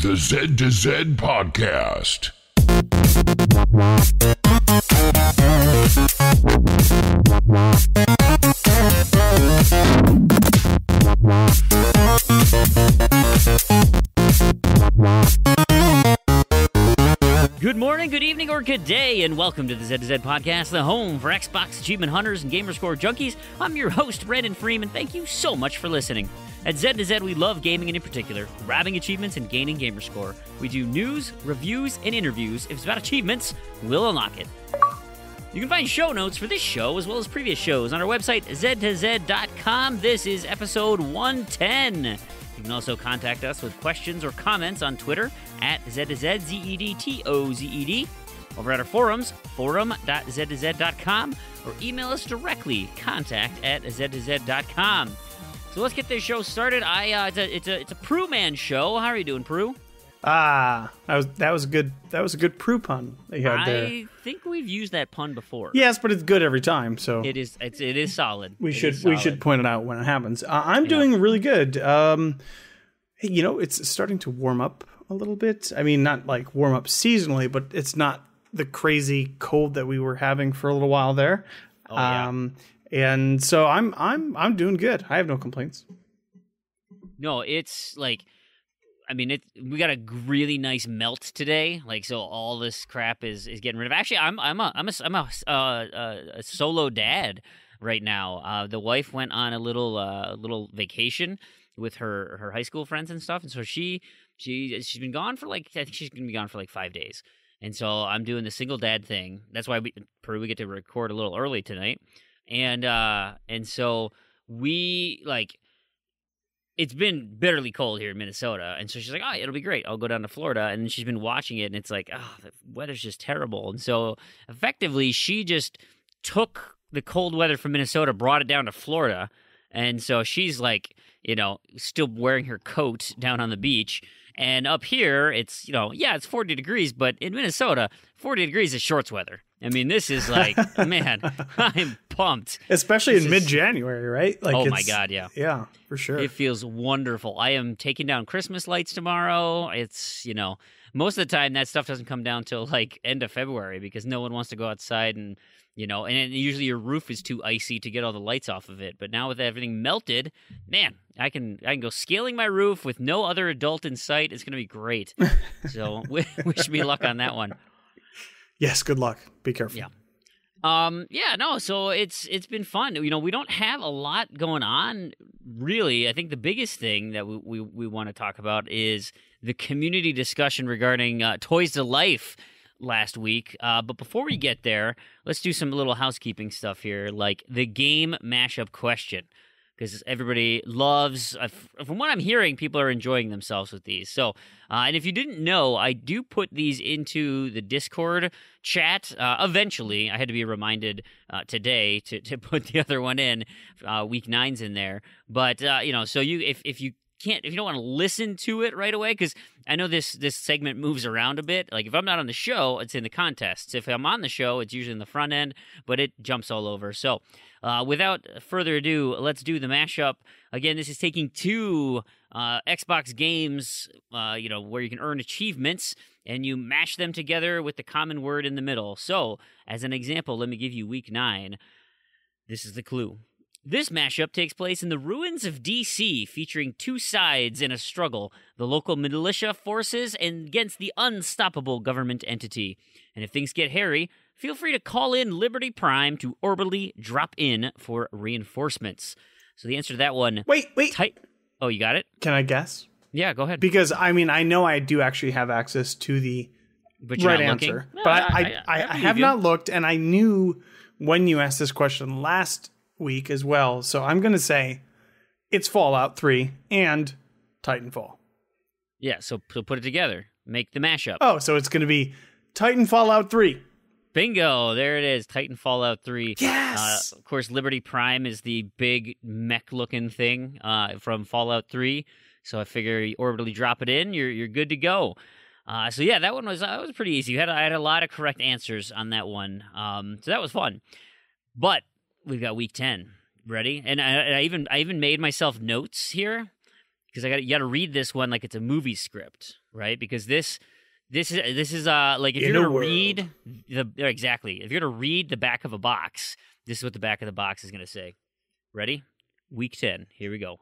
The Z to Z Podcast. Good morning, good evening, or good day, and welcome to the Z to Z Podcast, the home for Xbox achievement hunters and gamerscore junkies. I'm your host, Brandon Freeman. Thank you so much for listening. At Z to Z, we love gaming and in particular, grabbing achievements and gaining gamerscore. We do news, reviews, and interviews. If it's about achievements, we'll unlock it. You can find show notes for this show as well as previous shows on our website, z2z.com. This is episode 110. You can also contact us with questions or comments on Twitter at Z2Z, Z-E-D-T-O-Z-E-D, over at our forums, forum.z2z.com, or email us directly, contact@z2z.com. So let's get this show started. It's a Prue Man show. How are you doing, Prue? That was good. That was a good Prue pun that you had there. I think we've used that pun before. Yes, but it's good every time. So It is solid. we should point it out when it happens. I'm doing really good. It's starting to warm up a little bit. I mean, not like warm up seasonally, but it's not the crazy cold that we were having for a little while there. Oh, yeah. And so I'm doing good. I have no complaints. No, it's like, I mean, we got a really nice melt today. Like, so all this crap is getting rid of. Actually, I'm a solo dad right now. The wife went on a little vacation with her high school friends and stuff, and so she's been gone for I think she's gonna be gone for 5 days. And so I'm doing the single dad thing. That's why we get to record a little early tonight. And so it's been bitterly cold here in Minnesota. And so she's like, oh, it'll be great. I'll go down to Florida. And then she's been watching it, and it's like, oh, the weather's just terrible. And so effectively, she just took the cold weather from Minnesota, brought it down to Florida. And so she's still wearing her coat down on the beach. And up here, it's, it's 40 degrees, but in Minnesota, 40 degrees is shorts weather. I mean, this is man, I'm pumped. Especially in mid-January, right? Oh my God, yeah. Yeah, for sure. It feels wonderful. I am taking down Christmas lights tomorrow. It's, most of the time that stuff doesn't come down till end of February because no one wants to go outside and, and usually your roof is too icy to get all the lights off of it. But now with everything melted, man, I can go scaling my roof with no other adult in sight. It's going to be great. So wish me luck on that one. Yes, good luck. Be careful. Yeah. So it's been fun. We don't have a lot going on, really. I think the biggest thing that we want to talk about is the community discussion regarding Toys to Life last week. But before we get there, let's do some little housekeeping stuff here, like the game mashup question. Because everybody loves, from what I'm hearing, people are enjoying themselves with these. So, and if you didn't know, I do put these into the Discord chat. Eventually, I had to be reminded today to put the other one in. Week 9's in there. But, so if you don't want to listen to it right away, because I know this segment moves around a bit. Like, if I'm not on the show, it's in the contests. If I'm on the show, it's usually in the front end, but it jumps all over. So, without further ado, let's do the mashup. Again, this is taking 2 Xbox games, where you can earn achievements, and you mash them together with the common word in the middle. So, as an example, let me give you week 9. This is the clue. This mashup takes place in the ruins of D.C., featuring 2 sides in a struggle, the local militia forces against the unstoppable government entity. And if things get hairy, feel free to call in Liberty Prime to orbitally drop in for reinforcements. So the answer to that one... Wait. Oh, you got it? Can I guess? Yeah, go ahead. Because, I know I do actually have access to the right answer. No, but I have not looked, and I knew when you asked this question last week as well. So I'm going to say it's Fallout 3 and Titanfall. Yeah, so put it together. Make the mashup. Oh, so it's going to be Titan Fallout 3. Bingo! There it is, Titan Fallout 3. Yes! Of course, Liberty Prime is the big mech-looking thing from Fallout 3. So I figure you orbitally drop it in, you're good to go. So yeah, that one was pretty easy. I had a lot of correct answers on that one. So that was fun. But we've got week 10. Ready? And I even made myself notes here. because you got to read this one like it's a movie script, right? Because this is like if you're going to read exactly. If you're going to read the back of a box, this is what the back of the box is going to say. Ready? Week 10. Here we go.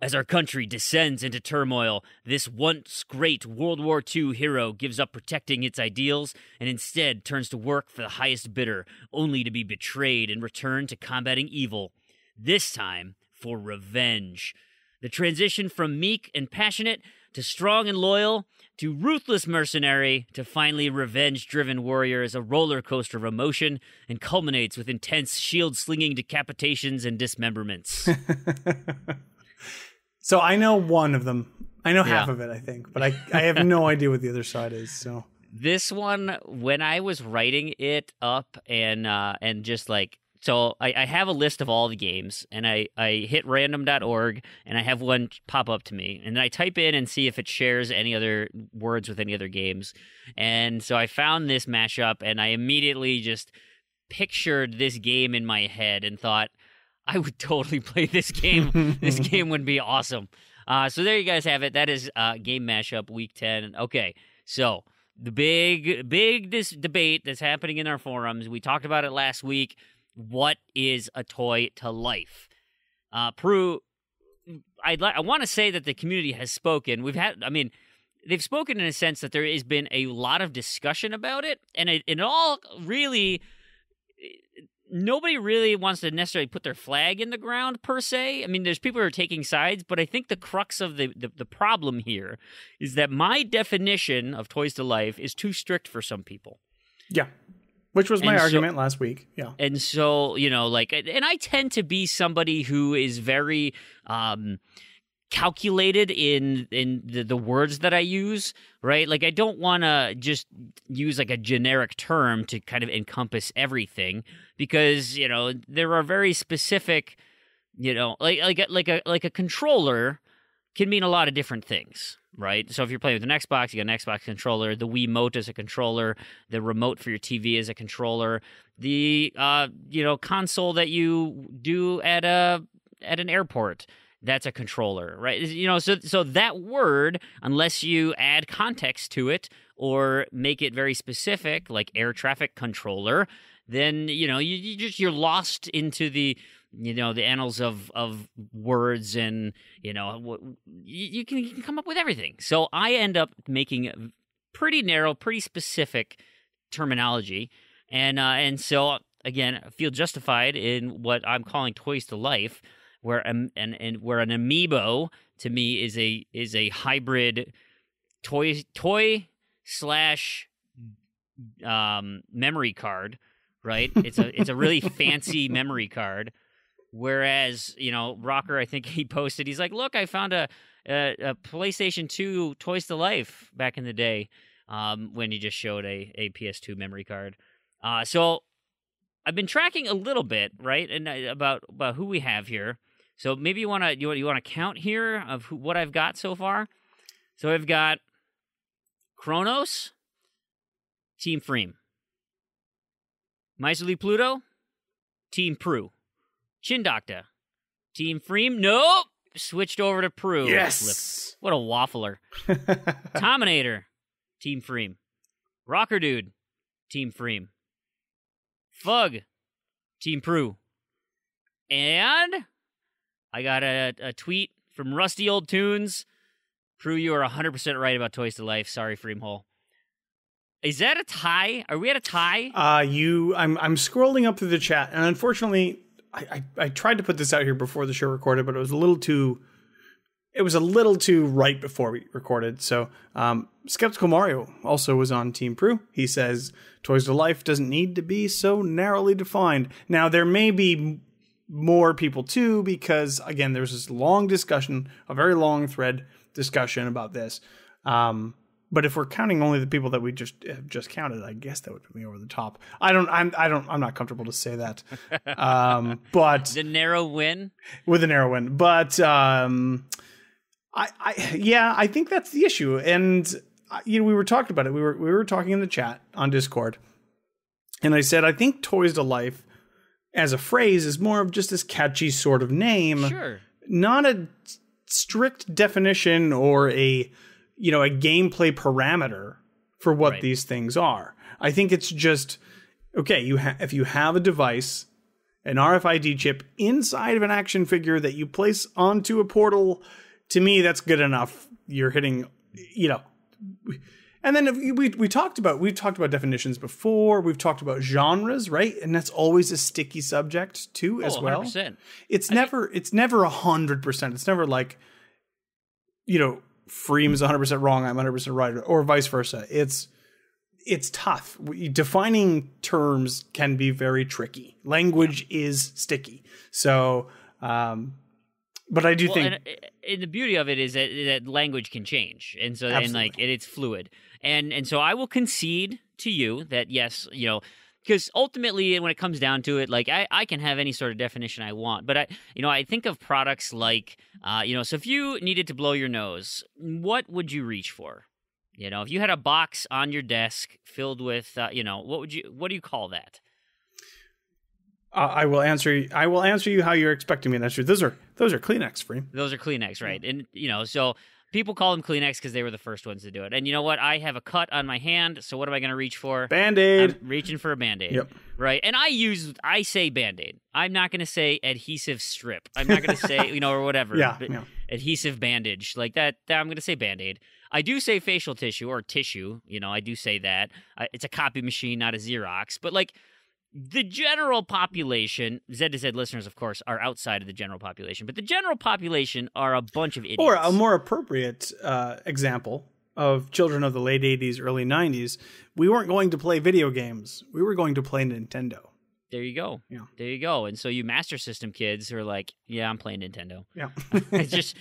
As our country descends into turmoil, this once great World War II hero gives up protecting its ideals and instead turns to work for the highest bidder, only to be betrayed and return to combating evil. This time for revenge. The transition from meek and passionate to strong and loyal to ruthless mercenary to finally revenge-driven warrior is a roller coaster of emotion and culminates with intense shield-slinging decapitations and dismemberments. So I know one of them. I know half of it, I think, but I have no idea what the other side is. So this one, when I was writing it up and just like, so I have a list of all the games, and I hit random.org, and I have one pop up to me, and then I type in and see if it shares any other words with any other games. And so I found this mashup, and I immediately just pictured this game in my head and thought, I would totally play this game. This game would be awesome. So there you guys have it. That is Game Mashup Week 10. Okay, so the big this debate that's happening in our forums. We talked about it last week. What is a toy to life? Prue, I want to say that the community has spoken. They've spoken in a sense that there has been a lot of discussion about it, and it all really... Nobody really wants to necessarily put their flag in the ground, per se. I mean, there's people who are taking sides, but I think the crux of the problem here is that my definition of Toys to Life is too strict for some people. Yeah, which was my argument last week. Yeah. And so, and I tend to be somebody who is very calculated in the words that I use, right? Like, I don't want to just use like a generic term to kind of encompass everything, because there are very specific, like a controller can mean a lot of different things, right? So if you're playing with an Xbox, you got an Xbox controller. The Wiimote is a controller. The remote for your TV is a controller. The console that you do at an airport, that's a controller, right? So that word, unless you add context to it or make it very specific, like air traffic controller, then you're lost into the annals of words, and you can come up with everything. So I end up making pretty narrow, pretty specific terminology, and so again, I feel justified in what I'm calling Toys to Life, where an amiibo to me is a hybrid toy slash memory card, right? It's a really fancy memory card. Whereas, Rocker, I think he posted, he's like, look, I found a PlayStation 2 Toys to Life back in the day, when he just showed a PS2 memory card. So I've been tracking a little bit, right, and about who we have here. So maybe you want to count here of what I've got so far. So I've got Kronos, Team Freem. Miserly Pluto, Team Prue. Chin Doctor, Team Freem. Nope, switched over to Prue. Yes, what a waffler. Tominator, Team Freem. Rocker Dude, Team Freem. Fug, Team Prue. And I got a tweet from Rusty Old Tunes. Prue, you are 100% right about Toys to Life. Sorry, Freem Hole. Is that a tie? Are we at a tie? I'm scrolling up through the chat, and unfortunately, I tried to put this out here before the show recorded, but it was a little too right before we recorded. So, Skeptical Mario also was on Team Prue. He says Toys to Life doesn't need to be so narrowly defined. Now, there may be more people too, because again, there's this long discussion, a very long thread discussion about this. But if we're counting only the people that we just counted, I guess that would put me over the top. I'm not comfortable to say that. But the narrow win with a narrow win. But I think that's the issue. And we were talking about it. We were talking in the chat on Discord, and I said I think Toys to Life as a phrase is more of just this catchy sort of name, sure, not a strict definition or a gameplay parameter for what Right. these things are. I think it's just okay. If you have a device, an RFID chip inside of an action figure that you place onto a portal, to me that's good enough. You're hitting, And then if we've talked about definitions before. We've talked about genres, right? And that's always a sticky subject too, as well. 100%. It's never 100%. It's never like, Freem is 100% wrong, I'm 100% right, or vice versa. It's tough. Defining terms can be very tricky. Language is sticky. So, but I do think, and the beauty of it is that language can change, and so it's fluid, and so I will concede to you that yes, because ultimately when it comes down to it, like I can have any sort of definition I want, but I think of products like so if you needed to blow your nose, what would you reach for? If you had a box on your desk filled with what do you call that? I will answer you how you're expecting me to answer. Those are Kleenex, Freem. Those are Kleenex, right? And so people call them Kleenex because they were the first ones to do it. And you know what? I have a cut on my hand, so what am I going to reach for? Band-Aid. I'm reaching for a Band-Aid. Yep. Right? And I say Band-Aid. I'm not going to say adhesive strip. I'm not going to say, or whatever. Yeah. Adhesive bandage. Like that I'm going to say Band-Aid. I do say facial tissue or tissue. I do say that. It's a copy machine, not a Xerox. But like, the general population, Z to Z listeners, of course, are outside of the general population, but the general population are a bunch of idiots. Or a more appropriate example of children of the late 80s, early 90s, we weren't going to play video games. We were going to play Nintendo. There you go. Yeah. There you go. And so you Master System kids are like, yeah, I'm playing Nintendo. Yeah. It's just,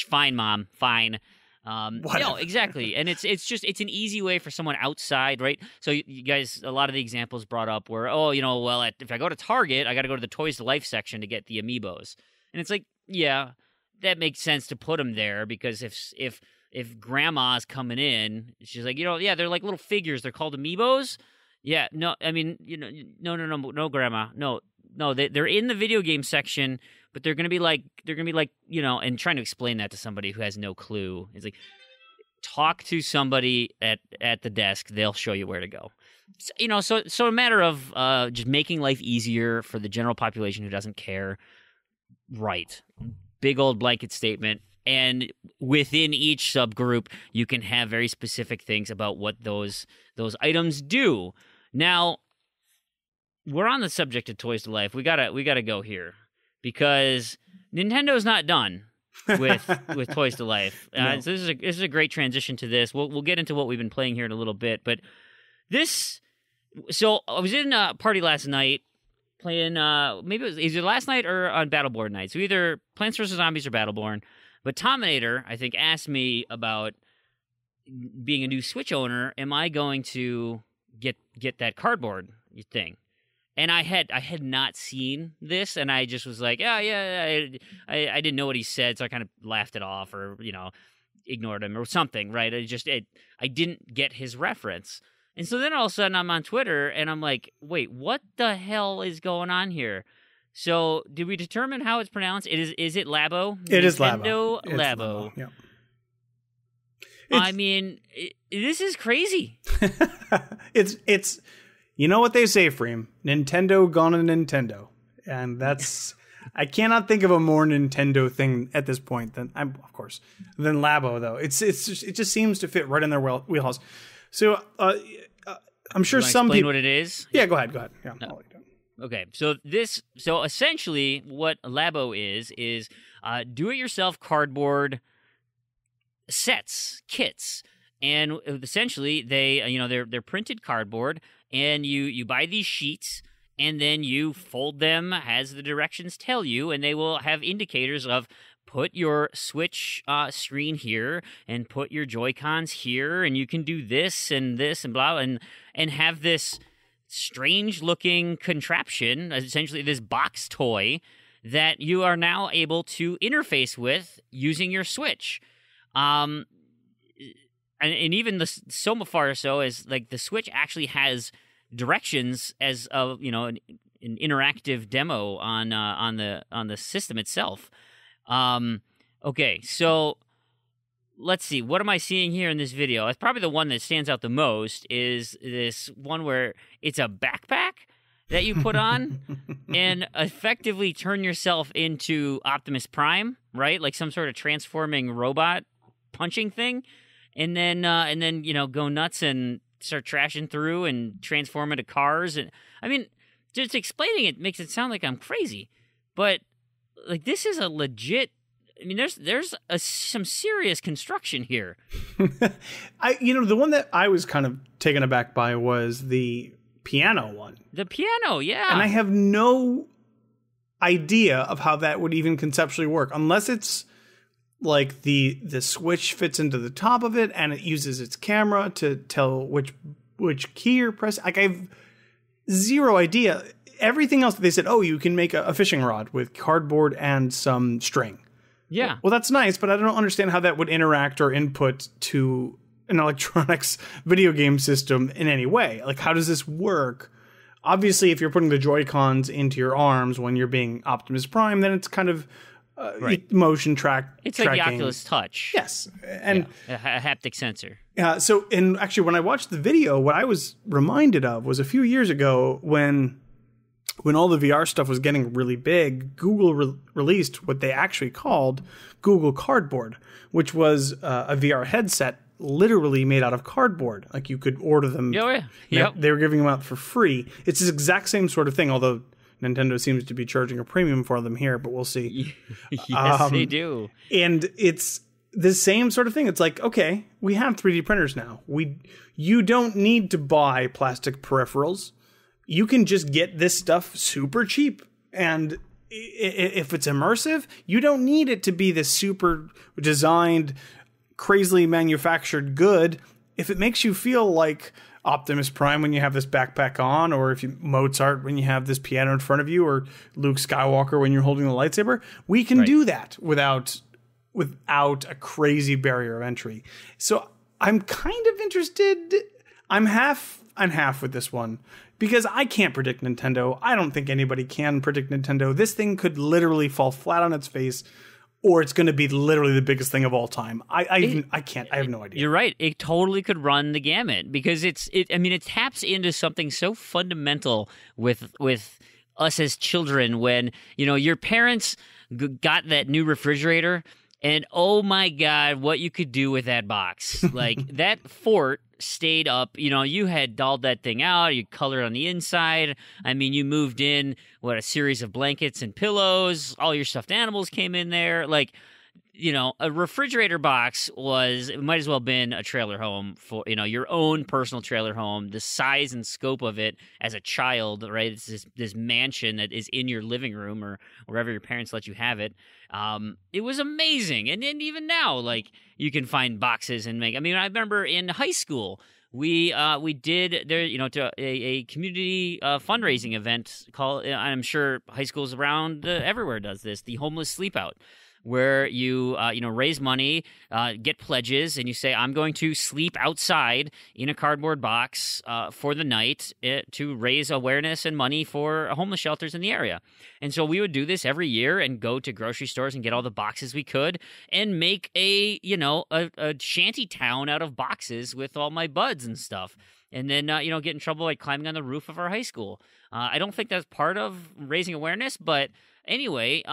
fine, Mom, fine. No, exactly. And it's an easy way for someone outside, right? So you guys, a lot of the examples brought up were, if I go to Target, I got to go to the Toys to Life section to get the amiibos. And it's like, yeah, that makes sense to put them there because if grandma's coming in, she's like, they're like little figures. They're called amiibos. Yeah, no, I mean, no, grandma. No, they're in the video game section, but they're going to be like, and trying to explain that to somebody who has no clue. It's like, talk to somebody at the desk. They'll show you where to go. So a matter of just making life easier for the general population who doesn't care. Right. Big old blanket statement. And within each subgroup, you can have very specific things about what those items do. Now, we're on the subject of Toys to Life. We gotta go here because Nintendo's not done with Toys to Life. No. So this is a great transition to this. We'll get into what we've been playing here in a little bit, but this. So I was in a party last night playing. Maybe it was either last night or on Battleborn night. So either Plants vs Zombies or Battleborn. But Tominator, I think, asked me about being a new Switch owner. Am I going to get that cardboard thing? And I had not seen this, and I just was like, I didn't know what he said, so I kind of laughed it off, or ignored him or something, right? I didn't get his reference, and so then all of a sudden I'm on Twitter, and I'm like, wait, what the hell is going on here? So, did we determine how it's pronounced? Is it Labo? It is Nintendo Labo. It's Labo. Yeah. I mean, this is crazy. It's you know what they say, Freem. Nintendo gonna Nintendo. And that's I cannot think of a more Nintendo thing at this point than Labo though. It just seems to fit right in their wheelhouse. So I'm sure some explain people what it is. Yeah, go ahead. Yeah. No. Okay, so essentially what Labo is do-it-yourself cardboard kits, and essentially they're printed cardboard, and you buy these sheets, and then you fold them as the directions tell you, and they will have indicators of put your Switch screen here and put your Joy-Cons here, and you can do this and blah, and have this strange-looking contraption, essentially this box toy, that you are now able to interface with using your Switch. And even so far so as like the Switch actually has directions as of an interactive demo on the system itself. Okay, so let's see. What am I seeing here in this video? It's probably the one that stands out the most is this one where it's a backpack that you put on and effectively turn yourself into Optimus Prime, right? Like some sort of transforming robot punching thing. And then go nuts and start trashing through and transform into cars. And I mean, just explaining it makes it sound like I'm crazy. But like this is a legit. I mean, there's some serious construction here. The one that I was kind of taken aback by was the piano one. The piano, yeah. And I have no idea of how that would even conceptually work, unless it's like the switch fits into the top of it and it uses its camera to tell which key you're pressing. Like, I have zero idea. Everything else that they said, you can make a fishing rod with cardboard and some string. Yeah. Well, that's nice, but I don't understand how that would interact or input to an electronics video game system in any way. Like, how does this work? Obviously, if you're putting the Joy-Cons into your arms when you're being Optimus Prime, then it's kind of motion tracking. It's like the Oculus Touch. Yes. And a haptic sensor. And actually, when I watched the video, what I was reminded of was a few years ago when all the VR stuff was getting really big, Google released what they actually called Google Cardboard, which was a VR headset literally made out of cardboard. Like, you could order them. Oh, yeah. Yep. They were giving them out for free. It's the exact same sort of thing, although Nintendo seems to be charging a premium for them here, but we'll see. Yes, they do. And it's the same sort of thing. It's like, okay, we have 3D printers now. You don't need to buy plastic peripherals. You can just get this stuff super cheap. And if it's immersive, you don't need it to be this super designed, crazily manufactured good. If it makes you feel like Optimus Prime when you have this backpack on, or if you Mozart when you have this piano in front of you, or Luke Skywalker when you're holding the lightsaber, we can do that without a crazy barrier of entry. So I'm kind of interested. I'm half with this one because I can't predict Nintendo. I don't think anybody can predict Nintendo. This thing could literally fall flat on its face, or it's going to be literally the biggest thing of all time. I can't. I have no idea. You're right. It totally could run the gamut because it taps into something so fundamental with us as children when, your parents got that new refrigerator and oh my God, what you could do with that box. Like that fort stayed up, you had dolled that thing out, you colored on the inside. I mean, you moved in, a series of blankets and pillows, all your stuffed animals came in there. Like, a refrigerator box it might as well have been a trailer home for, your own personal trailer home. The size and scope of it as a child, right? It's this mansion that is in your living room or wherever your parents let you have it. It was amazing. And then even now, like, you can find boxes and I remember in high school, we did there, to a community fundraising event called, I'm sure high schools around everywhere does this, the Homeless Sleep Out, where you raise money, get pledges, and you say, I'm going to sleep outside in a cardboard box for the night to raise awareness and money for homeless shelters in the area. And so we would do this every year and go to grocery stores and get all the boxes we could and make a shanty town out of boxes with all my buds and stuff. And then, get in trouble like climbing on the roof of our high school. I don't think that's part of raising awareness, but anyway,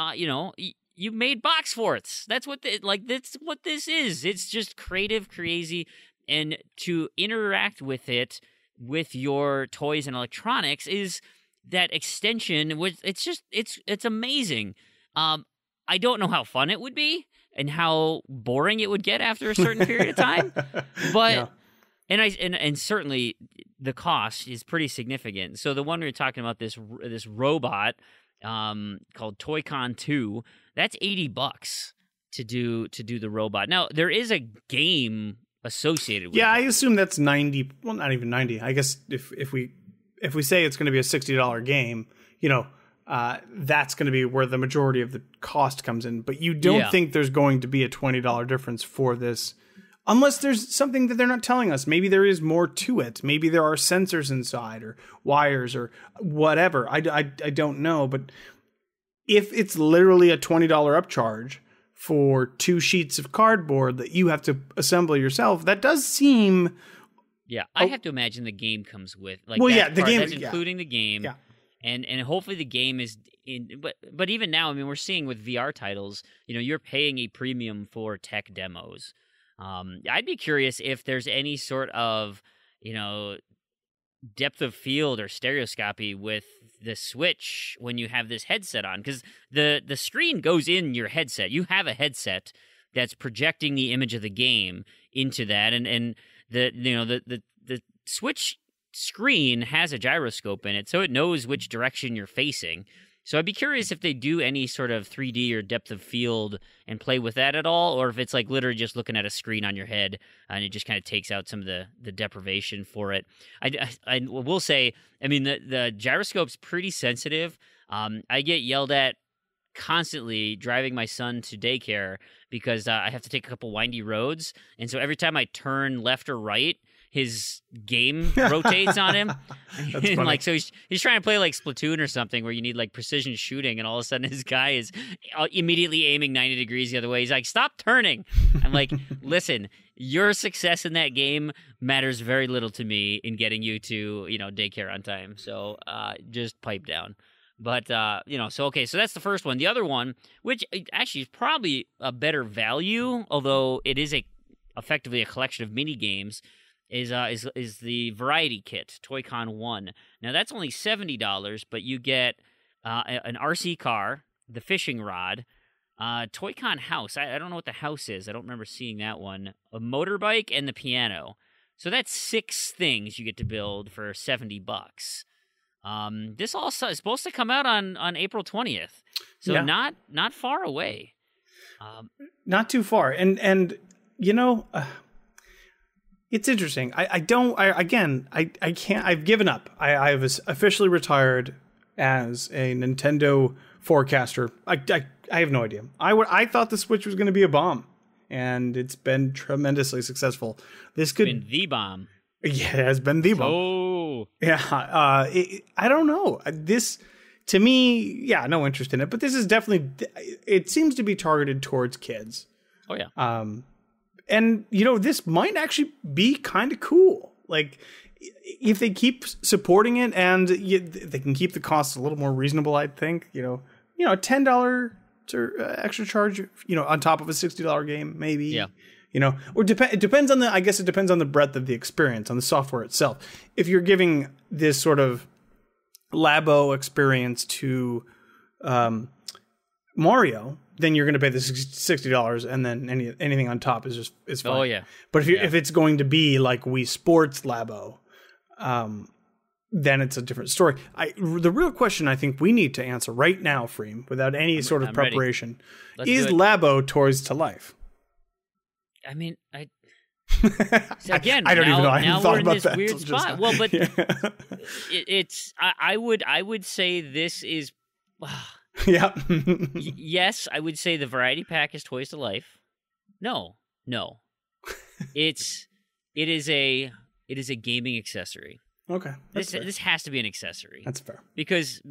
you made box forts. That's what this is. It's just creative, crazy, and to interact with it with your toys and electronics is that extension. It's amazing. I don't know how fun it would be and how boring it would get after a certain period of time, but. Yeah. And certainly the cost is pretty significant. So the one we were talking about, this robot called Toy-Con 2, that's $80 to do the robot. Now there is a game associated with it. I assume that's 90. Well, not even 90. I guess if we say it's going to be a $60 game, that's going to be where the majority of the cost comes in. But you don't think there's going to be a $20 difference for this. Unless there's something that they're not telling us. Maybe there is more to it. Maybe there are sensors inside or wires or whatever. I don't know. But if it's literally a $20 upcharge for 2 sheets of cardboard that you have to assemble yourself, that does seem... Yeah, I have to imagine the game comes with the game, that's including the game, and hopefully the game is in. But even now, I mean, we're seeing with VR titles, you're paying a premium for tech demos. I'd be curious if there's any sort of depth of field or stereoscopy with the Switch when you have this headset on, because the screen goes in your headset. You have a headset that's projecting the image of the game into that, and the Switch screen has a gyroscope in it, so it knows which direction you're facing. So I'd be curious if they do any sort of 3D or depth of field and play with that at all, or if it's like literally just looking at a screen on your head and it just kind of takes out some of the deprivation for it. I will say, I mean, the gyroscope's pretty sensitive. I get yelled at constantly driving my son to daycare because I have to take a couple windy roads, and so every time I turn left or right, his game rotates on him. And like, so he's trying to play like Splatoon or something where you need like precision shooting, and all of a sudden his guy is immediately aiming 90 degrees the other way. He's like, stop turning. I'm like, listen, your success in that game matters very little to me in getting you to, daycare on time. So just pipe down. But, so that's the first one. The other one, which actually is probably a better value, although it is effectively a collection of mini games, is the Variety Kit, Toy-Con 1. Now, that's only $70, but you get an RC car, the fishing rod, Toy-Con house. I don't know what the house is. I don't remember seeing that one. A motorbike and the piano. So that's 6 things you get to build for $70. This also is supposed to come out on April 20th. So not far away. Not too far. And it's interesting. I can't. I've given up. I've officially retired as a Nintendo forecaster. I have no idea. I thought the Switch was going to be a bomb, and it's been tremendously successful. This could been the bomb. Yeah, it has been the bomb. Oh, yeah. I don't know. This, to me, no interest in it. But this is definitely. It seems to be targeted towards kids. Oh yeah. And, this might actually be kind of cool. Like, if they keep supporting it and they can keep the costs a little more reasonable, I think, a $10 extra charge, on top of a $60 game, maybe. Yeah. Or it depends on I guess it depends on the breadth of the experience, on the software itself. If you're giving this sort of Labo experience to Mario, then you're going to pay the $60, and then anything on top is fine. Oh yeah. But if it's going to be like Wii Sports Labo, then it's a different story. The real question I think we need to answer right now, Freem, without any sort of preparation, is Labo Toys to Life? I mean, again, I don't even know. I haven't thought about that. Weird spot. Well, but I would say this is. Yeah. Yes, I would say the variety pack is Toys to Life. No. It is a gaming accessory. Okay. This has to be an accessory. That's fair. Because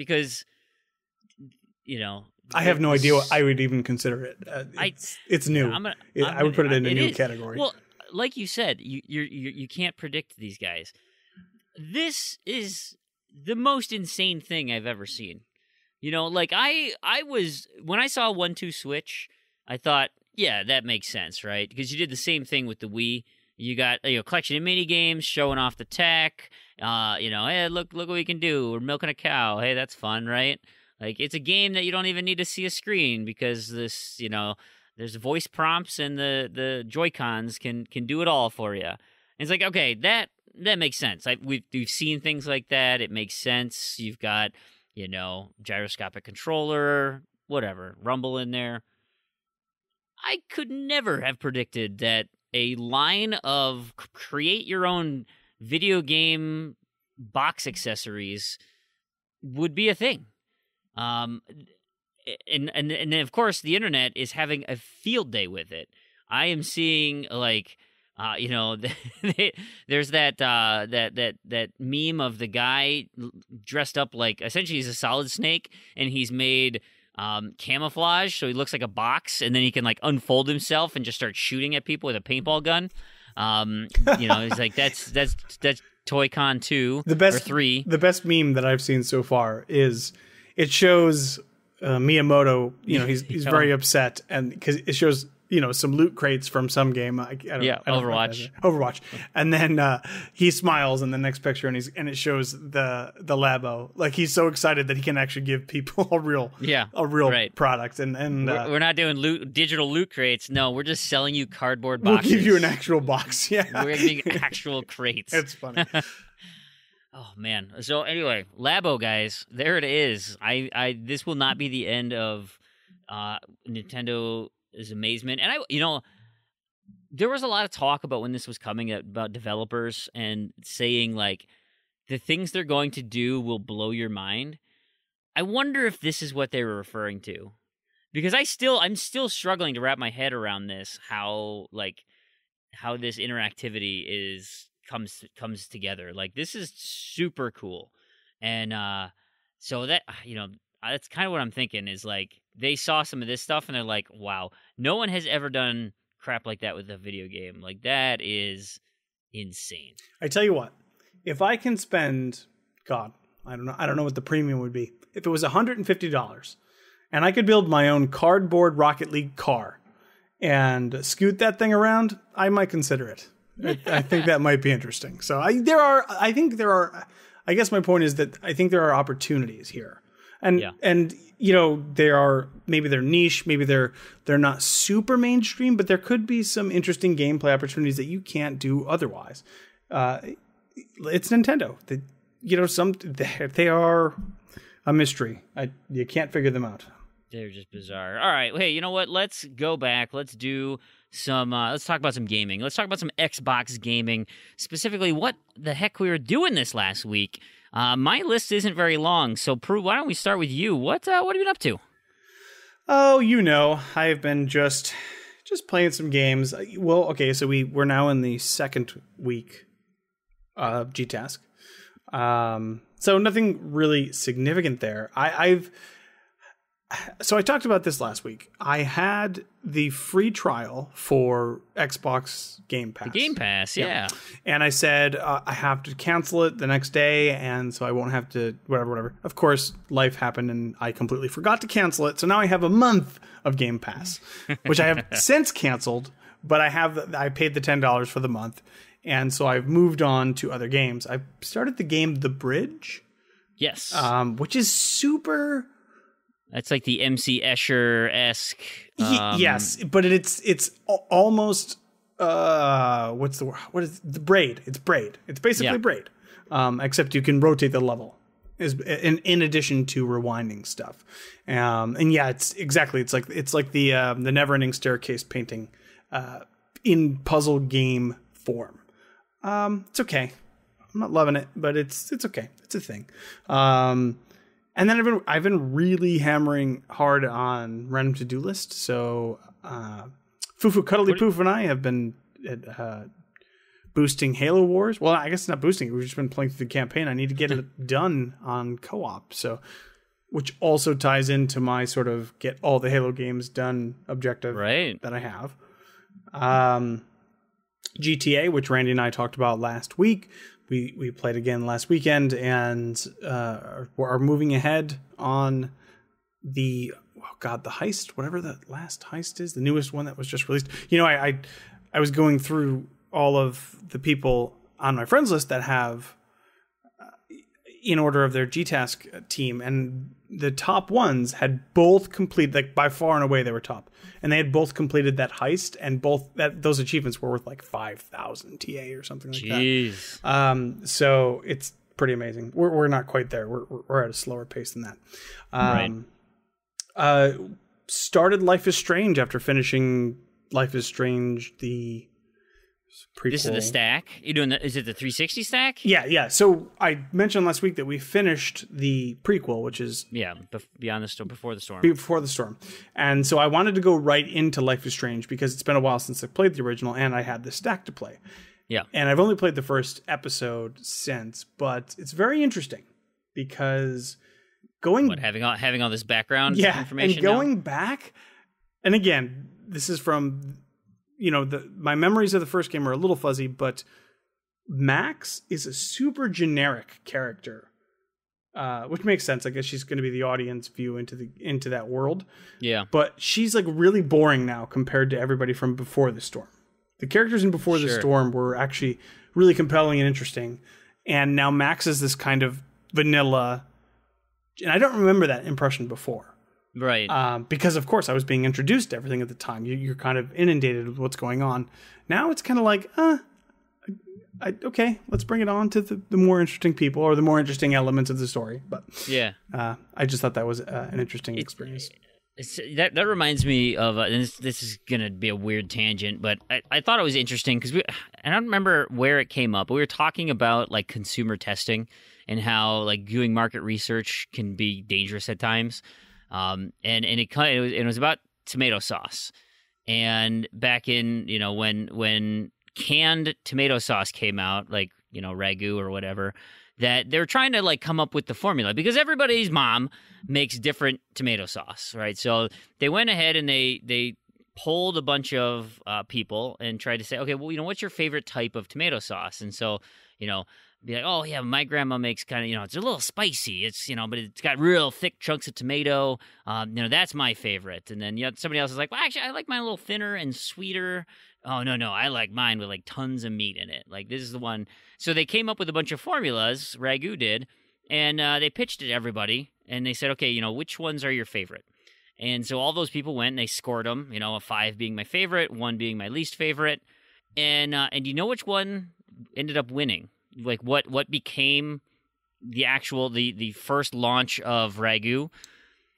I have no idea what I would even consider it. It's new. I would put it in a new category. Well, like you said, you can't predict these guys. This is the most insane thing I've ever seen. Like I was, when I saw 1-2 Switch, I thought, yeah, that makes sense, right? Because you did the same thing with the Wii. You got a collection of mini games showing off the tech. Hey, look what we can do. We're milking a cow. Hey, that's fun, right? Like, it's a game that you don't even need to see a screen because this, there's voice prompts and the Joy-Cons can do it all for you. And it's like, okay, that makes sense. We've seen things like that. It makes sense. You've got, gyroscopic controller, whatever, rumble in there. I could never have predicted that a line of create your own video game box accessories would be a thing. And of course the internet is having a field day with it. I am seeing like there's that meme of the guy dressed up like, essentially he's a Solid Snake, and he's made camouflage, so he looks like a box, and then he can like unfold himself and just start shooting at people with a paintball gun. He's like that's Toy-Con 2 The best or 3. The best meme that I've seen so far is it shows Miyamoto. He's very upset, and because it shows some loot crates from some game. I don't Overwatch. Overwatch, and then he smiles in the next picture, and it shows the Labo. Like he's so excited that he can actually give people a real product. And we're not doing digital loot crates. No, we're just selling you cardboard we'll boxes. give you an actual box. Yeah, we're giving actual crates. It's funny. Oh man. So anyway, Labo guys, there it is. This will not be the end of Nintendo's amazement. And there was a lot of talk about when this was coming about developers and saying like the things they're going to do will blow your mind. I wonder if this is what they were referring to. Because I'm still struggling to wrap my head around this, how this interactivity comes together. Like this is super cool. And so that that's kind of what I'm thinking is like they saw some of this stuff and they're like, wow, no one has ever done crap like that with a video game. Like that is insane. I tell you what, if I can spend, God, I don't know what the premium would be. If it was $150 and I could build my own cardboard Rocket League car and scoot that thing around, I might consider it. I think that might be interesting. So I guess my point is that I think there are opportunities here. And maybe they're niche, maybe they're not super mainstream, but there could be some interesting gameplay opportunities that you can't do otherwise. It's Nintendo. They are a mystery. You can't figure them out. They're just bizarre. All right, hey, you know what? Let's go back. Let's do some. Let's talk about some gaming. Let's talk about some Xbox gaming. Specifically, what the heck we were doing this last week. My list isn't very long, so Prue, why don't we start with you? What have you been up to? Oh, I've been just playing some games. Well, okay, so we're now in the second week of GTask. So nothing really significant there. So I talked about this last week. I had the free trial for Xbox Game Pass. The Game Pass, yeah. And I said I have to cancel it the next day, and so I won't have to whatever. Of course, life happened, and I completely forgot to cancel it. So now I have a month of Game Pass, which I have since canceled, but I paid the $10 for the month, and so I've moved on to other games. I started the game The Bridge. Yes. Which is super... That's like the MC Escher-esque. Yes, but it's almost what is the Braid? It's Braid. It's basically Braid, except you can rotate the level, in addition to rewinding stuff. And yeah, it's like the Neverending Staircase painting in puzzle game form. It's okay. I'm not loving it, but it's okay. It's a thing. And then I've been really hammering hard on Random To-Do List. So Fufu Cuddly Poof and I have been boosting Halo Wars. Well, I guess it's not boosting it. We've just been playing through the campaign. I need to get it done on co-op. So, which also ties into my sort of get all the Halo games done objective that I have. GTA, which Randy and I talked about last week. We played again last weekend and are moving ahead on the heist, whatever the last heist is, the newest one that was just released. I was going through all of the people on my friends list that have in order of their GTask team, and the top ones had both completed, like by far and away they were top, and they had both completed that heist, and those achievements were worth like 5,000 TA or something like that. So it's pretty amazing. We're not quite there. We're at a slower pace than that. Started Life is Strange after finishing Life is Strange the prequel. This is the stack. Is it the 360 stack? Yeah. So I mentioned last week that we finished the prequel, which is Beyond the Storm, Before the Storm. Before the Storm. And so I wanted to go right into Life is Strange because it's been a while since I played the original and I had the stack to play. Yeah. And I've only played the first episode since, but it's very interesting because going having all this background yeah, information and going back, and again, this is from my memories of the first game are a little fuzzy, but Max is a super generic character, which makes sense. I guess she's going to be the audience view into that world. Yeah, but she's like really boring now compared to everybody from Before the Storm. The characters in Before the Storm were actually really compelling and interesting, and now Max is this kind of vanilla. And I don't remember that impression before. Right. Because, of course, I was being introduced to everything at the time. You're kind of inundated with what's going on. Now it's kind of like, okay, let's bring it on to the more interesting people or the more interesting elements of the story. But yeah, I just thought that was an interesting experience. That reminds me of, and this is going to be a weird tangent, but I thought it was interesting because I don't remember where it came up, but we were talking about like consumer testing and how like doing market research can be dangerous at times. And it was about tomato sauce. And back in, when canned tomato sauce came out, like, Ragu or whatever, that they're trying to like come up with the formula because everybody's mom makes different tomato sauce, right? So they went ahead and they polled a bunch of people and tried to say, okay, well, what's your favorite type of tomato sauce? And so, be like, oh yeah, my grandma makes kind of, it's a little spicy. It's, but it's got real thick chunks of tomato. That's my favorite. And then somebody else is like, well, actually, I like mine a little thinner and sweeter. Oh, no, I like mine with like tons of meat in it. Like this is the one. So they came up with a bunch of formulas, Ragu did, and they pitched it to everybody. And they said, okay, which ones are your favorite? And so all those people went and they scored them, a 5 being my favorite, 1 being my least favorite. And which one ended up winning? Like what became the actual the first launch of Ragu?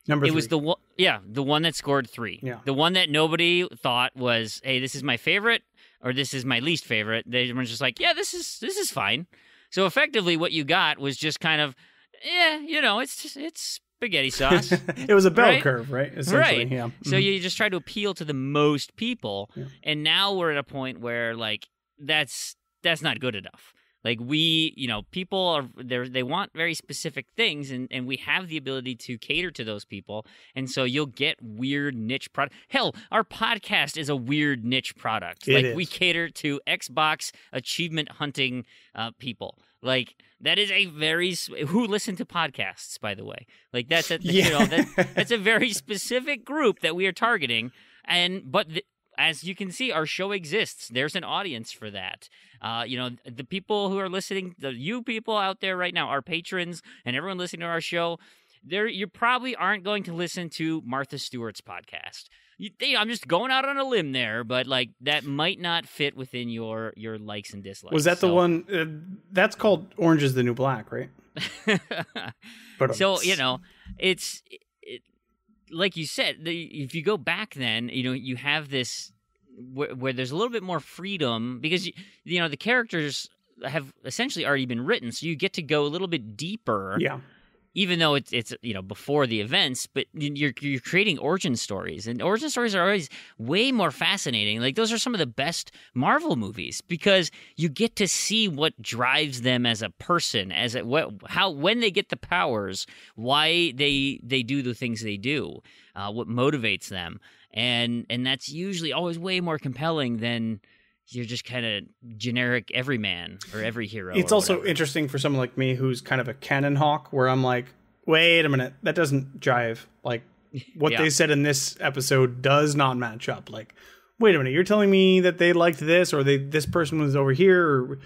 Number 3. It was the one that scored 3. Yeah. The one that nobody thought was, hey, this is my favorite or this is my least favorite. They were just like, yeah, this is fine. So effectively, what you got was just kind of, it's spaghetti sauce. It was a bell curve, right? Essentially, right. Yeah. So you just try to appeal to the most people, and now we're at a point where like that's not good enough. Like people are there. They want very specific things, and we have the ability to cater to those people. And so you'll get weird niche product. Hell, our podcast is a weird niche product. We cater to Xbox achievement hunting people. Like that is a very who listen to podcasts, by the way. Like that's that's a very specific group that we are targeting. As you can see, our show exists. There's an audience for that. The people who are listening, you people out there right now, our patrons and everyone listening to our show, you probably aren't going to listen to Martha Stewart's podcast. I'm just going out on a limb there, but like that might not fit within your likes and dislikes. Was that the one? That's called Orange is the New Black, right? So it's. Like you said, if you go back then, you have this where there's a little bit more freedom because, the characters have essentially already been written. So you get to go a little bit deeper. Yeah. Even though it's before the events, but you're creating origin stories, and origin stories are always way more fascinating. Like those are some of the best Marvel movies because you get to see what drives them as a person, when they get the powers, why they do the things they do, what motivates them, and that's usually always way more compelling than you're just kind of generic everyman or every hero. It's also interesting for someone like me who's kind of a canon hawk, where I'm like, wait a minute, that doesn't jive. Like what they said in this episode does not match up. Like, wait a minute, you're telling me that they liked this or this person was over here, or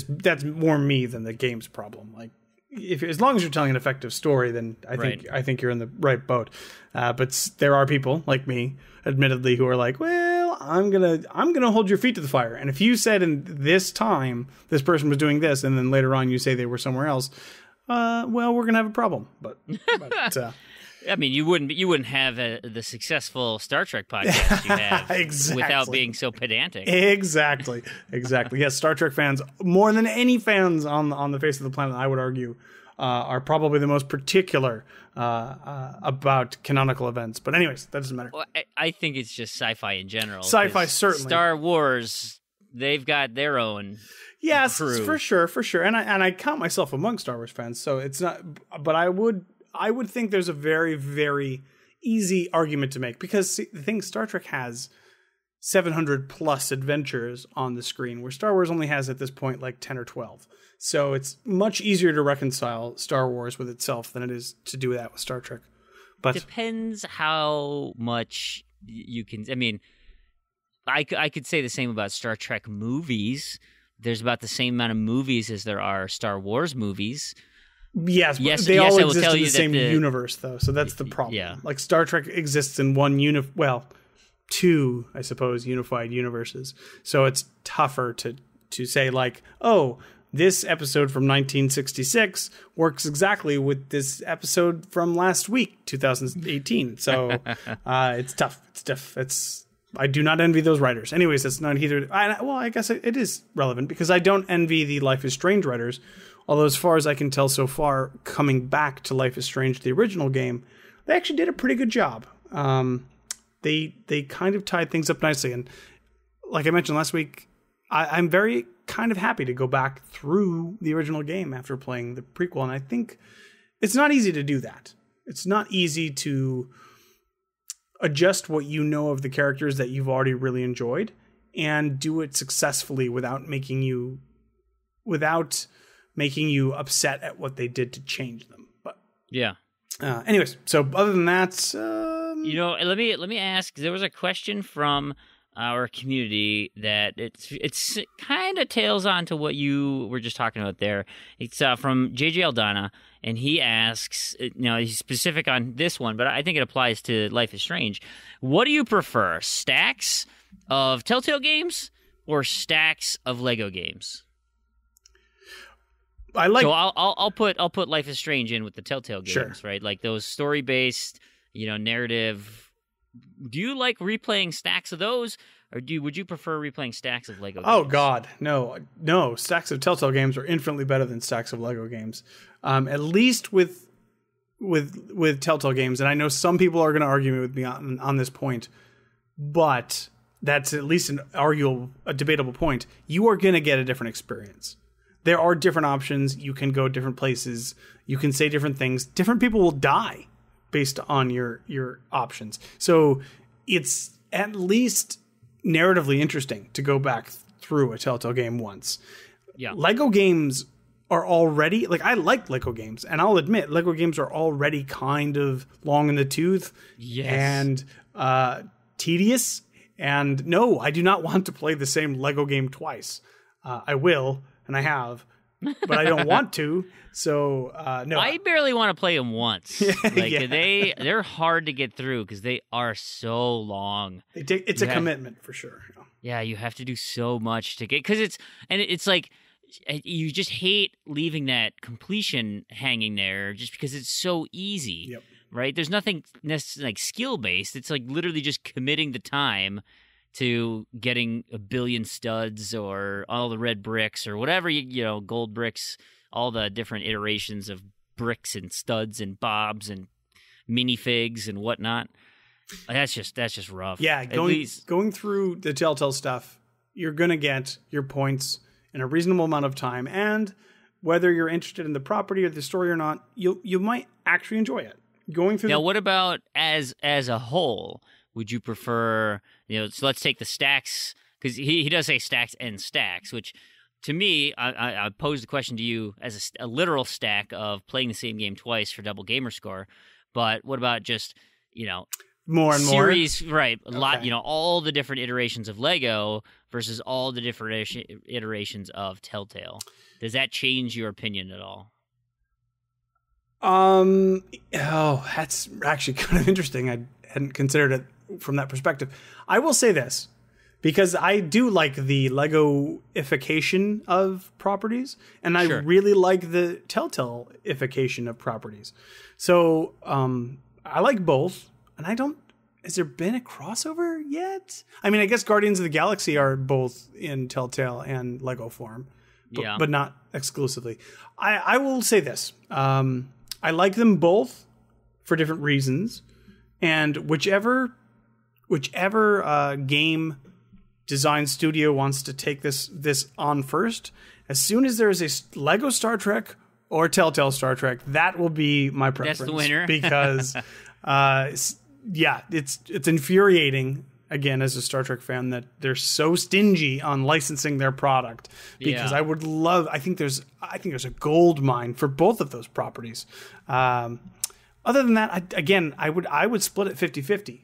that's more me than the game's problem. Like, as long as you're telling an effective story, then I think you're in the right boat. But there are people like me, admittedly, who are like, well, I'm gonna hold your feet to the fire. And if you said in this time this person was doing this, and then later on you say they were somewhere else, well, we're gonna have a problem. But I mean, you wouldn't have the successful Star Trek podcast you have exactly. without being so pedantic. Exactly. Yes, Star Trek fans, more than any fans on the face of the planet, I would argue, are probably the most particular about canonical events. But anyways, that doesn't matter. Well, I think it's just sci-fi in general. Sci-fi, certainly. Star Wars, they've got their own. Yes, crew. for sure. And I count myself among Star Wars fans, so it's not. But I would think there's a very, very easy argument to make, because see, the thing, Star Trek has 700 plus adventures on the screen, where Star Wars only has at this point like 10 or 12. So it's much easier to reconcile Star Wars with itself than it is to do that with Star Trek. But depends how much you can. I mean, I could say the same about Star Trek movies. There's about the same amount of movies as there are Star Wars movies. Yes, they all exist in the same universe, though. So that's the problem. Yeah. Like Star Trek exists in one two, I suppose, unified universes. So it's tougher to say like, oh, this episode from 1966 works exactly with this episode from last week, 2018. So it's tough. I do not envy those writers. Anyways, that's not either. I guess it is relevant, because I don't envy the Life is Strange writers. Although, as far as I can tell so far, coming back to Life is Strange, the original game, they actually did a pretty good job. They kind of tied things up nicely. And like I mentioned last week, I'm very kind of happy to go back through the original game after playing the prequel. And I think it's not easy to do that. It's not easy to adjust what you know of the characters that you've already really enjoyed and do it successfully without making you upset at what they did to change them. But yeah. Anyways, so other than that, let me ask. There was a question from our community that it's kind of tails on to what you were just talking about there. It's from JJ Aldana, and he asks, he's specific on this one, but I think it applies to Life is Strange. What do you prefer, stacks of Telltale games or stacks of Lego games? So I'll put Life is Strange in with the Telltale games, sure, right? Like those story-based, narrative. Do you like replaying stacks of those, or would you prefer replaying stacks of Lego games? Oh God, no! Stacks of Telltale games are infinitely better than stacks of Lego games. At least with Telltale games, and I know some people are going to argue with me on this point, but that's at least a debatable point. You are going to get a different experience. There are different options. You can go different places. You can say different things. Different people will die based on your options. So it's at least narratively interesting to go back through a Telltale game once. Yeah. Lego games are already, I like Lego games, and I'll admit Lego games are already kind of long in the tooth. Yes. And tedious. And no, I do not want to play the same Lego game twice. I will, and I have, but I don't want to. So no, I barely want to play them once. They're hard to get through because they are so long. It's a commitment for sure. Yeah, you have to do so much to get, because it's like you just hate leaving that completion hanging there just because it's so easy. Yep. Right? There's nothing necessarily like skill based. It's like literally just committing the time to getting a billion studs or all the red bricks or whatever, gold bricks, all the different iterations of bricks and studs and bobs and minifigs and whatnot. That's just rough. Yeah, going through the Telltale stuff, you're going to get your points in a reasonable amount of time, and whether you're interested in the property or the story or not, you might actually enjoy it. Going through. Now, what about as a whole? Would you prefer, so let's take the stacks, because he does say stacks and stacks, which to me, I posed the question to you as a literal stack of playing the same game twice for double gamer score. But what about just, more and series, more? Right. A lot, all the different iterations of Lego versus all the different iterations of Telltale. Does that change your opinion at all? That's actually kind of interesting. I hadn't considered it from that perspective. I will say this, because I do like the Lego-ification of properties, and I really like the Telltale-ification of properties. So I like both, and has there been a crossover yet? I mean, I guess Guardians of the Galaxy are both in Telltale and Lego form, but not exclusively. I will say this. I like them both for different reasons, and whichever game design studio wants to take this on first. As soon as there is a Lego Star Trek or Telltale Star Trek, that will be my preference. That's the winner. Because, it's infuriating, again, as a Star Trek fan, that they're so stingy on licensing their product. Because I think there's a gold mine for both of those properties. Other than that, I would split it 50-50.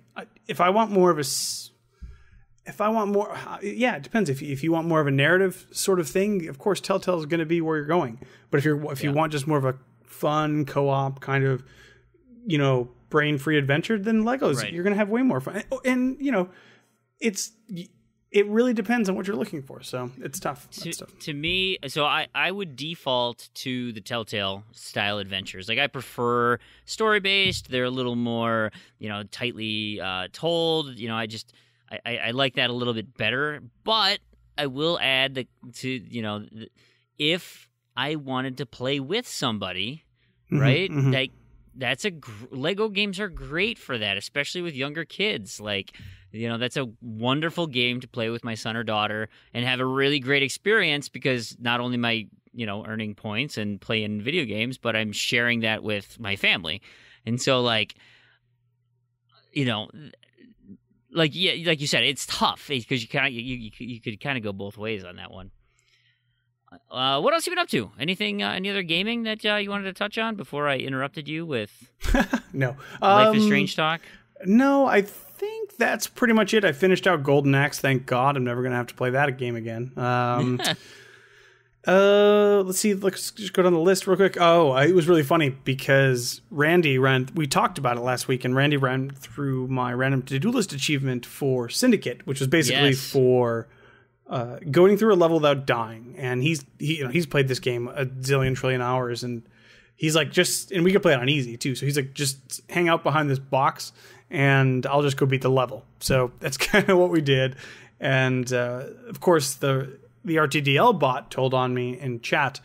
If I want more of a... If I want more, it depends. If you want more of a narrative sort of thing, of course, Telltale is going to be where you're going. But if you want just more of a fun co-op kind of, brain-free adventure, then Legos, you're going to have way more fun. And it really depends on what you're looking for. So it's tough. To me, so I would default to the Telltale style adventures. Like I prefer story-based. They're a little more, tightly told. I like that a little bit better, but I will add if I wanted to play with somebody, right? Mm-hmm. Like Lego games are great for that, especially with younger kids. Like, that's a wonderful game to play with my son or daughter and have a really great experience because not only am I, earning points and playing video games, but I'm sharing that with my family. And so like you said, it's tough because you could kind of go both ways on that one. What else have you been up to? Anything? Any other gaming that you wanted to touch on before I interrupted you with no Life is Strange talk? No, I think that's pretty much it. I finished out Golden Axe. Thank God, I'm never gonna have to play that game again. Let's see. Let's just go down the list real quick. Oh, it was really funny because we talked about it last week, and Randy ran through my random to-do list achievement for Syndicate, which was basically for going through a level without dying. And he's played this game a zillion trillion hours, and he's like, and we could play it on easy too. So he's like, just hang out behind this box, and I'll just go beat the level. So that's kind of what we did. And of course the RTDL bot told on me in chat,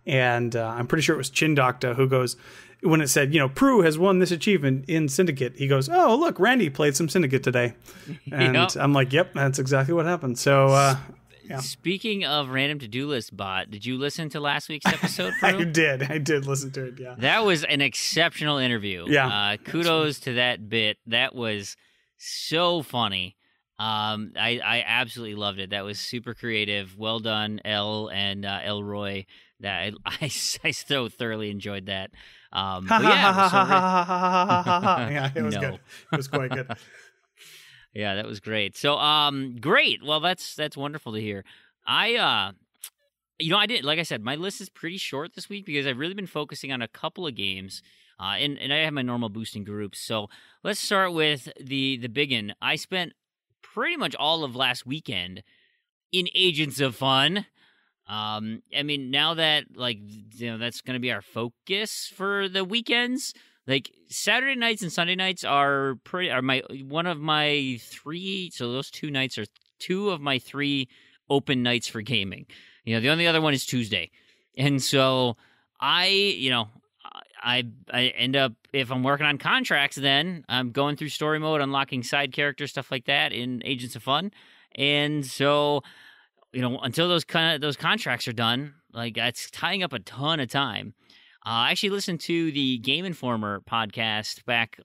and I'm pretty sure it was Chindocta who goes, when it said, Prue has won this achievement in Syndicate, he goes, oh, look, Randy played some Syndicate today. And I'm like, yep, that's exactly what happened. So, Speaking of random to-do list bot, did you listen to last week's episode, Prue? I did listen to it, yeah. That was an exceptional interview. Yeah. Kudos to that bit. That was so funny. I absolutely loved it. That was super creative. Well done, Elle and Elroy. That I so thoroughly enjoyed that. Yeah, it was good. It was quite good. Yeah, that was great. So, great. Well, that's wonderful to hear. I did, like I said, my list is pretty short this week because I've really been focusing on a couple of games. And I have my normal boosting groups. So let's start with the big one. I spent pretty much all of last weekend in Agents of Fun. Now that that's going to be our focus for the weekends. Like Saturday nights and Sunday nights are one of my three. So those 2 nights are 2 of my 3 open nights for gaming. The only other one is Tuesday, and so I end up, if I'm working on contracts, then I'm going through story mode, unlocking side characters, stuff like that in Agents of Fun. And so, until those contracts are done, like that's tying up a ton of time. I actually listened to the Game Informer podcast back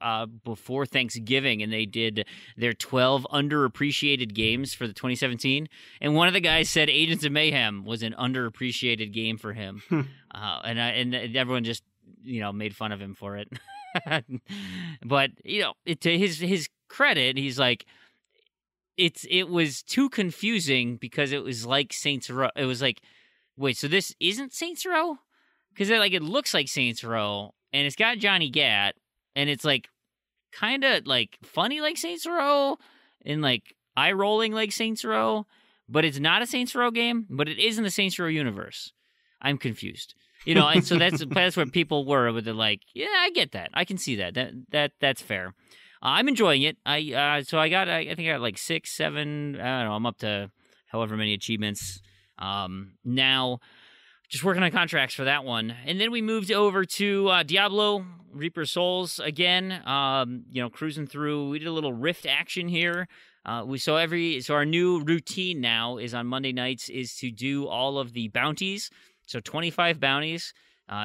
before Thanksgiving, and they did their 12 underappreciated games for the 2017. And one of the guys said Agents of Mayhem was an underappreciated game for him. And everyone just made fun of him for it. But to his credit, he's like, it was too confusing because it was like Saints Row. It was like, wait, so this isn't Saints Row? Because it looks like Saints Row, and it's got Johnny Gat, and it's like kind of like funny like Saints Row, and like eye rolling like Saints Row, but it's not a Saints Row game, but it is in the Saints Row universe. I'm confused. And so that's where people were with it. Like, yeah, I get that. I can see that. That's fair. I'm enjoying it. I think I got like 6, 7. I don't know. I'm up to however many achievements now. Just working on contracts for that one, and then we moved over to Diablo Reaper Souls again. Cruising through. We did a little Rift action here. So our new routine now is on Monday nights is to do all of the bounties. So 25 bounties,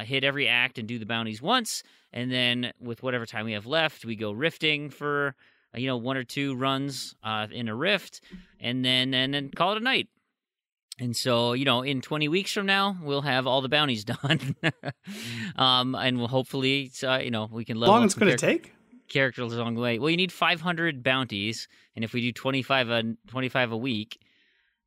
hit every act and do the bounties once, and then with whatever time we have left, we go rifting for 1 or 2 runs in a rift, and then call it a night. And so, in 20 weeks from now, we'll have all the bounties done. And we'll hopefully, we can level How long up it's going to take? characters along the way. Well, you need 500 bounties, and if we do 25 a week,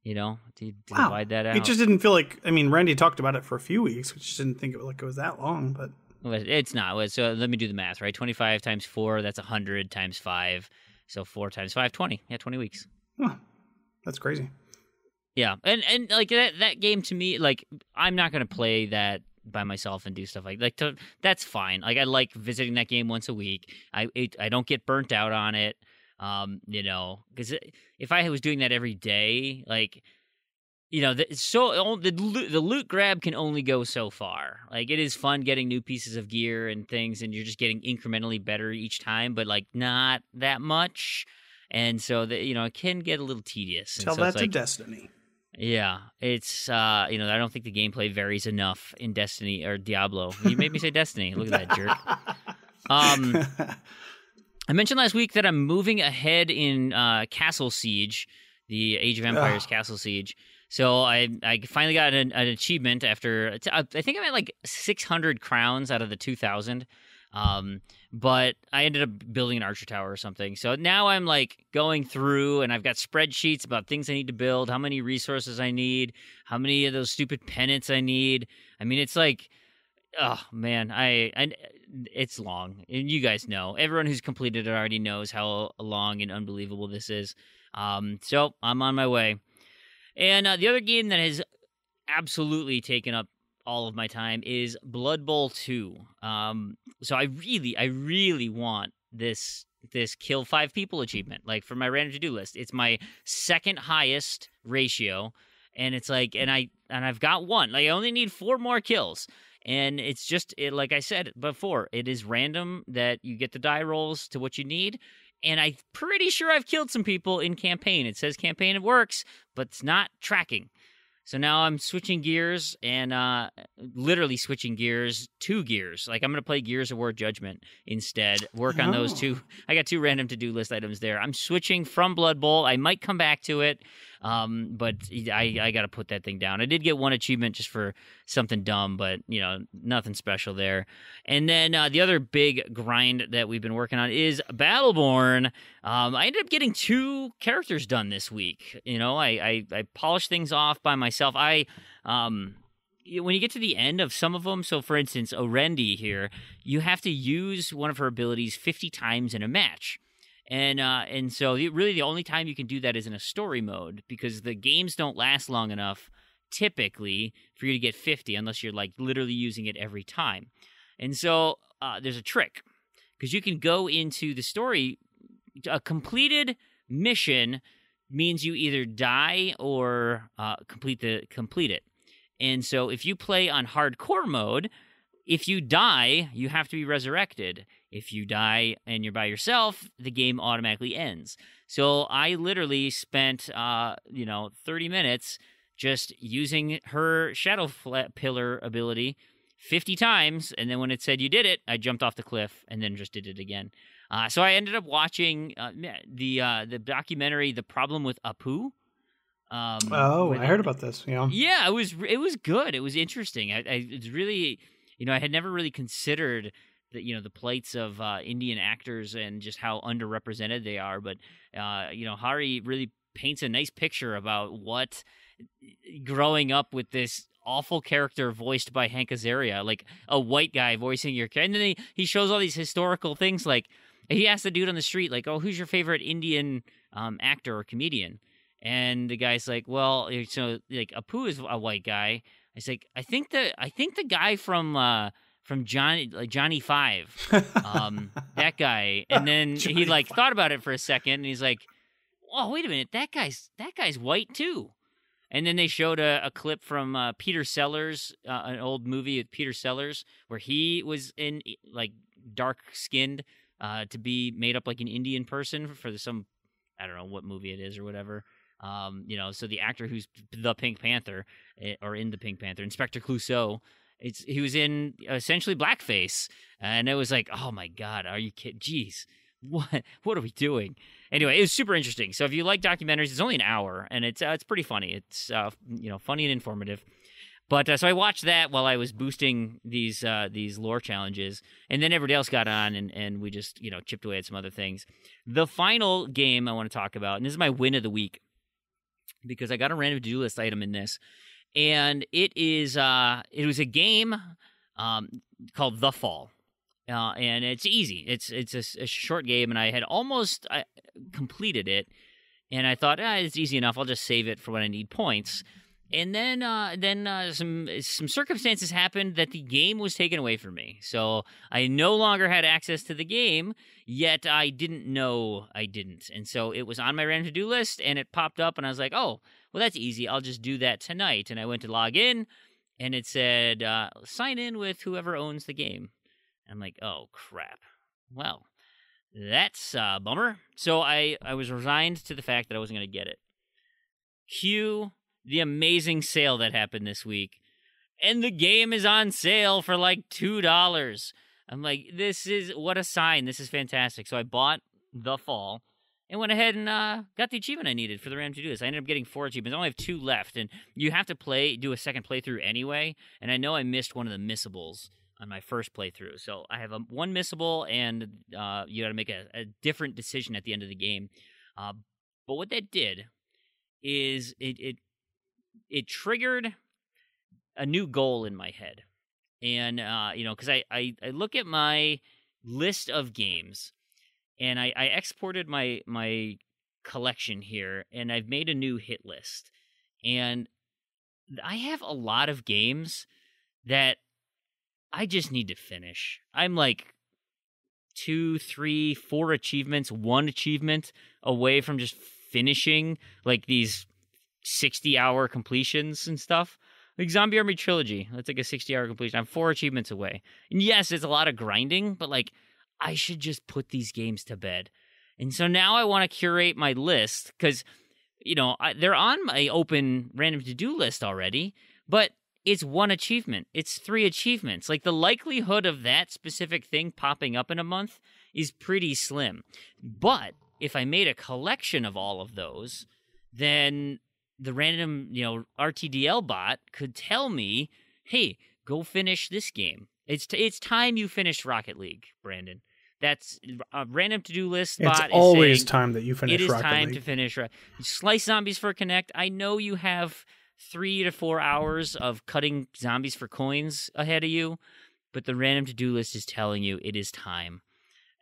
to divide that out. It just didn't feel like, Randy talked about it for a few weeks, which just didn't think it was that long, but. It's not. So let me do the math, right? 25 times 4, that's 100 times 5. So 4 times 5, 20. Yeah, 20 weeks. Huh. That's crazy. Yeah, and like that game to me, like I'm not gonna play that by myself and do stuff that's fine. Like I like visiting that game once a week. I don't get burnt out on it, because if I was doing that every day, like the loot grab can only go so far. Like it is fun getting new pieces of gear and things, and you're just getting incrementally better each time, but like not that much. And so it can get a little tedious. Tell that to Destiny. Yeah, it's I don't think the gameplay varies enough in Destiny or Diablo. You made me say Destiny. Look at that jerk. I mentioned last week that I'm moving ahead in Castle Siege, the Age of Empires Castle Siege. So I finally got an achievement after I think I'm at like 600 crowns out of the 2,000. But I ended up building an archer tower or something. So now I'm like going through and I've got spreadsheets about things I need to build, how many resources I need, how many of those stupid pennants I need. I mean, it's like, oh man, it's long. And you guys know, everyone who's completed it already knows how long and unbelievable this is. So I'm on my way. And the other game that has absolutely taken up all of my time is Blood Bowl 2. So I really want this kill 5 people achievement, like for my random to-do list. It's my second highest ratio, and it's like, and I've got one. Like I only need 4 more kills, and it's just like I said before, it is random that you get the die rolls to what you need. And I'm pretty sure I've killed some people in campaign. It says campaign, it works, but it's not tracking. So now I'm switching gears and literally switching gears, 2 gears. Like I'm going to play Gears of War Judgment instead, work on those 2. I got 2 random to-do list items there. I'm switching from Blood Bowl. I might come back to it, but I got to put that thing down. I did get 1 achievement just for something dumb, but, nothing special there. And then the other big grind that we've been working on is Battleborn. I ended up getting 2 characters done this week. I polished things off by myself. When you get to the end of some of them, so for instance, Orendi here, you have to use one of her abilities 50 times in a match. And so really the only time you can do that is in a story mode, because the games don't last long enough typically for you to get 50 unless you're like literally using it every time. And so there's a trick, because you can go into the story. A completed mission means you either die or complete it. And so if you play on hardcore mode, if you die, you have to be resurrected. If you die and you're by yourself, the game automatically ends. So I literally spent 30 minutes just using her Shadow Pillar ability 50 times, and then when it said you did it, I jumped off the cliff and then just did it again. So I ended up watching the documentary "The Problem with Apu." I heard about this. Yeah, it was good. It was interesting. It's really, I had never really considered the plights of Indian actors and just how underrepresented they are. But Hari really paints a nice picture about what growing up with this awful character voiced by Hank Azaria, like a white guy voicing your character. And then he shows all these historical things, like he asked the dude on the street, like, oh, who's your favorite Indian actor or comedian? And the guy's like, well, so like Apu is a white guy. It's like, I think the guy from Johnny Five, that guy. And then he like thought about it for a second, and he's like, oh, wait a minute, that guy's white too. And then they showed a clip from Peter Sellers, an old movie with Peter Sellers, where he was in like dark skinned to be made up like an Indian person for some, I don't know what movie it is or whatever. So the actor who's the Pink Panther, or in the Pink Panther, Inspector Clouseau, he was in essentially blackface, and it was like, oh my God, are you kidding? Jeez, what are we doing? Anyway, it was super interesting. So if you like documentaries, it's only an hour, and it's pretty funny. It's funny and informative. But so I watched that while I was boosting these lore challenges, and then everybody else got on, and we just chipped away at some other things. The final game I want to talk about, and this is my win of the week, because I got a random to-do list item in this, and it was a game called The Fall, and it's easy. It's a short game, and I had almost completed it, and I thought it's easy enough. I'll just save it for when I need points. And then some circumstances happened that the game was taken away from me. So I no longer had access to the game, yet I didn't know I didn't. And so it was on my random to-do list, and it popped up, and I was like, oh, well, that's easy. I'll just do that tonight. And I went to log in, and it said, sign in with whoever owns the game. And I'm like, oh, crap. Well, that's a bummer. So I was resigned to the fact that I wasn't going to get it. Cue the amazing sale that happened this week, and the game is on sale for like $2. I'm like, what a sign. This is fantastic. So I bought The Fall and went ahead and got the achievement I needed for the random to do this. I ended up getting 4 achievements. I only have 2 left, and you have to do a second playthrough anyway, and I know I missed one of the missables on my first playthrough. So I have one missable, and you got to make a different decision at the end of the game. But what that did is it triggered a new goal in my head. And, because I look at my list of games, and I exported my collection here, and I've made a new hit list. And I have a lot of games that I just need to finish. I'm like 2, 3, 4 achievements, 1 achievement away from just finishing like these 60-hour completions and stuff. Like Zombie Army Trilogy, that's like a 60-hour completion. I'm 4 achievements away. And yes, it's a lot of grinding, but like I should just put these games to bed. And so now I want to curate my list, because they're on my open random to-do list already, but it's 1 achievement. It's 3 achievements. Like the likelihood of that specific thing popping up in a month is pretty slim. But if I made a collection of all of those, then the random, RTDL bot could tell me, hey, go finish this game. It's time you finish Rocket League, Brandon. That's a random to-do list bot. It's always time that you finish Rocket League. It is time to finish. Slice Zombies for Connect. I know you have 3 to 4 hours of cutting zombies for coins ahead of you, but the random to-do list is telling you it is time.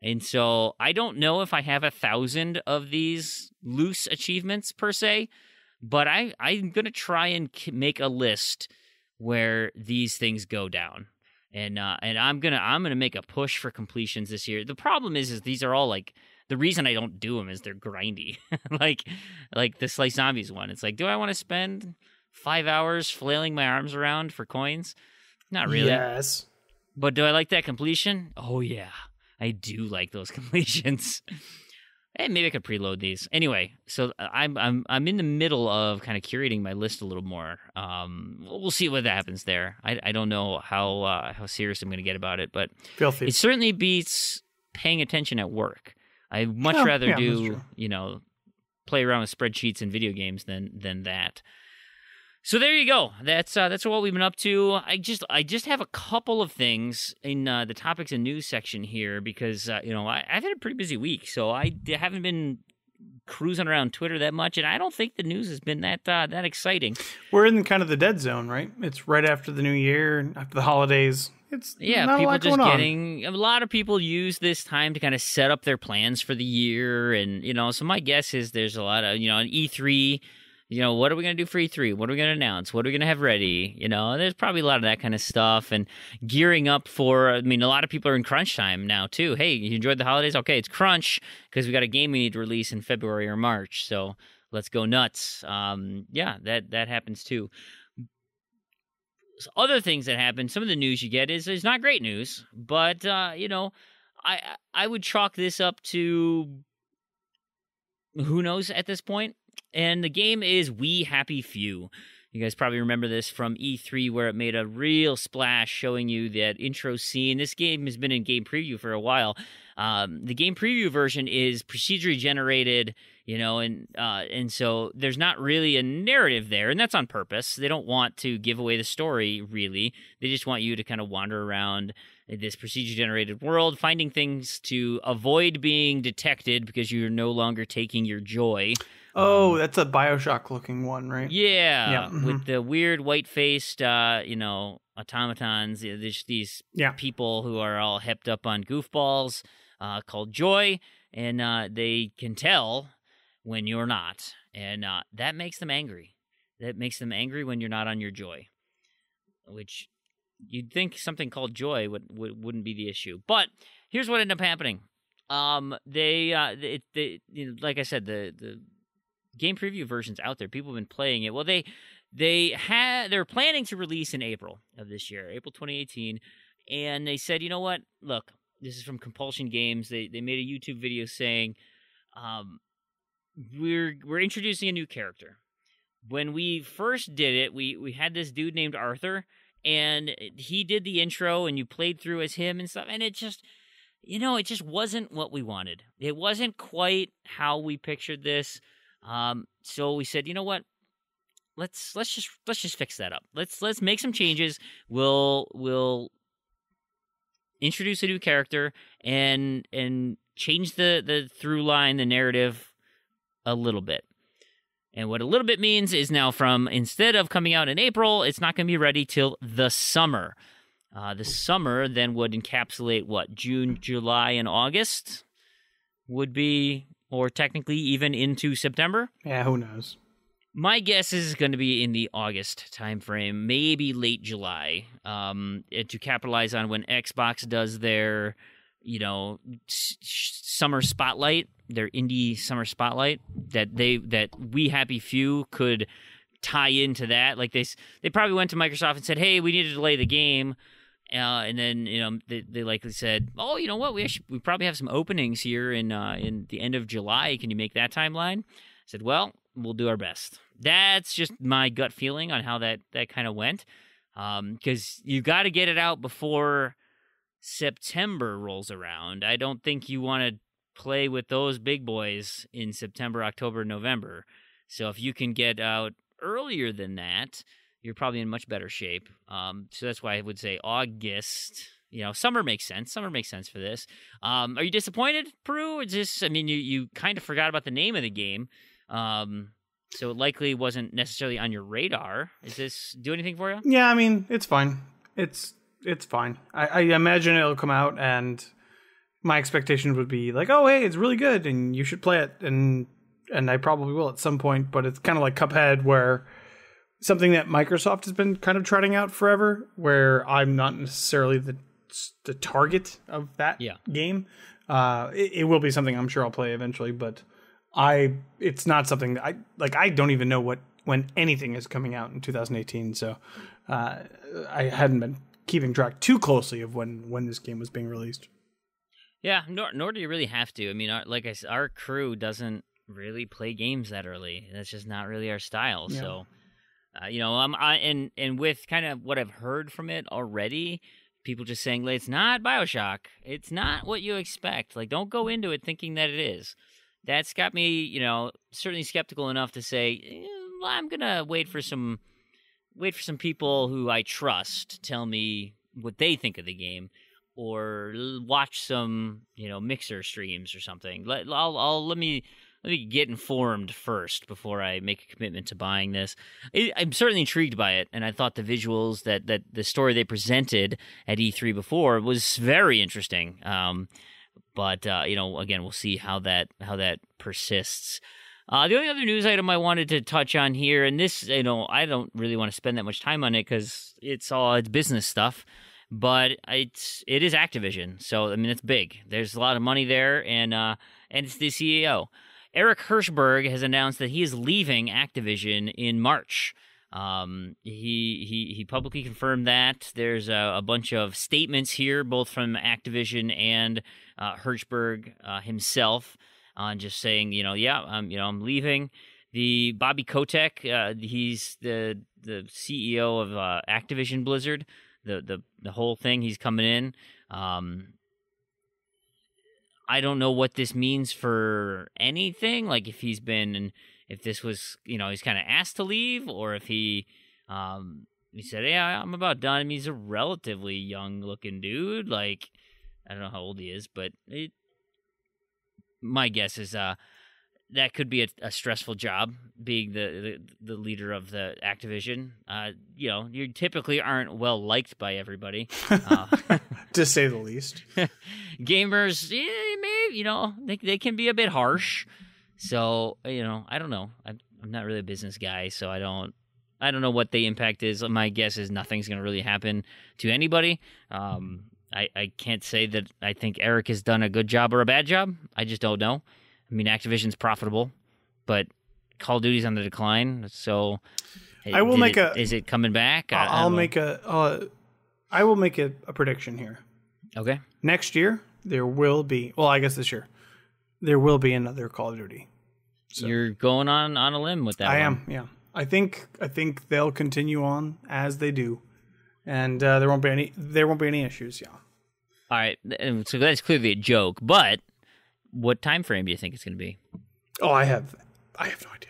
And so I don't know if I have 1,000 of these loose achievements per se, but I'm going to try and make a list where these things go down. And I'm gonna make a push for completions this year. The problem is these are all like, the reason I don't do them is they're grindy. like the Slice Zombies one. It's like, do I want to spend 5 hours flailing my arms around for coins? Not really. Yes. But do I like that completion? Oh yeah, I do like those completions. Hey, maybe I could preload these. Anyway, so I'm in the middle of kind of curating my list a little more. We'll see what happens there. I don't know how serious I'm going to get about it, but Filthy. It certainly beats paying attention at work. I'd much rather do play around with spreadsheets and video games than that. So there you go. That's what we've been up to. I just have a couple of things in the topics and news section here because I've had a pretty busy week, so I haven't been cruising around Twitter that much, and I don't think the news has been that exciting. We're in kind of the dead zone, right? It's right after the new year, after the holidays. It's not people a lot just going getting a lot of people use this time to kind of set up their plans for the year, and so my guess is there's a lot of an E3. What are we going to do for E3? What are we going to announce? What are we going to have ready? There's probably a lot of that kind of stuff and gearing up for, a lot of people are in crunch time now too. Hey, you enjoyed the holidays? Okay, it's crunch because we got a game we need to release in February or March. So let's go nuts. That happens too. So other things that happen, some of the news you get is not great news, but, I would chalk this up to who knows at this point? And the game is We Happy Few. You guys probably remember this from E3, where it made a real splash showing you that intro scene. This game has been in game preview for a while. The game preview version is procedurally generated, and so there's not really a narrative there, and that's on purpose. They don't want to give away the story, really. They just want you to kind of wander around this procedure-generated world, finding things to avoid being detected because you're no longer taking your joy. Oh, that's a Bioshock-looking one, right? Yeah, mm-hmm. With the weird white-faced, automatons, these people who are all hepped up on goofballs called Joy, and they can tell when you're not, and that makes them angry. That makes them angry when you're not on your Joy, which you'd think something called Joy wouldn't be the issue. But here's what ended up happening. They like I said, the game preview version's out there. People have been playing it. Well, they're planning to release in April of this year, April 2018, and they said, you know what? Look, this is from Compulsion Games. They made a YouTube video saying, we're introducing a new character. When we first did it, we had this dude named Arthur, and he did the intro, and you played through as him and stuff, and it just, it just wasn't what we wanted. It wasn't quite how we pictured this. So we said, you know what? Let's just fix that up. Let's make some changes. We'll introduce a new character and change the through line, the narrative a little bit. And what a little bit means is now instead of coming out in April, it's not going to be ready till the summer. The summer then would encapsulate June, July, and August would be, or technically even into September. Yeah, who knows? My guess is it's going to be in the August timeframe, maybe late July, to capitalize on when Xbox does their, summer spotlight, their indie summer spotlight. That We Happy Few could tie into that. Like they probably went to Microsoft and said, "Hey, we need to delay the game." And then they likely said, "Oh, you know what? We probably have some openings here in the end of July. Can you make that timeline?" I said, "Well, we'll do our best." That's just my gut feeling on how that kind of went, because you got to get it out before September rolls around. I don't think you want to play with those big boys in September, October, November. So if you can get out earlier than that, you're probably in much better shape. So that's why I would say August. Summer makes sense. Summer makes sense for this. Are you disappointed, Peru? You kind of forgot about the name of the game. So it likely wasn't necessarily on your radar. Does this do anything for you? Yeah, it's fine. It's fine. I imagine it'll come out, and my expectations would be like, oh, hey, it's really good, and you should play it, and I probably will at some point, but it's kind of like Cuphead, where something that Microsoft has been kind of trotting out forever, where I'm not necessarily the target of that game. It will be something I'm sure I'll play eventually, but it's not something that I don't even know when anything is coming out in 2018, so I hadn't been keeping track too closely of when this game was being released. Yeah, nor do you really have to. Like I said, our crew doesn't really play games that early. That's just not really our style. Yeah. So, and with kind of what I've heard from it already, people just saying, it's not BioShock. It's not what you expect. Like, don't go into it thinking that it is. That's got me, certainly skeptical enough to say, I'm gonna wait for some people who I trust tell me what they think of the game, or watch some, Mixer streams or something. Let me get informed first before I make a commitment to buying this. I'm certainly intrigued by it, and I thought the visuals that the story they presented at E3 before was very interesting. But again, we'll see how that persists. The only other news item I wanted to touch on here, and this, I don't really want to spend that much time on it because it's business stuff, but it is Activision. So, it's big. There's a lot of money there, and it's the CEO. Eric Hirshberg has announced that he is leaving Activision in March. He publicly confirmed that. There's a bunch of statements here, both from Activision and Hirshberg himself. on just saying, I'm leaving. The Bobby Kotick, he's the CEO of Activision Blizzard. The whole thing, he's coming in. I don't know what this means for anything. Like if this was, he's kind of asked to leave, or if he said, "Yeah, I'm about done." I mean, he's a relatively young looking dude. Like, I don't know how old he is, but my guess is that could be a stressful job, being the leader of the Activision. You typically aren't well liked by everybody, to say the least. Gamers, maybe they can be a bit harsh. So I don't know. I'm not really a business guy, so I don't know what the impact is. My guess is nothing's going to really happen to anybody. I can't say that I think Eric has done a good job or a bad job. I just don't know. I mean, Activision's profitable, but Call of Duty's on the decline. So, I will is it coming back? I will make a prediction here. Okay. Next year there will be. Well, I guess this year there will be another Call of Duty. So, you're going on a limb with that. I am. Yeah. I think they'll continue on as they do, and there won't be any issues. Yeah. All right. So that's clearly a joke, but what time frame do you think it's going to be? Oh, I have no idea.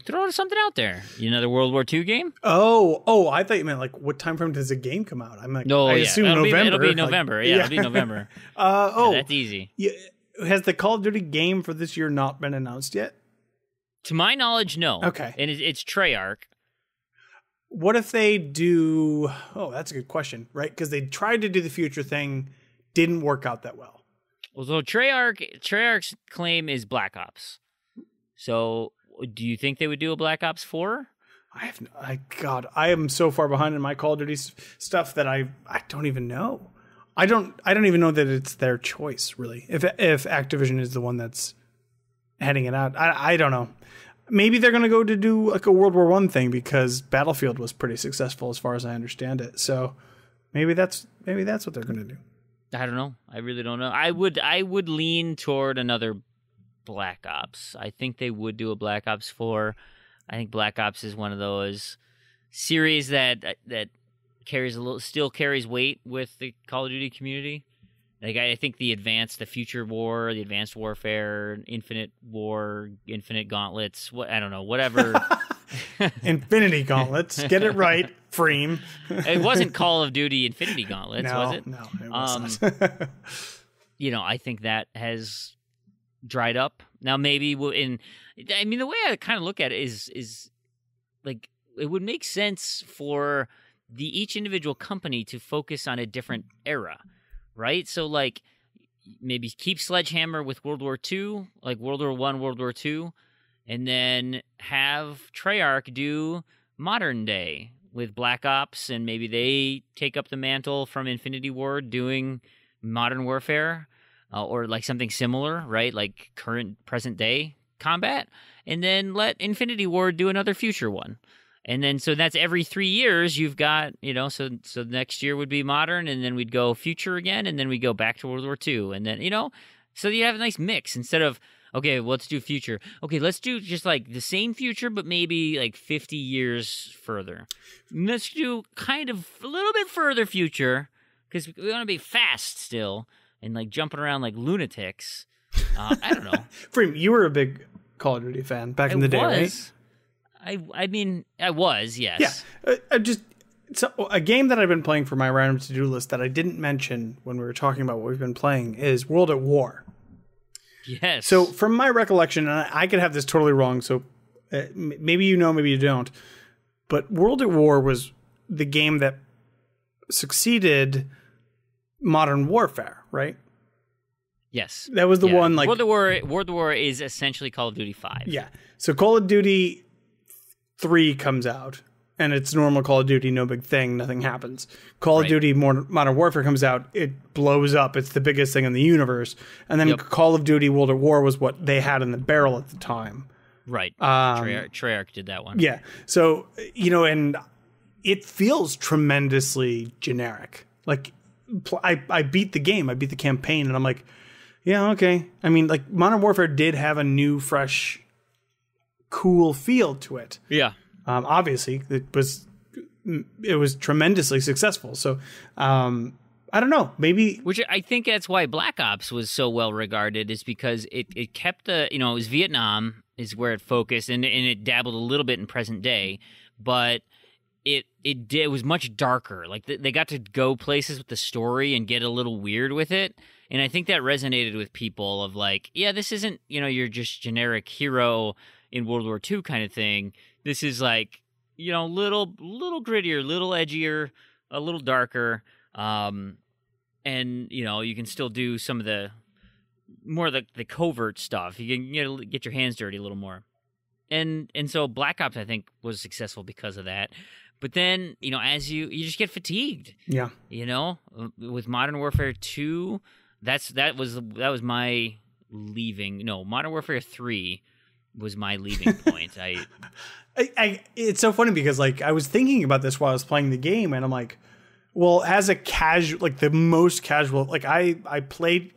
Throw something out there. Another World War II game? Oh! I thought you meant like what time frame does a game come out? I'm like, no, I assume November. It'll be November. It'll be November. That's easy. Yeah. Has the Call of Duty game for this year not been announced yet? To my knowledge, no. Okay, and it's Treyarch. What if they do? Oh, that's a good question, right? Because they tried to do the future thing, didn't work out that well. Well, so Treyarch's claim is Black Ops. So, do you think they would do a Black Ops 4? I am so far behind in my Call of Duty stuff that I don't even know. I don't even know that it's their choice, really. If Activision is the one that's heading it out, I don't know. Maybe they're going to go to do like a World War I thing because Battlefield was pretty successful as far as I understand it. So maybe that's what they're going to do. I don't know. I really don't know. I would lean toward another Black Ops. I think they would do a Black Ops 4. I think Black Ops is one of those series that still carries weight with the Call of Duty community. Like I think the Future War, the Advanced Warfare, Infinite War, Infinite Gauntlets, whatever. Infinity Gauntlets. Get it right, Freem. It wasn't Call of Duty Infinity Gauntlets, was it? No, it wasn't. I think that has dried up. Now maybe the way I kind of look at it is like it would make sense for each individual company to focus on a different era, right? So like maybe keep Sledgehammer with World War II, like World War I, World War II, and then have Treyarch do modern day with Black Ops, and maybe they take up the mantle from Infinity Ward doing Modern Warfare, or like something similar, right? Like present day combat, and then let Infinity Ward do another future one. And then, so that's every 3 years you've got, so next year would be modern, and then we'd go future again, and then we go back to World War II. And then, so you have a nice mix instead of, okay, well, let's do future. Okay, let's do just like the same future, but maybe like 50 years further. Let's do kind of a little bit further future because we want to be fast still and like jumping around like lunatics. I don't know. Freem, you were a big Call of Duty fan back in the day, right? I mean, I was, yes. Yeah. So a game that I've been playing for my random to-do list that I didn't mention when we were talking about what we've been playing is World at War. Yes. So from my recollection, and I could have this totally wrong, so maybe maybe you don't, but World at War was the game that succeeded Modern Warfare, right? Yes. That was the one like... World at War is essentially Call of Duty 5. Yeah. So Call of Duty 3 comes out, and it's normal Call of Duty, no big thing, nothing happens. Call of Duty Modern Warfare comes out, it blows up, it's the biggest thing in the universe. And then Call of Duty World at War was what they had in the barrel at the time. Right. Treyarch did that one. Yeah. So, and it feels tremendously generic. Like, I beat the game, I beat the campaign, and I'm like, Yeah, okay. I mean, like, Modern Warfare did have a new, fresh, cool feel to it. Yeah. Obviously, it was tremendously successful. So, I don't know. Maybe Which I think that's why Black Ops was so well regarded, is because it kept it was Vietnam is where it focused, and it dabbled a little bit in present day, but it was much darker. Like they got to go places with the story and get a little weird with it. And I think that resonated with people of like, yeah, this isn't, your just generic hero in World War II kind of thing. This is like, little grittier, little edgier, a little darker. And, you can still do some of the more of the covert stuff. You can get your hands dirty a little more. And so Black Ops, I think, was successful because of that. But then, as you just get fatigued. Yeah. With Modern Warfare 2, that was my leaving. No, Modern Warfare 3 was my leaving point. It's so funny because like I was thinking about this while I was playing the game, and I'm like, well, as a casual, like the most casual, like I played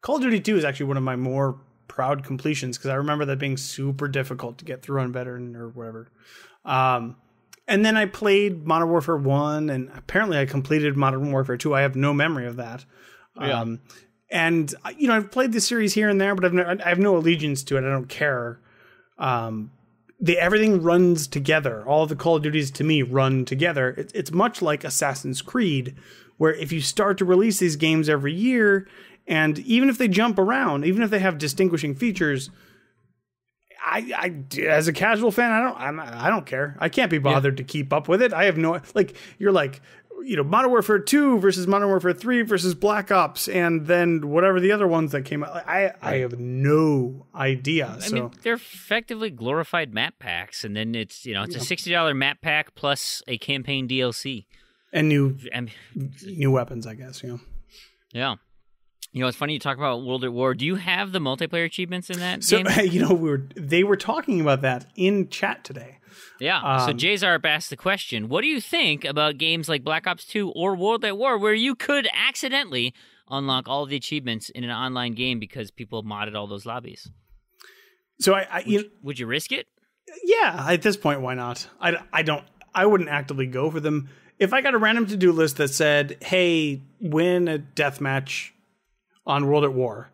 Call of Duty 2 is actually one of my more proud completions because I remember that being super difficult to get through on veteran or whatever. And then I played Modern Warfare 1, and apparently I completed Modern Warfare 2. I have no memory of that. Yeah. And I've played the series here and there, but I have no allegiance to it. I don't care. Everything runs together. All the Call of Duties to me run together. It's much like Assassin's Creed, where if you start to release these games every year, and even if they jump around, even if they have distinguishing features, I as a casual fan, I don't care. I can't be bothered to keep up with it. I have no you're like. Modern Warfare 2 versus Modern Warfare 3 versus Black Ops, and then whatever the other ones that came out. I have no idea. I mean, they're effectively glorified map packs, and then it's a $60 map pack plus a campaign DLC and new weapons, I guess. Yeah. It's funny you talk about World at War. Do you have the multiplayer achievements in that game? So, they were talking about that in chat today. Yeah. So Jzarp asked the question, what do you think about games like Black Ops 2 or World at War where you could accidentally unlock all of the achievements in an online game because people modded all those lobbies? So would you risk it? Yeah, at this point, why not? I wouldn't actively go for them. If I got a random to-do list that said, hey, win a deathmatch on World at War.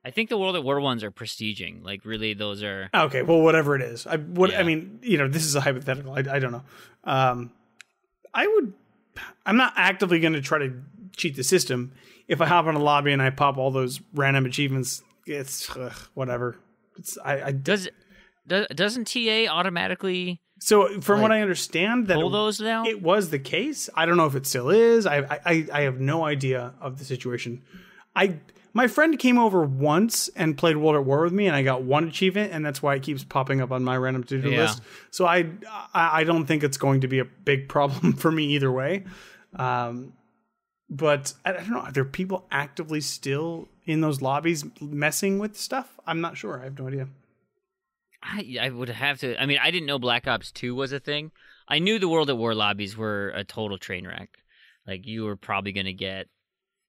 I think the World at War ones are prestiging. Like, really, those are... Okay, well, whatever it is. I mean, this is a hypothetical. I don't know. I'm not actively going to try to cheat the system. If I hop on a lobby and I pop all those random achievements, it's whatever. Doesn't TA automatically... So, from what I understand, that pull those now? It was the case. I don't know if it still is. I have no idea of the situation. My friend came over once and played World at War with me, and I got one achievement, and that's why it keeps popping up on my random to-do list. So I don't think it's going to be a big problem for me either way. But I don't know. Are there people actively still in those lobbies messing with stuff? I'm not sure. I have no idea. I would have to... I mean, I didn't know Black Ops 2 was a thing. I knew the World at War lobbies were a total train wreck. Like, you were probably going to get...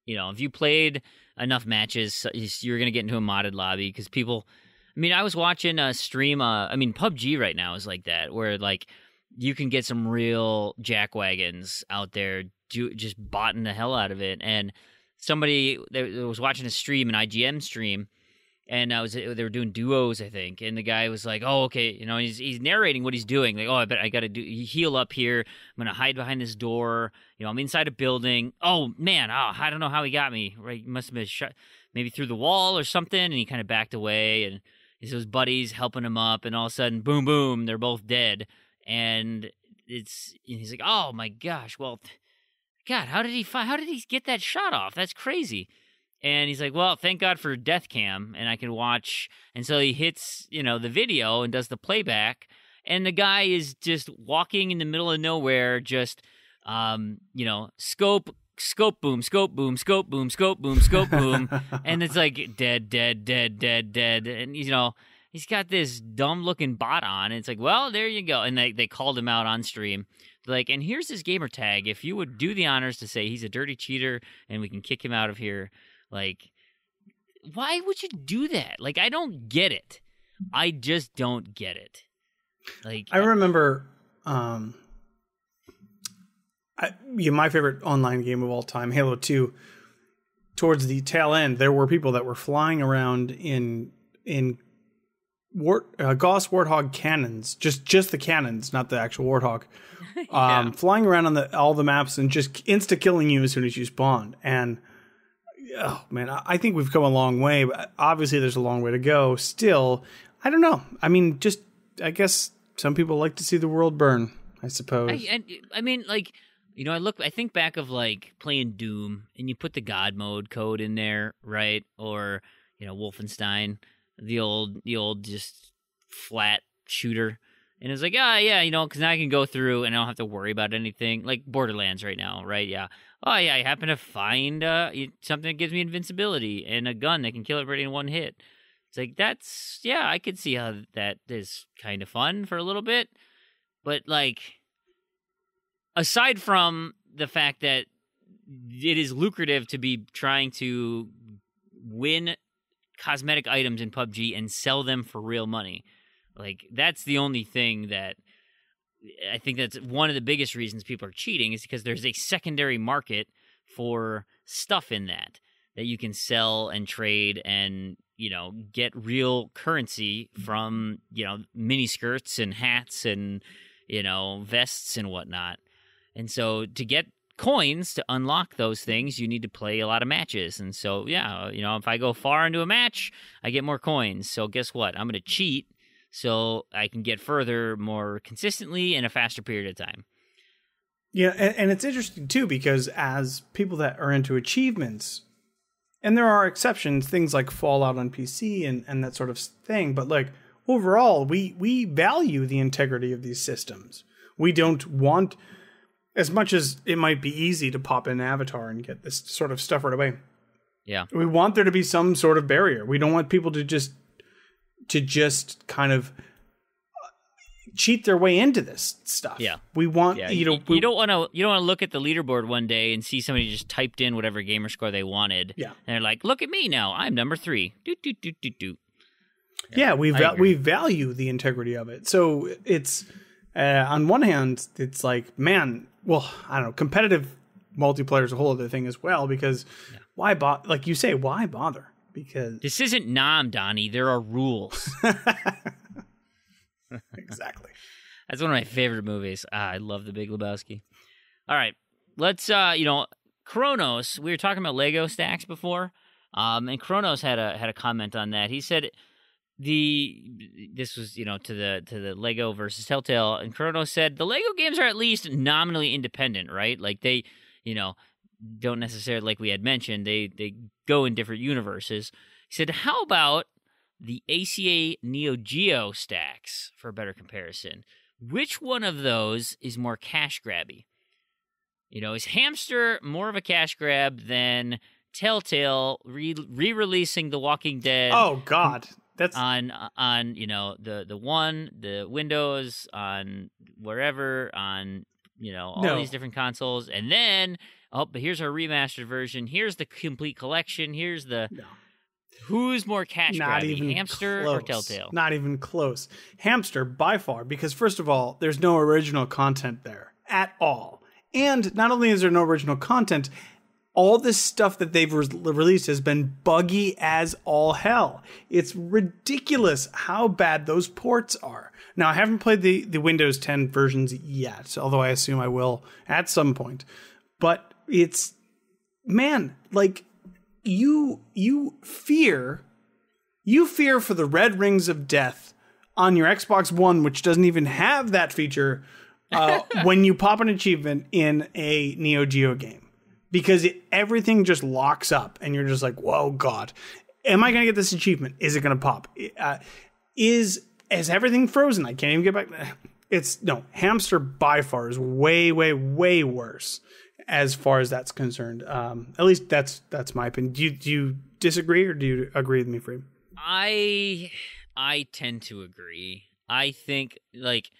if you played enough matches, you're going to get into a modded lobby because people... I mean, I was watching a stream... PUBG right now is like that, where, like, you can get some real jackwagons out there just botting the hell out of it. And somebody that was watching a stream, an IGM stream, and they were doing duos, I think. And the guy was like, "Oh, okay," he's narrating what he's doing. Like, "Oh, I bet I got to heal up here. I'm gonna hide behind this door. I'm inside a building. Oh man, I don't know how he got me. Right, he must have been shot, maybe through the wall or something." And he kind of backed away, and his buddies helping him up, and all of a sudden, boom, boom, they're both dead. And he's like, "Oh my gosh, well, God, how did he get that shot off? That's crazy." And he's like, "Well, thank God for Death Cam, and I can watch." And so he hits, the video and does the playback, and the guy is just walking in the middle of nowhere, just, scope, boom, scope, boom, scope, boom, scope, boom, scope, boom, and it's like dead, dead, dead, dead, dead, and he's got this dumb-looking bot on, and it's like, well, there you go, and they called him out on stream. Like, and here's his gamer tag. If you would do the honors to say he's a dirty cheater, and we can kick him out of here. Like, why would you do that? Like, I don't get it. I just don't get it. Like, I remember my favorite online game of all time, Halo 2. Towards the tail end, there were people that were flying around in Gauss Warthog cannons, just the cannons, not the actual Warthog, flying around on all the maps and just insta killing you as soon as you spawn. And oh man, I think we've come a long way, but obviously there's a long way to go. Still, I don't know. I mean, I guess some people like to see the world burn, I suppose. I mean, like, you know, I think back of like playing Doom, and you put the God mode code in there, right? Or, you know, Wolfenstein, the old just flat shooter, and it's like, yeah, you know, because now I can go through and I don't have to worry about anything. Like Borderlands right now, right? Yeah. Oh yeah, I happen to find something that gives me invincibility and a gun that can kill everybody in one hit. It's like, I could see how that is kind of fun for a little bit, but like, aside from the fact that it is lucrative to be trying to win cosmetic items in PUBG and sell them for real money, like, that's the only thing that I think that's one of the biggest reasons people are cheating, is because there's a secondary market for stuff in that you can sell and trade and, you know, get real currency from, you know, mini skirts and hats and, you know, vests and whatnot. And so to get coins to unlock those things, you need to play a lot of matches. And so, yeah, you know, if I go far into a match, I get more coins. So guess what? I'm going to cheat so I can get further more consistently in a faster period of time. Yeah, and it's interesting, too, because as people that are into achievements, and there are exceptions, things like Fallout on PC and that sort of thing, but like overall, we value the integrity of these systems. We don't want, as much as it might be easy to pop in an avatar and get this sort of stuff right away. Yeah. We want there to be some sort of barrier. We don't want people to just kind of cheat their way into this stuff. Yeah. We want, you don't want to look at the leaderboard one day and see somebody just typed in whatever gamer score they wanted. Yeah. And they're like, look at me now. I'm number 3. Do. Yeah, we value the integrity of it. So it's, on one hand, it's like, man, well, I don't know, competitive multiplayer is a whole other thing as well, because why bother? Like you say, why bother? Because this isn't Nam, Donnie. There are rules. Exactly. That's one of my favorite movies. I love The Big Lebowski. All right, let's Kronos. We were talking about Lego stacks before, and Kronos had a comment on that. He said this was, you know, to the Lego versus Telltale, and Kronos said the Lego games are at least nominally independent, right? Like they, you know, don't necessarily, like we had mentioned, they go in different universes. He said, how about the ACA Neo Geo stacks for a better comparison? Which one of those is more cash grabby? You know, is Hamster more of a cash grab than Telltale re-releasing The Walking Dead? Oh God, that's on you know, the Windows, on wherever, on, you know, all these different consoles, and then but here's our remastered version. Here's the complete collection. Here's the who's more cash grabby, Hamster or Telltale? Not even close. Hamster by far, because first of all, there's no original content there at all. And not only is there no original content, all this stuff that they've released has been buggy as all hell. It's ridiculous how bad those ports are. Now, I haven't played the Windows 10 versions yet, although I assume I will at some point. But it's, man, like, you fear for the red rings of death on your Xbox One, which doesn't even have that feature, when you pop an achievement in a Neo Geo game, because everything just locks up and you're just like, whoa, God, am I going to get this achievement? Is it going to pop? Is everything frozen? I can't even get back. Hamster by far is way, way, way worse as far as that's concerned. At least that's my opinion. Do you disagree, or do you agree with me, Freem? I tend to agree. I think, like,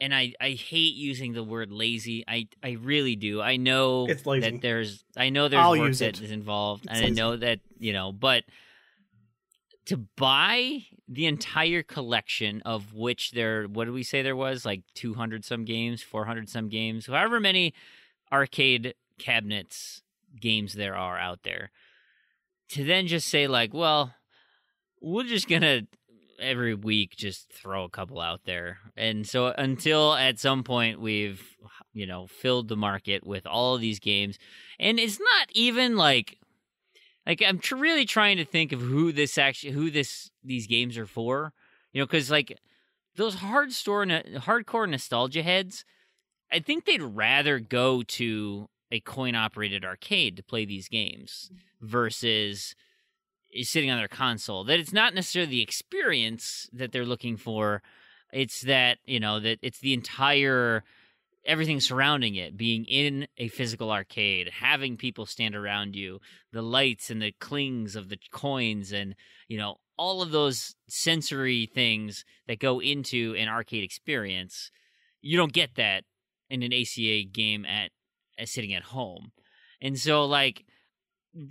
and I hate using the word lazy. I really do. I know it's lazy. that there's work that is involved, and I know that, you know, but to buy the entire collection, of which what did we say there was? Like 200 some games, 400 some games, however many arcade cabinets games there are out there, to then just say like, well, we're just gonna every week just throw a couple out there. And so until at some point we've, filled the market with all of these games, and it's not even like I'm really trying to think of who these games are for, because like those hardcore nostalgia heads, I think they'd rather go to a coin-operated arcade to play these games versus sitting on their console. That it's not necessarily the experience that they're looking for. It's that, that it's the entire everything surrounding it, being in a physical arcade, having people stand around you, the lights and the clings of the coins, and, all of those sensory things that go into an arcade experience. You don't get that in an ACA game at sitting at home. And so, like,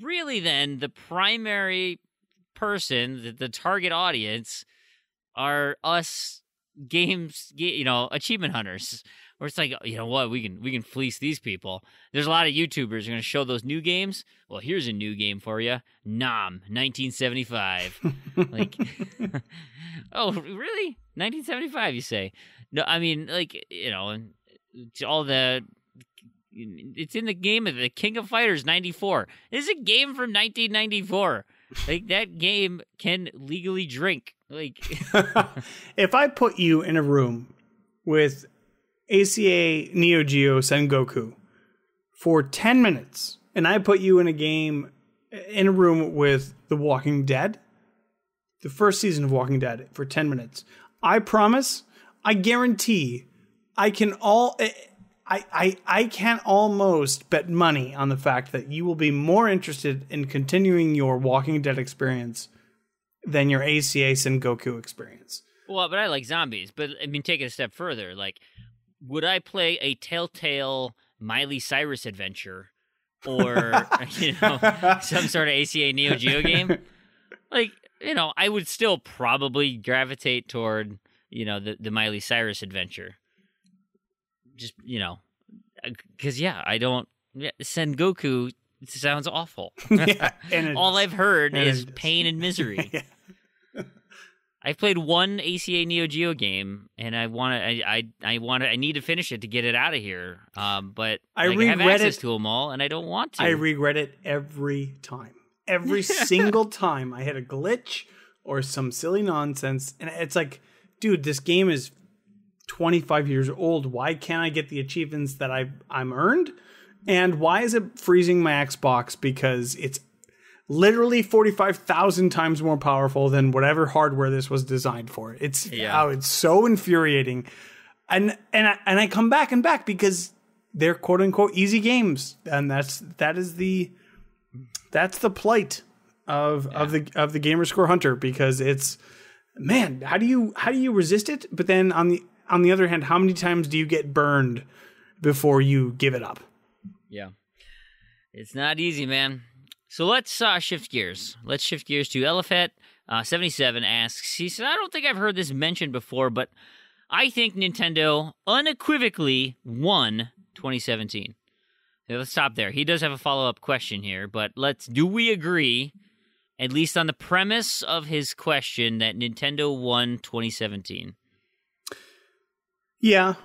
really then the primary person, the target audience, are us achievement hunters. Where it's like, you know what, we can fleece these people. There's a lot of YouTubers who are going to show those new games. Well, here's a new game for you. Nom, 1975. Like, oh, really? 1975, you say? No, I mean, like, all the... It's in the game of the King of Fighters 94. This is a game from 1994. Like, that game can legally drink. Like, if I put you in a room with ACA Neo Geo Sengoku for 10 minutes, and I put you in a room with The Walking Dead, the first season of Walking Dead, for 10 minutes, I promise, I guarantee, I can almost bet money on the fact that you will be more interested in continuing your Walking Dead experience than your ACA Sengoku experience. Well, but I like zombies. But, I mean, take it a step further. Like, would I play a Telltale Miley Cyrus adventure or, some sort of ACA Neo Geo game? Like, I would still probably gravitate toward, the Miley Cyrus adventure. Just, because, Sengoku sounds awful. Yeah, all I've heard is pain and misery. Yeah. I've played one ACA Neo Geo game, and I need to finish it to get it out of here. But I have access to them all, and I don't want to. I regret it every time. Every single time I hit a glitch or some silly nonsense, and it's like, dude, this game is 25 years old. Why can't I get the achievements that I'm earned? And why is it freezing my Xbox? Because it's literally 45,000 times more powerful than whatever hardware this was designed for. It's so infuriating. And I come back and back because they're quote unquote easy games. And that's the plight of the gamer score hunter, because it's, man, how do you resist it? But then on the other hand, how many times do you get burned before you give it up? Yeah. It's not easy, man. So let's shift gears. Let's shift gears to Eliphet. 77 asks, he said, I don't think I've heard this mentioned before, but I think Nintendo unequivocally won 2017. So let's stop there. He does have a follow-up question here, but do we agree, at least on the premise of his question, that Nintendo won 2017? Yeah.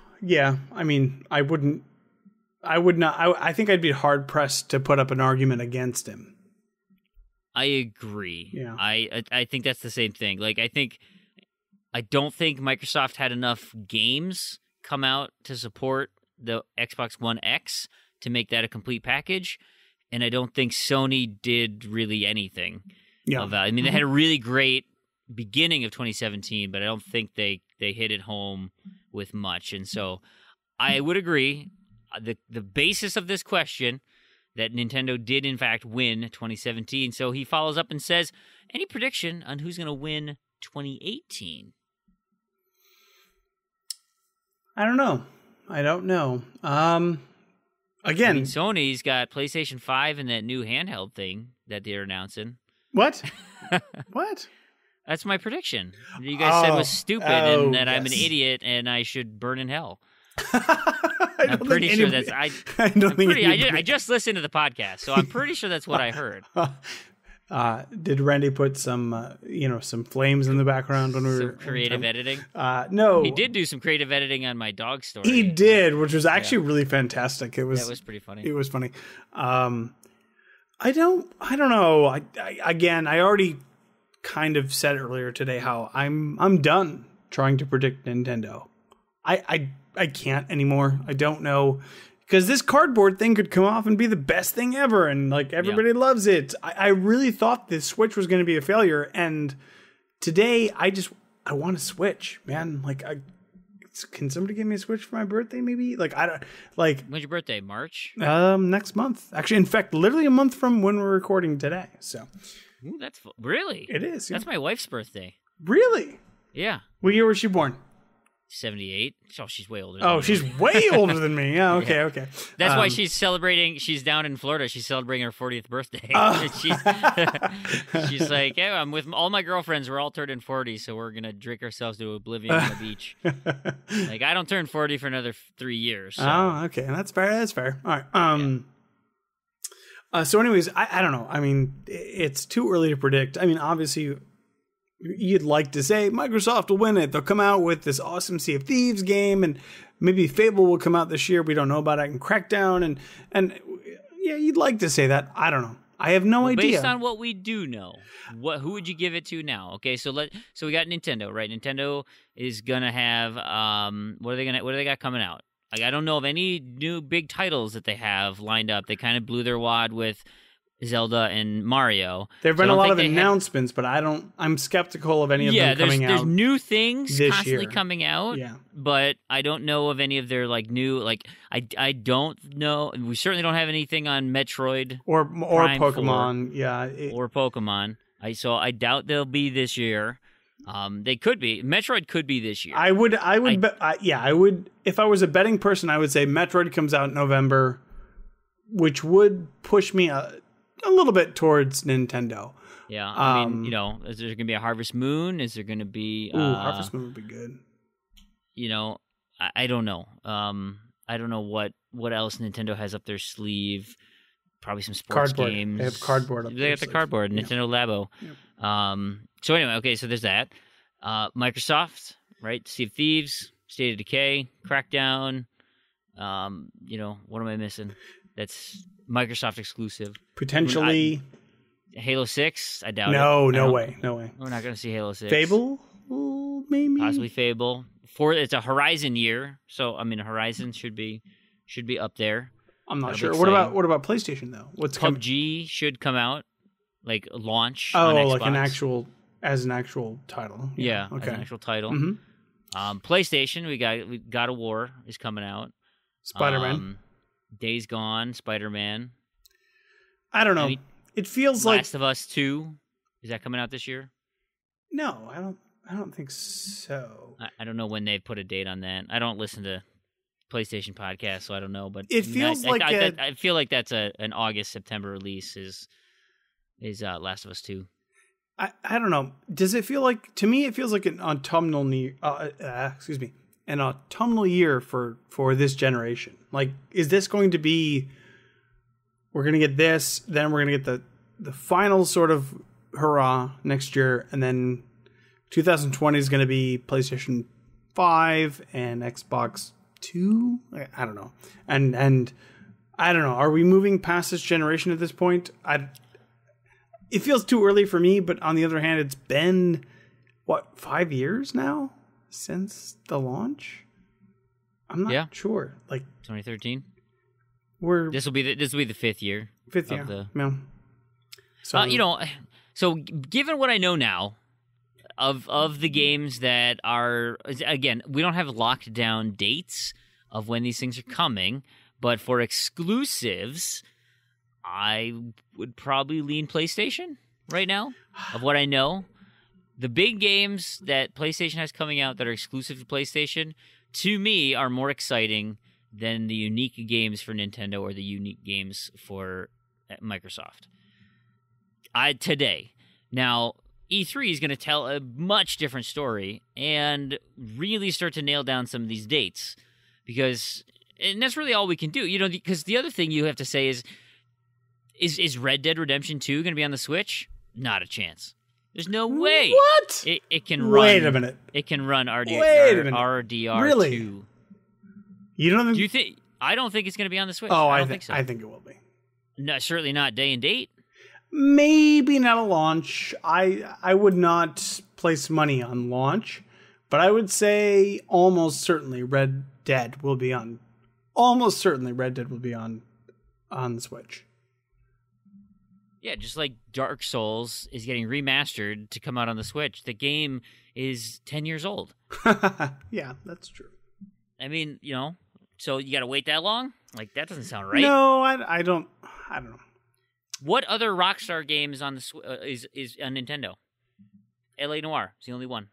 I mean, I would not. I think I'd be hard pressed to put up an argument against him. I agree. Yeah. I think that's the same thing. Like, I don't think Microsoft had enough games come out to support the Xbox One X to make that a complete package, and I don't think Sony did really anything. Yeah. I mean, they had a really great beginning of 2017, but I don't think they hit it home with much. And so I would agree. The basis of this question, that Nintendo did in fact win 2017. So he follows up and says, any prediction on who's going to win 2018? I don't know. Again, I mean, Sony's got PlayStation 5 and that new handheld thing that they're announcing. What? What? That's my prediction. You guys said was stupid and that I'm an yes. idiot and I should burn in hell. I I'm don't pretty think sure anybody- that's I don't think I just listened to the podcast, so I'm pretty sure that's what I heard. Did Randy put some some flames in the background when we were Some creative editing. No, He did do some creative editing on my dog story. He did, which was actually really fantastic. It was That was pretty funny. It was funny. I don't know. I already kind of said earlier today how I'm done trying to predict Nintendo. I can't anymore. I don't know, because this cardboard thing could come off and be the best thing ever, and like everybody loves it. I really thought this Switch was going to be a failure, and today I want a Switch, man. Like, can somebody give me a Switch for my birthday? Maybe When's your birthday? March? next month. Actually, in fact, literally a month from when we're recording today. So Ooh, that's really. it is. Yeah. That's my wife's birthday. Really. Yeah, What year was she born? 78. Oh, she's way older. Oh, than me. she's way older than me. Yeah. Okay. Okay. That's why she's celebrating. She's down in Florida. She's celebrating her 40th birthday. She's like, yeah, I'm with all my girlfriends. We're all turning 40, so we're gonna drink ourselves to oblivion on the beach. Like, I don't turn 40 for another 3 years. So. Oh, okay. That's fair. That's fair. All right. So, anyways, I don't know. I mean, it's too early to predict. I mean, obviously, you'd like to say Microsoft will win it. They'll come out with this awesome Sea of Thieves game, and maybe Fable will come out this year. We don't know about it. And Crackdown, and yeah, you'd like to say that. I don't know. I have no idea. Based on what we do know, who would you give it to now? Okay, so we got Nintendo, right? Nintendo is gonna have what do they got coming out? Like, I don't know of any new big titles that they have lined up. They kind of blew their wad with Zelda and Mario. There have been a lot of announcements, but I'm skeptical of any of them coming out. There's new things this constantly year. coming out. Yeah. But I don't know of any of their new I don't know. We certainly don't have anything on Metroid or Prime Pokemon. 4, Yeah. or Pokemon. So I doubt they'll be this year. They could be. Metroid could be this year. I would if I was a betting person, I would say Metroid comes out in November, which would push me a little bit towards Nintendo. Yeah, I mean, is there going to be a Harvest Moon? Is there going to be? Harvest Moon would be good. I don't know. I don't know what else Nintendo has up their sleeve. Probably some sports Cardboard. games. They have cardboard up They their got the sleeve. cardboard. Yeah. Nintendo Labo. Yep. So anyway, okay. So there's that. Microsoft, right? Sea of Thieves, State of Decay, Crackdown. What am I missing? That's Microsoft exclusive. Potentially. Halo 6, I doubt it. No I way. We're not going to see Halo 6. Fable? Maybe. Possibly Fable. It's a Horizon year, so I mean Horizon should be up there. I'm not That'll sure. be What about PlayStation though? What's coming? PUBG should come out, like launch. Oh, on Xbox. like an actual title. Yeah, Okay. as an actual title. Mhm. PlayStation, we got God of War is coming out. Spider-Man. Days Gone, Spider-Man. I don't know. I mean, It feels like Last of Us 2, is that coming out this year? no. I don't think so. I don't know when they put a date on that. I don't listen to PlayStation podcasts, so I don't know. But It feels like I feel like that's an August September release. Is Last of Us 2? I don't know. Does it feel like, to me, it feels like an autumnal an autumnal year for this generation. Like, is this going to be, we're going to get this, then we're going to get the final sort of hurrah next year, and then 2020 is going to be PlayStation 5 and Xbox 2? I don't know. And I don't know. Are we moving past this generation at this point? It feels too early for me, but on the other hand, it's been 5 years now since the launch? I'm not sure. Like 2013. This will be the fifth year. Fifth year. Yeah. So so given what I know now of the games that are, again, we don't have locked down dates of when these things are coming, but for exclusives, I would probably lean PlayStation right now, of what I know. The big games that PlayStation has coming out that are exclusive to PlayStation, to me, are more exciting than the unique games for Nintendo or the unique games for Microsoft. Today. Now, E3 is going to tell a much different story and really start to nail down some of these dates, and that's really all we can do, because the other thing you have to say is Red Dead Redemption 2 going to be on the Switch? Not a chance. There's no way. What? It can run. Wait a minute. It can run RDR2. Really? You don't think? Do you think? I don't think it's going to be on the Switch. Oh, I don't think so. I think it will be. No, certainly not day and date. Maybe not a launch. I would not place money on launch, but I would say almost certainly Red Dead will be on. Almost certainly Red Dead will be on the Switch. Yeah, just like Dark Souls is getting remastered to come out on the Switch. The game is 10 years old. Yeah, that's true. I mean, so you got to wait that long? Like, that doesn't sound right. No, I don't know. What other Rockstar game is on the is on Nintendo? L.A. Noire is the only one.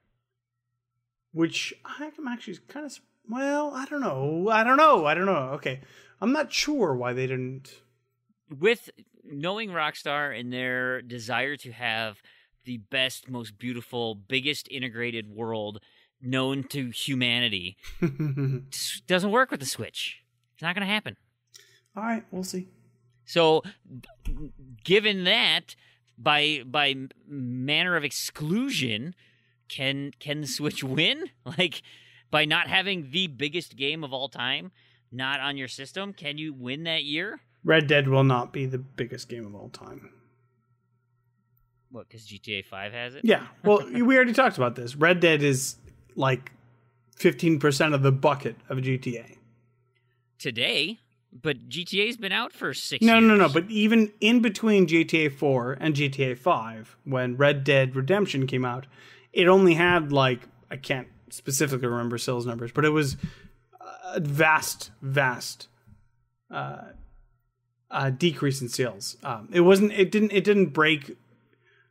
Which I'm actually kind of... Well, I don't know. Okay. I'm not sure why they didn't... With knowing Rockstar and their desire to have the best, most beautiful, biggest integrated world known to humanity, doesn't work with the Switch. It's not going to happen. All right, we'll see. So, given that, by manner of exclusion, can the Switch win? Like, by not having the biggest game of all time not on your system, can you win that year? Red Dead will not be the biggest game of all time. What, because GTA 5 has it? Yeah. Well, we already talked about this. Red Dead is like 15% of the bucket of GTA. Today, but GTA's been out for 6 years. No. But even in between GTA 4 and GTA 5, when Red Dead Redemption came out, it only had I can't specifically remember sales numbers, but it was a vast decrease in sales. It didn't break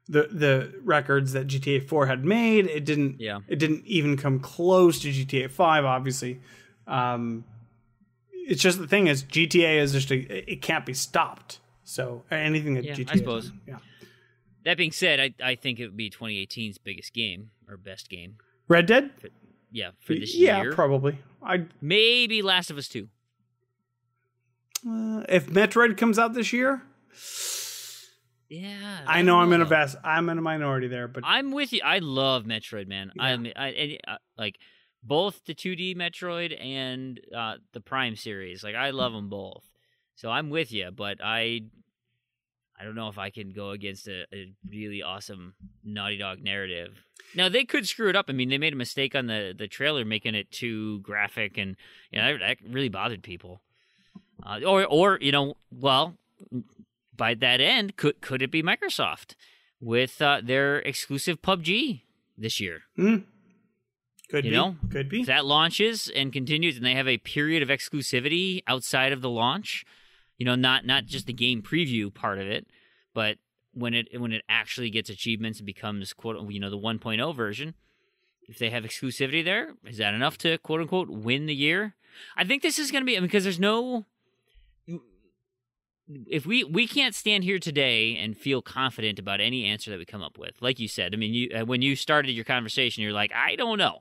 the records that GTA 4 had made. It didn't even come close to GTA 5, obviously. It's just the thing is GTA is just it can't be stopped. So anything that GTA I suppose. Yeah. That being said, I think it would be 2018's biggest game or best game. Red Dead? For this year. Yeah, probably. Maybe Last of Us 2. If Metroid comes out this year, yeah, I know I'm in a minority there, but I'm with you. I love Metroid, man. Yeah. Like both the 2D Metroid and the Prime series. Like I love them both. So I'm with you, but I don't know if I can go against a really awesome Naughty Dog narrative. Now they could screw it up. I mean, they made a mistake on the trailer, making it too graphic, and that really bothered people. Well, by that end, could it be Microsoft with their exclusive PUBG this year? Could be. If that launches and continues, and they have a period of exclusivity outside of the launch. Not just the game preview part of it, but when it actually gets achievements and becomes the 1.0 version. If they have exclusivity there, is that enough to quote unquote win the year? I think this is going to be because there's no. If we can't stand here today and feel confident about any answer that we come up with, like you said, I mean, when you started your conversation, you're like, I don't know,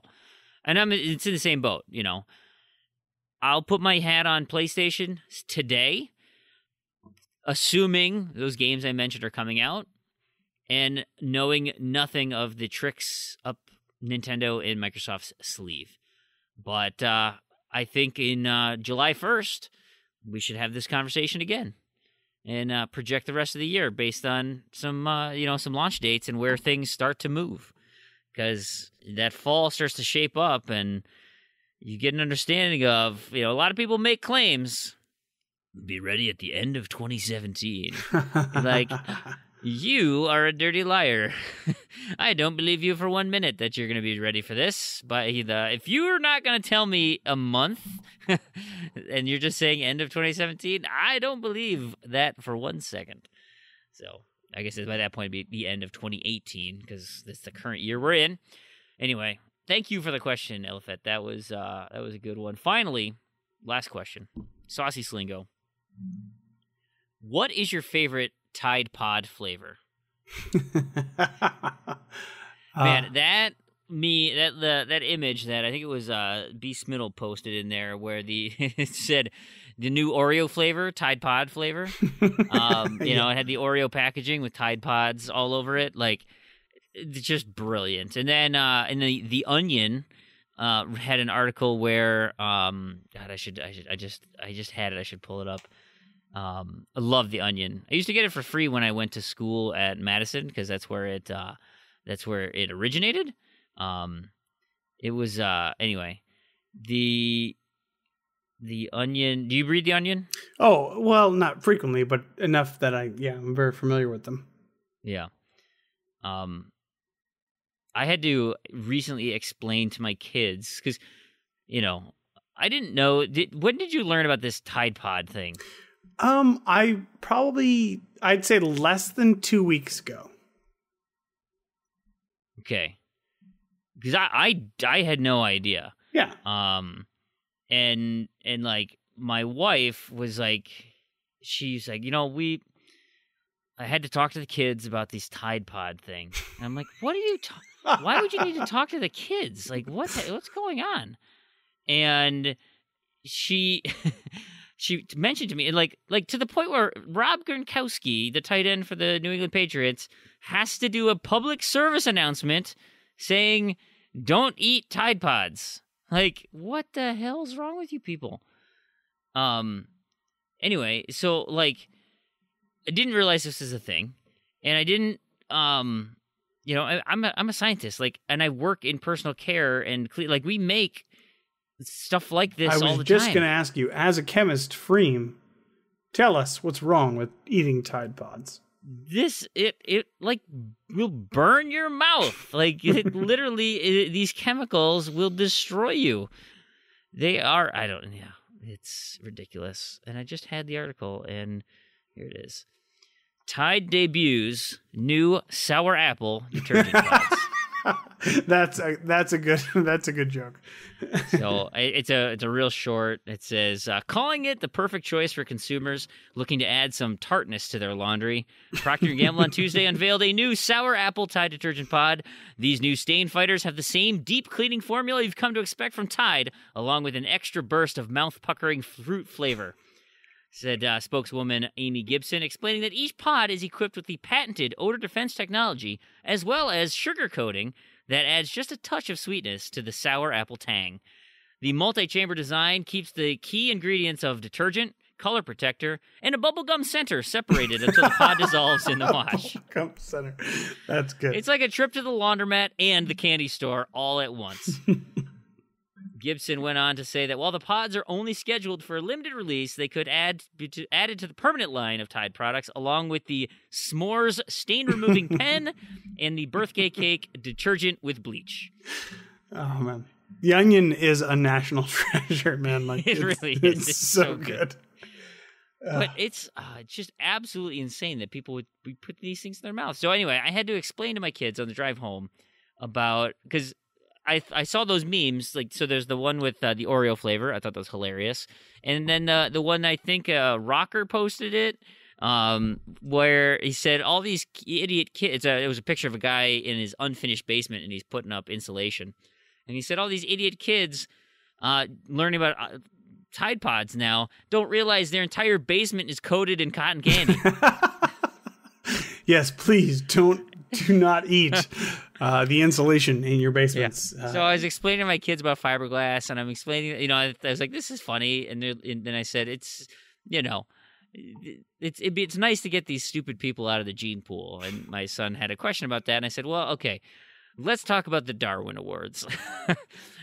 and it's in the same boat. I'll put my hat on PlayStation today, assuming those games I mentioned are coming out, and knowing nothing of the tricks up Nintendo and Microsoft's sleeve. But I think in July 1st, we should have this conversation again and project the rest of the year based on some launch dates and where things start to move. Because that fall starts to shape up and you get an understanding of, a lot of people make claims. Be ready at the end of 2017. Like, you are a dirty liar. I don't believe you for 1 minute that you're going to be ready for this. But if you're not going to tell me a month and you're just saying end of 2017, I don't believe that for 1 second. So I guess by that point it'd be the end of 2018 because that's the current year we're in. Anyway, thank you for the question, Elifet. That was a good one. Finally, last question. Saucy Slingo. What is your favorite Tide Pod flavor? Man, that image that I think it was B. Smiddle posted in there where it said the new Oreo flavor, Tide Pod flavor. You know, it had the Oreo packaging with Tide Pods all over it. Like, it's just brilliant. And then the Onion had an article where God, I just had it. I should pull it up. I love the Onion. I used to get it for free when I went to school at Madison because that's where it originated. It was anyway. The Onion. Do you read the Onion? Oh, well, not frequently, but enough that I'm very familiar with them. Yeah. I had to recently explain to my kids because, you know, I didn't know. When did you learn about this Tide Pod thing? I'd say less than 2 weeks ago. Okay. Because I had no idea. Yeah. And like my wife was like, she's like, you know, I had to talk to the kids about these Tide Pod thing. And I'm like, what are you why would you need to talk to the kids? Like, what's going on? And she mentioned to me, and like to the point where Rob Gronkowski, the tight end for the New England Patriots, has to do a public service announcement saying, "Don't eat Tide Pods." Like, what the hell's wrong with you people? Anyway, so like, I didn't realize this is a thing, and I didn't. You know, I'm a scientist, like, and I work in personal care, and like we make stuff like this all the time. I was just going to ask you, as a chemist, Freem, tell us what's wrong with eating Tide Pods. It like will burn your mouth. Like, it literally, these chemicals will destroy you. It's ridiculous. And I just had the article, and here it is. Tide debuts new sour apple detergent pods. That's a good joke. So it's a real short. It says, calling it the perfect choice for consumers looking to add some tartness to their laundry. Procter & Gamble on Tuesday unveiled a new sour apple Tide detergent pod. These new stain fighters have the same deep cleaning formula you've come to expect from Tide, along with an extra burst of mouth-puckering fruit flavor. Said spokeswoman Amy Gibson, explaining that each pod is equipped with the patented odor defense technology, as well as sugar coating that adds just a touch of sweetness to the sour apple tang. The multi-chamber design keeps the key ingredients of detergent, color protector, and a bubblegum center separated until the pod dissolves in the wash. Bubblegum center. That's good. It's like a trip to the laundromat and the candy store all at once. Gibson went on to say that while the pods are only scheduled for a limited release, they could be added to the permanent line of Tide products, along with the S'mores stain-removing pen and the birthday cake detergent with bleach. Oh, man. The Onion is a national treasure, man. Like, it really is. It's so good. But it's just absolutely insane that people would put these things in their mouth. So anyway, I had to explain to my kids on the drive home about, because I saw those memes, like, so there's the one with the Oreo flavor. I thought that was hilarious. And then the one, I think Rocker posted it, where he said all these idiot kids, it was a picture of a guy in his unfinished basement, and he's putting up insulation. And he said all these idiot kids learning about Tide Pods now don't realize their entire basement is coated in cotton candy. Yes, please do not eat the insulation in your basements. Yeah. So I was explaining to my kids about fiberglass, and I'm explaining, you know, I was like, this is funny. And then I said, it's, you know, it's nice to get these stupid people out of the gene pool. And my son had a question about that. And I said, well, okay, let's talk about the Darwin Awards.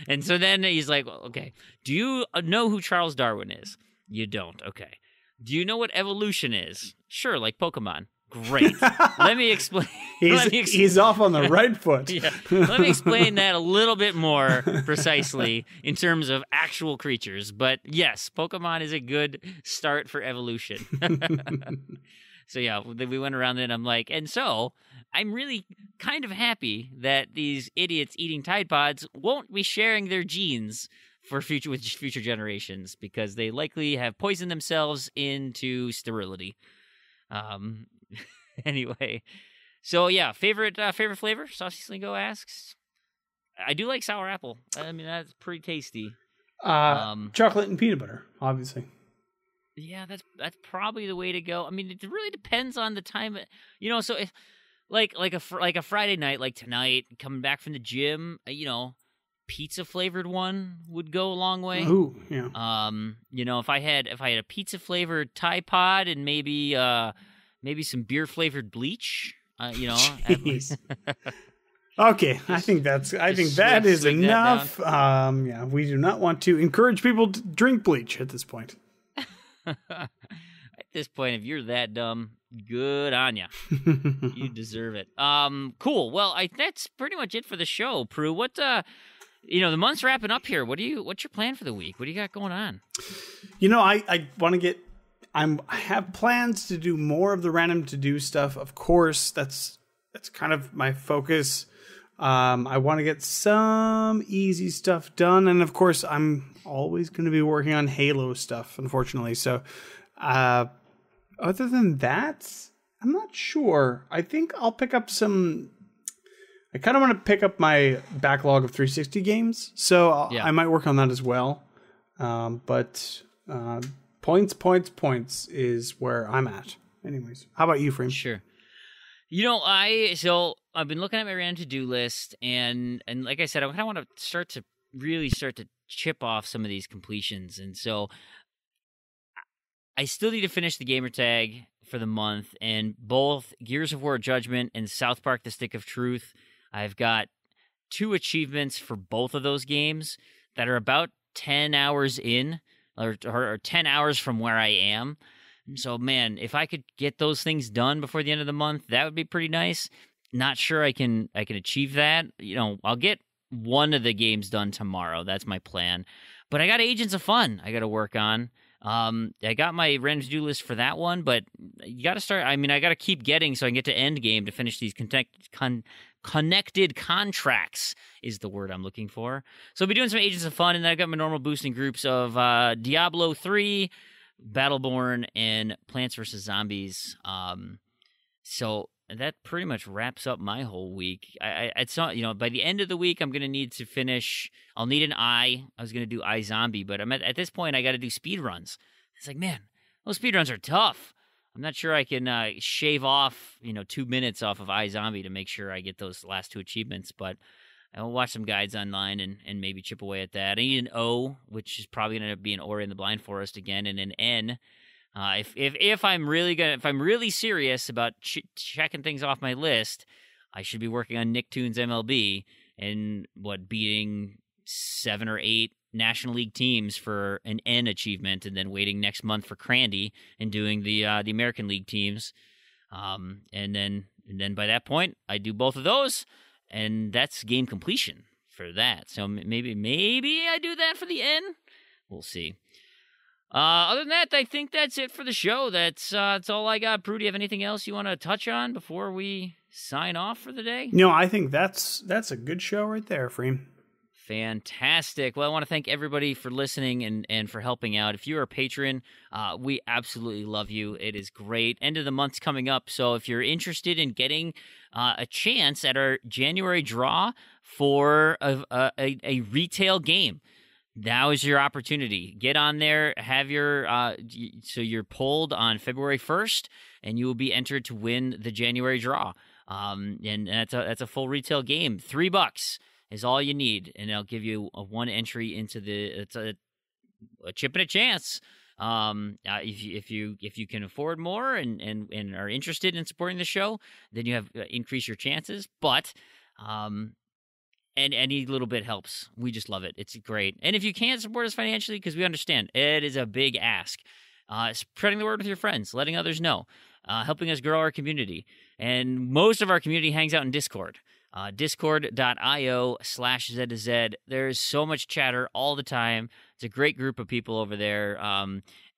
And so then he's like, okay, do you know who Charles Darwin is? You don't. Okay. Do you know what evolution is? Sure, like Pokemon. Great. Let me explain. He's off on the right foot. Yeah. Let me explain that a little bit more precisely in terms of actual creatures. But yes, Pokemon is a good start for evolution. So yeah, we went around and I'm like, and so I'm really kind of happy that these idiots eating Tide Pods won't be sharing their genes with future generations, because they likely have poisoned themselves into sterility. Anyway, So yeah, favorite flavor? Saucy Slingo asks. I do like sour apple. I mean, that's pretty tasty. Chocolate and peanut butter, obviously. Yeah, that's probably the way to go. I mean, it really depends on the time. So if like a Friday night, like tonight, coming back from the gym, pizza flavored one would go a long way. Ooh, yeah. If I had a pizza flavored Tide Pod and maybe some beer flavored bleach, Jeez. Okay, I think that is enough. Yeah, we do not want to encourage people to drink bleach at this point. At this point, if you're that dumb, good on ya. You deserve it. Cool. Well, that's pretty much it for the show, Prue. What the month's wrapping up here. What's your plan for the week? What do you got going on? I want to get. I have plans to do more of the random to do stuff. Of course, that's kind of my focus. I want to get some easy stuff done, and of course, I'm always going to be working on Halo stuff, unfortunately. So, other than that, I'm not sure. I think I'll pick up some. I kind of want to pick up my backlog of 360 games, so I might work on that as well. But points is where I'm at. Anyways, how about you, Frame? Sure. I've been looking at my random to-do list, and like I said, I kind of want to start to chip off some of these completions, and so I still need to finish the gamer tag for the month, and both Gears of War Judgment and South Park: The Stick of Truth. I've got 2 achievements for both of those games that are about 10 hours in, or 10 hours from where I am. So, man, if I could get those things done before the end of the month, that would be pretty nice. Not sure I can achieve that. I'll get one of the games done tomorrow. That's my plan. But I got Agents of Fun I got to work on. I got my random to-do list for that one, but you got to start. I mean, I got to keep getting so I can get to end game to finish these connected contracts is the word I'm looking for. So I'll be doing some Agents of Fun, and then I got my normal boosting groups of Diablo 3, Battleborn, and Plants vs. Zombies. So that pretty much wraps up my whole week. It's not, by the end of the week, I'm going to need to finish. I'll need an I was going to do iZombie, but I'm at this point, I got to do speed runs. It's like, man, those speed runs are tough. I'm not sure I can shave off, 2 minutes off of iZombie to make sure I get those last 2 achievements, but I'll watch some guides online and maybe chip away at that. I need an O, which is probably going to be an Ori in the Blind Forest again, and an N. If I'm really serious about checking things off my list, I should be working on Nicktoons MLB and beating 7 or 8 National League teams for an N achievement, and then waiting next month for Crandy and doing the American League teams. And then by that point, I do both of those, and that's game completion for that. So maybe I do that for the N. We'll see. Other than that, I think that's it for the show. That's all I got. Prue, do you have anything else you want to touch on before we sign off for the day? No, I think that's a good show right there, Freem. Fantastic. Well, I want to thank everybody for listening and for helping out. If you're a patron, we absolutely love you. It is great. End of the month's coming up, so if you're interested in getting a chance at our January draw for a retail game, now is your opportunity. Get on there, have your so you're polled on February 1st, and you will be entered to win the January draw. And that's a full retail game. $3 is all you need, and I'll give you a 1 entry into a chip and a chance. If you can afford more and are interested in supporting the show, then you have increase your chances. But and any little bit helps. We just love it. It's great. And if you can't support us financially, because we understand it is a big ask, spreading the word with your friends, letting others know, helping us grow our community. And most of our community hangs out in Discord. Discord.io/Z2Z. There's so much chatter all the time. It's a great group of people over there,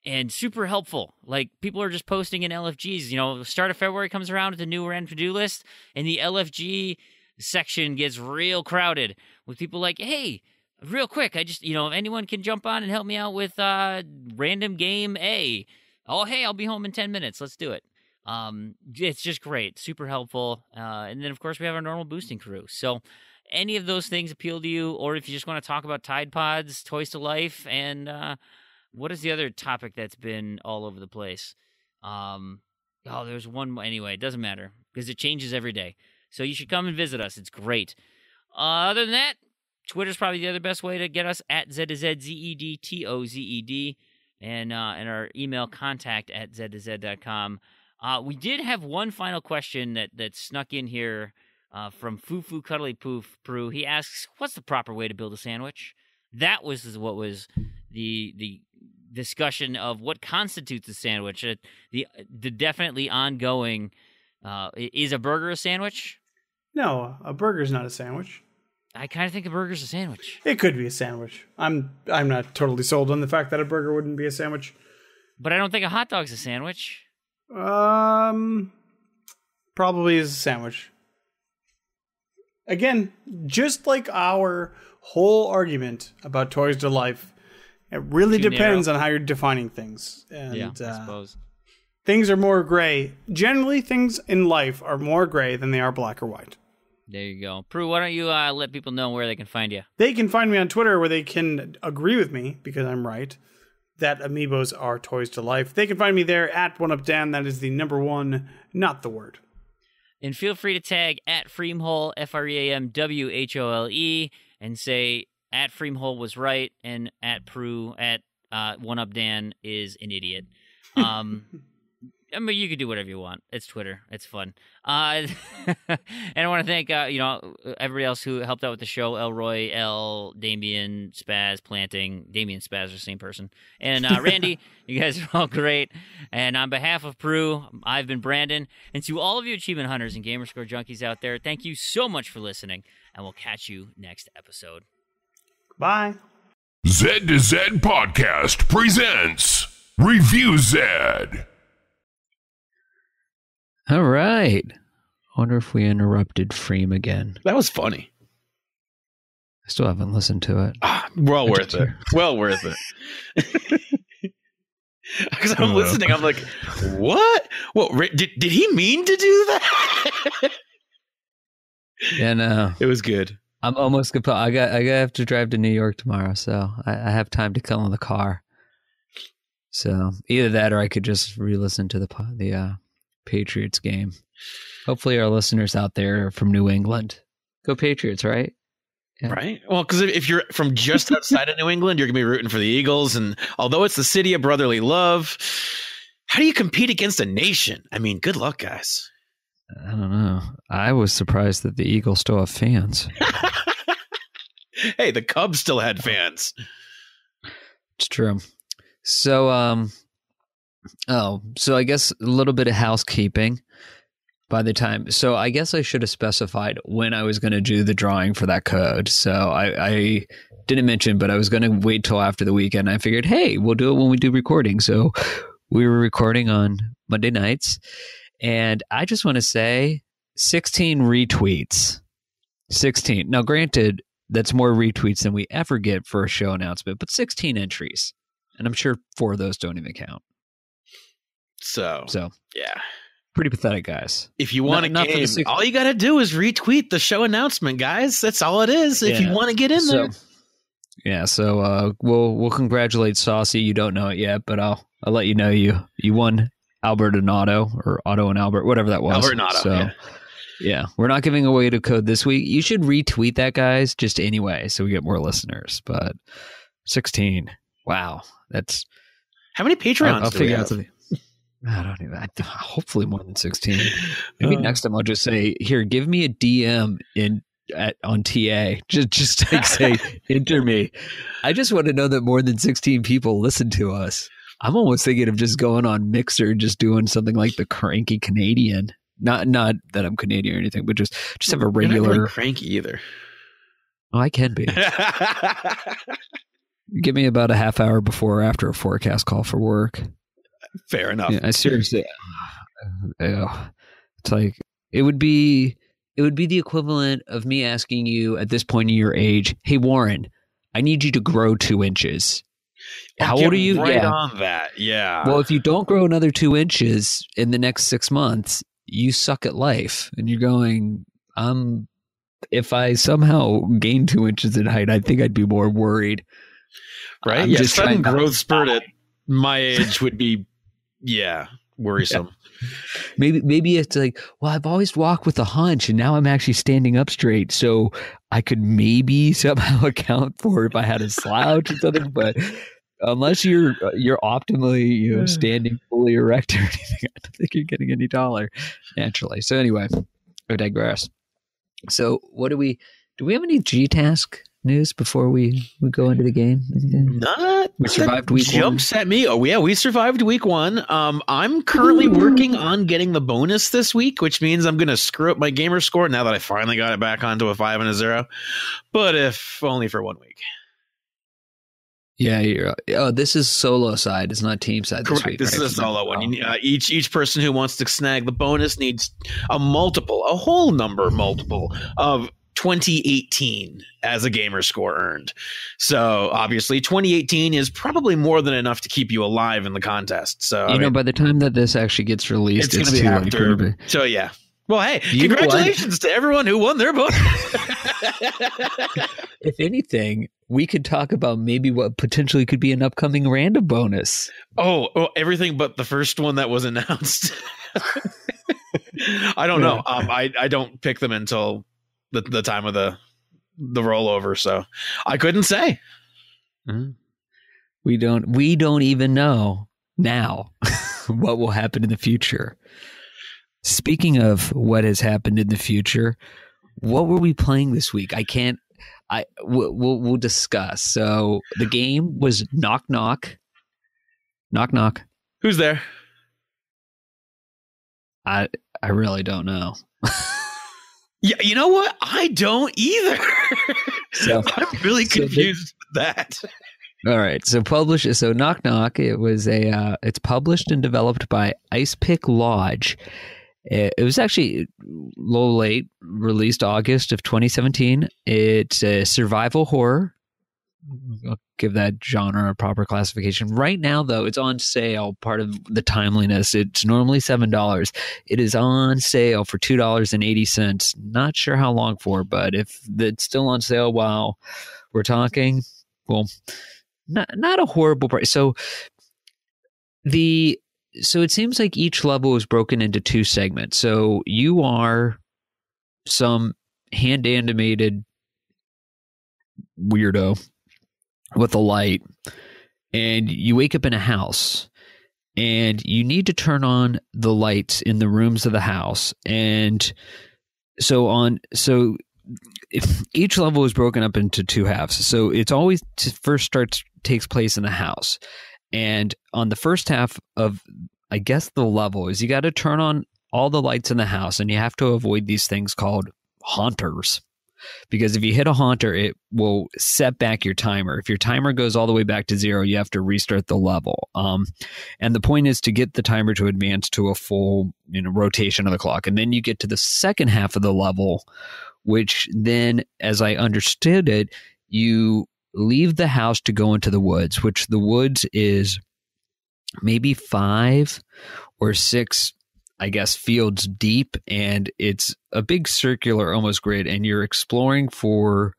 and super helpful. Like, people are just posting in LFGs. The start of February comes around with the new random to-do list, and the LFG section gets real crowded with people like, hey, real quick, I just, if anyone can jump on and help me out with random game A. Oh, hey, I'll be home in 10 minutes. Let's do it. It's just great, super helpful. And then, of course, we have our normal boosting crew. So any of those things appeal to you, or if you just want to talk about Tide Pods, Toys to Life, and what is the other topic that's been all over the place? There's one more. Anyway, it doesn't matter because it changes every day. So you should come and visit us. It's great. Other than that, Twitter's probably the other best way to get us at ZZZEDTOZED, and our email contact at ZZ.com. We did have one final question that snuck in here from Fufu Cuddly Poof Prue. He asks, "What's the proper way to build a sandwich?" That was what was the discussion of what constitutes a sandwich. The definitely ongoing. Is a burger a sandwich? No, a burger's not a sandwich. I kind of think a burger's a sandwich. It could be a sandwich. I'm not totally sold on the fact that a burger wouldn't be a sandwich. But I don't think a hot dog's a sandwich. Probably is a sandwich. Again, just like our whole argument about Toys to Life, it really depends on how you're defining things. And, yeah, I suppose. Things are more gray. Generally, things in life are more gray than they are black or white. There you go. Prue, why don't you let people know where they can find you? They can find me on Twitter where they can agree with me, because I'm right, that amiibos are Toys to Life. They can find me there at OneUpDan. That is the number 1, not the word. And feel free to tag at Freemhole, FREAMWHOLE, and say at Freemhole was right and at Prue at OneUpDan is an idiot. I mean, you can do whatever you want. It's Twitter. It's fun. And I want to thank, everybody else who helped out with the show. Elroy, Damien, Spaz, Planting. Damien, Spaz are the same person. And Randy, you guys are all great. And on behalf of Prue, I've been Brandon. And to all of you achievement hunters and Gamerscore junkies out there, thank you so much for listening. And we'll catch you next episode. Bye. Z to Z Podcast presents Review Zed. All right. I wonder if we interrupted Freem again. That was funny. I still haven't listened to it. Well worth it. Well worth it. Because I'm listening, I'm like, what? Well, did he mean to do that? Yeah, no. It was good. I'm almost good. I have to drive to New York tomorrow, so I have time to kill in the car. So either that, or I could just re-listen to the Patriots game. Hopefully our listeners out there are from New England. Go Patriots, right? Yeah. Right? Well, because if you're from just outside of New England, you're going to be rooting for the Eagles. And although it's the city of brotherly love, how do you compete against a nation? I mean, good luck, guys. I don't know. I was surprised that the Eagles still have fans. Hey, the Cubs still had fans. It's true. So, so I guess a little bit of housekeeping by the time. So I guess I should have specified when I was going to do the drawing for that code. So I didn't mention, but I was going to wait till after the weekend. I figured, hey, we'll do it when we do recording. So we were recording on Monday nights. And I just want to say 16 retweets. 16. Now, granted, that's more retweets than we ever get for a show announcement, but 16 entries. And I'm sure 4 of those don't even count. So yeah. Pretty pathetic, guys. If you want a game, all you got to do is retweet the show announcement, guys. That's all it is. If you want to get in there. Yeah, so we'll congratulate Saucy. You don't know it yet, but I'll let you know you won Albert and Otto, or Otto and Albert, whatever that was. Albert and Otto, so, yeah, we're not giving away the code this week. You should retweet that, guys, just anyway, so we get more listeners. But 16, wow, that's how many Patreons? I'll figure out something. I don't even. Hopefully more than 16. Maybe next time I'll just say, here, give me a DM on TA. Just like say, enter me. I just want to know that more than 16 people listen to us. I'm almost thinking of just going on Mixer and just doing something like the Cranky Canadian. Not that I'm Canadian or anything, but just have a regular. You're not really cranky either. Oh, I can be. Give me about a half hour before or after a forecast call for work. Fair enough. Yeah, I seriously. It's like it would be the equivalent of me asking you at this point in your age, hey Warren, I need you to grow 2 inches. How Get old are you? Right Yeah. on that. Yeah. Well, if you don't grow another 2 inches in the next 6 months, you suck at life. And you're going, if I somehow gain 2 inches in height, I think I'd be more worried. right? I'm Yeah. just Sudden trying to- growth spurt at my age would be, worrisome. Maybe it's like, well, I've always walked with a hunch and now I'm actually standing up straight. So I could maybe somehow account for if I had a slouch or something. But unless you're optimally standing fully erect or anything, I don't think you're getting any taller naturally. So anyway, I digress. So what do we have any G-Task news before we go into the game? Not We survived that week one. jumps at me. Oh yeah, we survived week 1. I'm currently working on getting the bonus this week, which means I'm gonna screw up my gamer score now that I finally got it back onto a 5 and a 0. But if only for 1 week. Yeah, this is solo side. It's not team side. Correct. Week, This right? is a solo one. You need, each person who wants to snag the bonus needs a whole multiple of 2018 as a gamer score earned. So obviously 2018 is probably more than enough to keep you alive in the contest. So You know, by the time that this actually gets released, it's going to be too late. after. So yeah. Well, hey, You know what? congratulations to everyone who won their bonus. If anything, we could talk about maybe what potentially could be an upcoming random bonus. Oh, everything but the first one that was announced. I don't know. I don't pick them until the time of the rollover, so I couldn't say. We don't even know now what will happen in the future. Speaking of what has happened in the future, what were we playing this week? We'll discuss. So the game was Knock Knock. Knock Knock. Who's there? I really don't know. Yeah, you know what? I don't either. So- I'm really so the- confused with that. All right. So Knock Knock, it's published and developed by Ice Pick Lodge. It was actually a little late, released August of 2017. It's a survival horror. I'll give that genre a proper classification. Right now, though, it's on sale, part of the timeliness. It's normally $7. It is on sale for $2.80. Not sure how long for, but if it's still on sale while we're talking, well, not a horrible price. So it seems like each level is broken into 2 segments. So you are some hand animated weirdo with a light, and you wake up in a house, and you need to turn on the lights in the rooms of the house. And if each level is broken up into 2 halves. So it's always takes place in the house. And on the first half of, I guess, the level is you got to turn on all the lights in the house, and you have to avoid these things called haunters. Because if you hit a haunter, it will set back your timer. If your timer goes all the way back to 0, you have to restart the level. And the point is to get the timer to advance to a full rotation of the clock. And then you get to the second half of the level, which then, as I understood it, you leave the house to go into the woods, which the woods is maybe 5 or 6, I guess, fields deep, and it's a big circular almost grid, and you're exploring for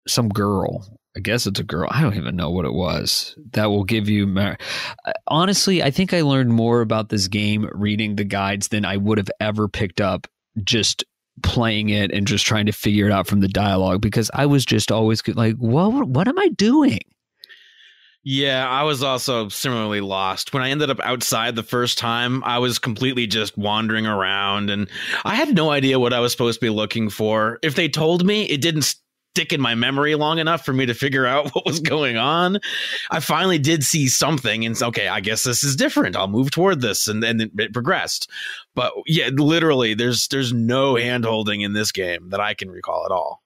some girl. I guess it's a girl. I don't even know what it was. That will give you... Honestly, I think I learned more about this game reading the guides than I would have ever picked up just playing it and just trying to figure it out from the dialogue, because I was just always like, what am I doing? Yeah, I was also similarly lost. When I ended up outside the first time, I was completely just wandering around, and I had no idea what I was supposed to be looking for. If they told me, it didn't stick in my memory long enough for me to figure out what was going on. I finally did see something, and okay, I guess this is different. I'll move toward this, and then it progressed. But yeah, literally, there's no hand-holding in this game that I can recall at all.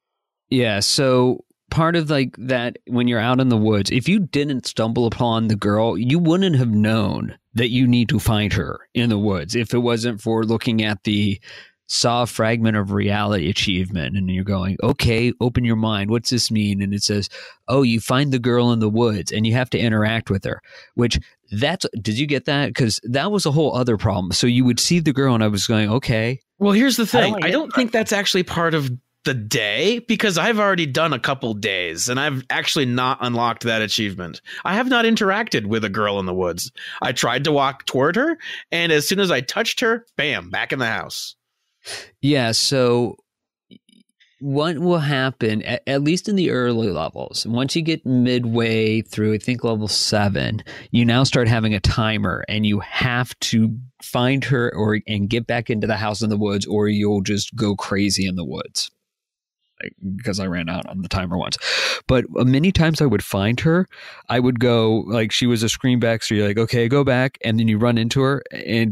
Yeah, so part of like that, when you're out in the woods, if you didn't stumble upon the girl, you wouldn't have known that you need to find her in the woods if it wasn't for looking at the saw a fragment of reality achievement, and you're going, okay, open your mind. What's this mean? And it says, oh, you find the girl in the woods and you have to interact with her, which did you get that? Because that was a whole other problem. So you would see the girl and I was going, okay. Well, here's the thing. I don't that. think that's actually part of the day, because I've already done a couple days and I've actually not unlocked that achievement. I have not interacted with a girl in the woods. I tried to walk toward her, and as soon as I touched her, bam, back in the house. Yeah, so what will happen, at least in the early levels, once you get midway through, I think level 7, you now start having a timer, and you have to find her and get back into the house in the woods, or you'll just go crazy in the woods. Because I ran out on the timer once. But many times I would find her, I would go, like, she was a screen back, so you're like, okay, go back, and then you run into her,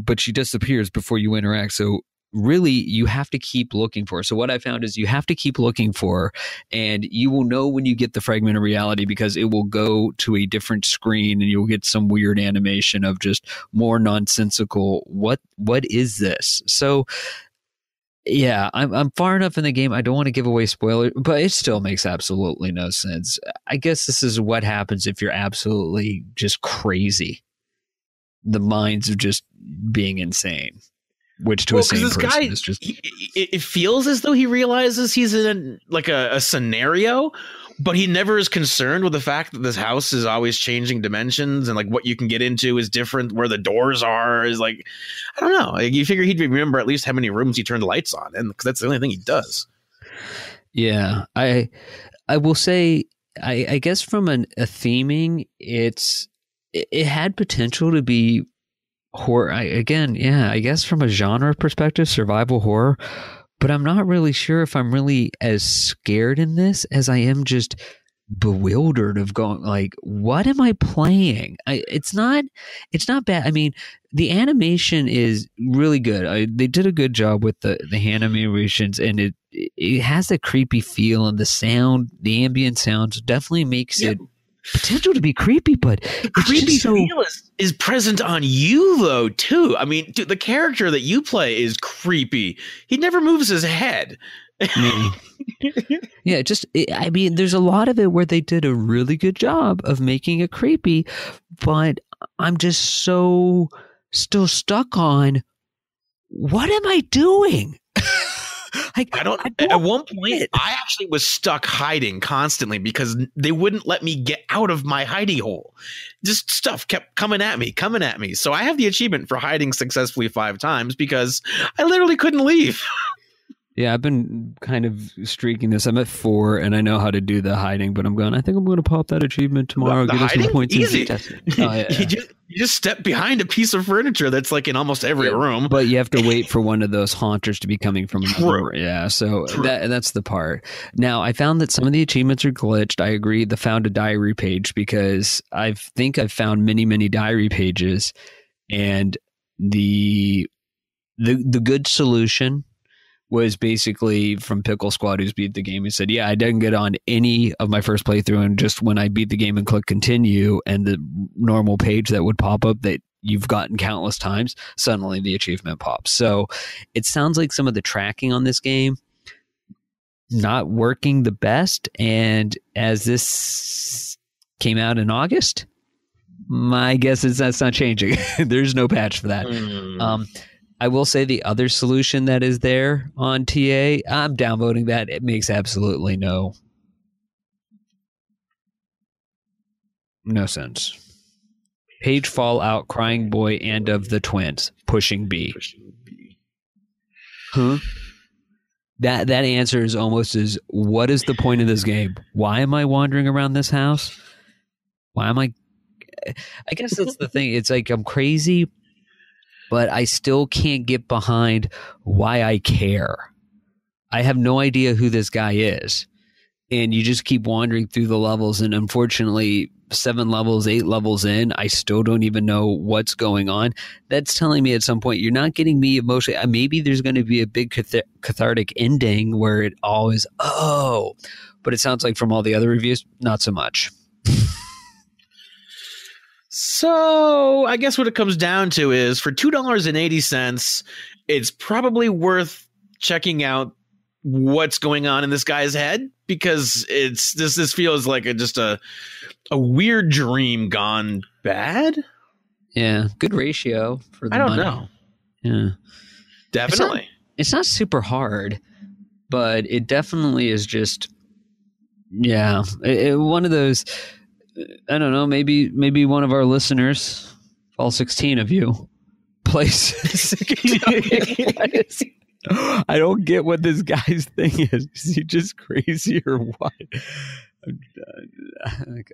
but she disappears before you interact. So really, you have to keep looking for her. So what I found is you have to keep looking for her, and you will know when you get the fragment of reality, because it will go to a different screen and you'll get some weird animation of just more nonsensical, what is this? So yeah, I'm far enough in the game. I don't want to give away spoilers, but it still makes absolutely no sense. I guess this is what happens if you're absolutely just crazy. The minds of just being insane. Which to a sane person is just... It feels as though he realizes he's in a scenario, but he never is concerned with the fact that this house is always changing dimensions, and like what you can get into is different. Where the doors are is like, I don't know. Like, you figure he'd remember at least how many rooms he turned the lights on, and because that's the only thing he does. Yeah, I will say, I guess from a theming, it had potential to be horror. I guess from a genre perspective, survival horror, but I'm not really sure if I'm really as scared in this as I am just bewildered of going, like, what am I playing? It's not bad. I mean, the animation is really good. They did a good job with the animations, and it has a creepy feel, and the sound, the ambient sounds definitely makes it potential to be creepy, but the creepy feel is present on you though too. I mean, dude, the character that you play is creepy. He never moves his head. Yeah, I mean, there's a lot of it where they did a really good job of making it creepy, but I'm just so still stuck on, what am I doing? At one point, I actually was stuck hiding constantly because they wouldn't let me get out of my hidey hole. Just stuff kept coming at me. So I have the achievement for hiding successfully 5 times because I literally couldn't leave. Yeah, I've been kind of streaking this. I'm at 4, and I know how to do the hiding, but I think I'm going to pop that achievement tomorrow. The get hiding? Some points Easy. Yeah. You just step behind a piece of furniture that's like in almost every room. But you have to wait for one of those haunters to be coming from another room. Yeah, so that's the part. Now, I found that some of the achievements are glitched. I agree. The found a diary page, because I think I've found many, many diary pages, and the good solution was basically from Pickle Squad, who's beat the game. He said, yeah, I didn't get on any of my first playthrough, and just when I beat the game and click continue, and the normal page that would pop up that you've gotten countless times, suddenly the achievement pops. So it sounds like some of the tracking on this game not working the best, and as this came out in August, my guess is that's not changing. There's no patch for that. I will say the other solution that is there on TA, I'm downvoting that. It makes absolutely no sense. Page Fallout, Crying Boy, and of the Twins, pushing B. Huh? That answer is almost as, what is the point of this game? Why am I wandering around this house? Why am I guess that's the thing. It's like I'm crazy, but I still can't get behind why I care. I have no idea who this guy is. And you just keep wandering through the levels, and unfortunately, 7 levels, 8 levels in, I still don't even know what's going on. That's telling me at some point you're not getting me emotionally. Maybe there's going to be a big cathartic ending where it all is, oh. But it sounds like from all the other reviews, not so much. So I guess what it comes down to is, for $2.80, it's probably worth checking out what's going on in this guy's head, because this feels like just a weird dream gone bad. Yeah, good ratio for the I don't money. know. Yeah, Definitely. it's not super hard, but it definitely is just one of those. I don't know. Maybe one of our listeners, all 16 of you, plays. I don't get what this guy's thing is. Is he just crazy or what?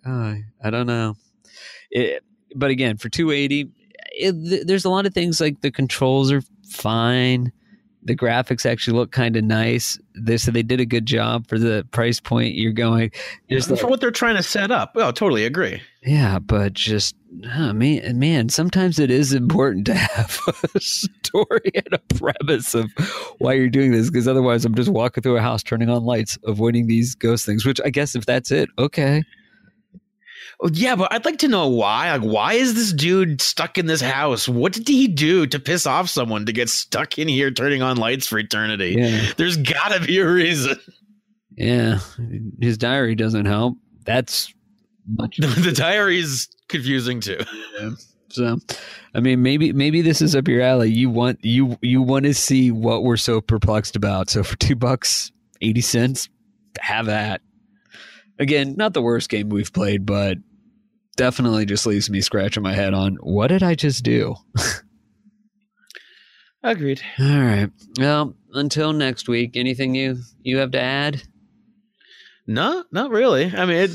I don't know. But again, for 280, there's a lot of things like the controls are fine. The graphics actually look kind of nice. They did a good job for the price point you're going. For what they're trying to set up. Oh, totally agree. Yeah, but just man, sometimes it is important to have a story and a premise of why you're doing this, because otherwise I'm just walking through a house turning on lights, avoiding these ghost things, which I guess if that's it, okay. Oh, yeah, but I'd like to know why. Like, why is this dude stuck in this house? What did he do to piss off someone to get stuck in here turning on lights for eternity? Yeah. There's gotta be a reason. Yeah, his diary doesn't help. That's much. The diary's confusing too. Yeah. So, I mean, maybe this is up your alley. You want to see what we're so perplexed about. So for $2.80, have that. Again, not the worst game we've played, but definitely just leaves me scratching my head on what did I just do? Agreed. All right. Well, until next week, anything you have to add? No, not really. I mean,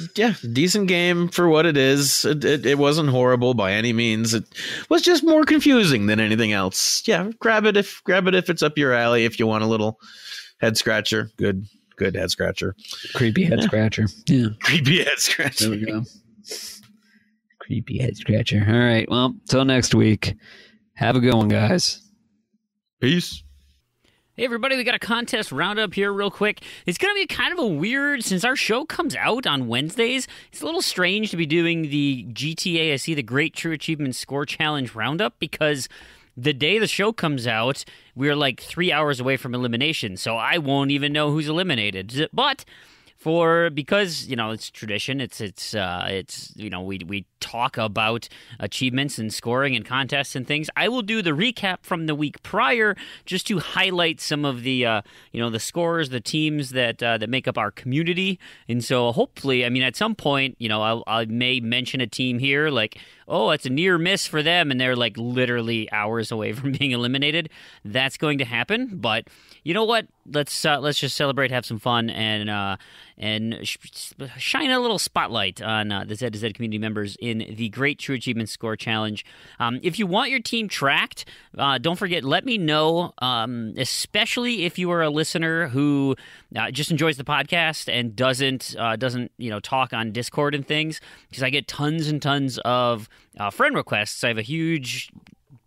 decent game for what it is. It wasn't horrible by any means. It was just more confusing than anything else. Yeah, grab it if it's up your alley. If you want a little head scratcher, good head scratcher. Creepy head scratcher. Yeah. Creepy head scratcher. There we go. Creepy head scratcher. All right. Well, till next week. Have a good one, guys. Peace. Hey everybody, we got a contest roundup here real quick. It's going to be kind of a weird, since our show comes out on Wednesdays, it's a little strange to be doing the GTASE, the Great True Achievement Score Challenge roundup, because the day the show comes out, we're like 3 hours away from elimination, so I won't even know who's eliminated. But because it's tradition, it's we talk about achievements and scoring and contests and things. I will do the recap from the week prior just to highlight some of the the scores, the teams that make up our community. And so hopefully, I mean, at some point, I may mention a team here like, oh, it's a near miss for them, and they're like literally hours away from being eliminated. That's going to happen, but you know what? Let's just celebrate, have some fun, and shine a little spotlight on the Z2Z community members in the Great True Achievement Score Challenge. If you want your team tracked, don't forget, let me know, especially if you are a listener who just enjoys the podcast and doesn't talk on Discord and things, because I get tons and tons of friend requests. I have a huge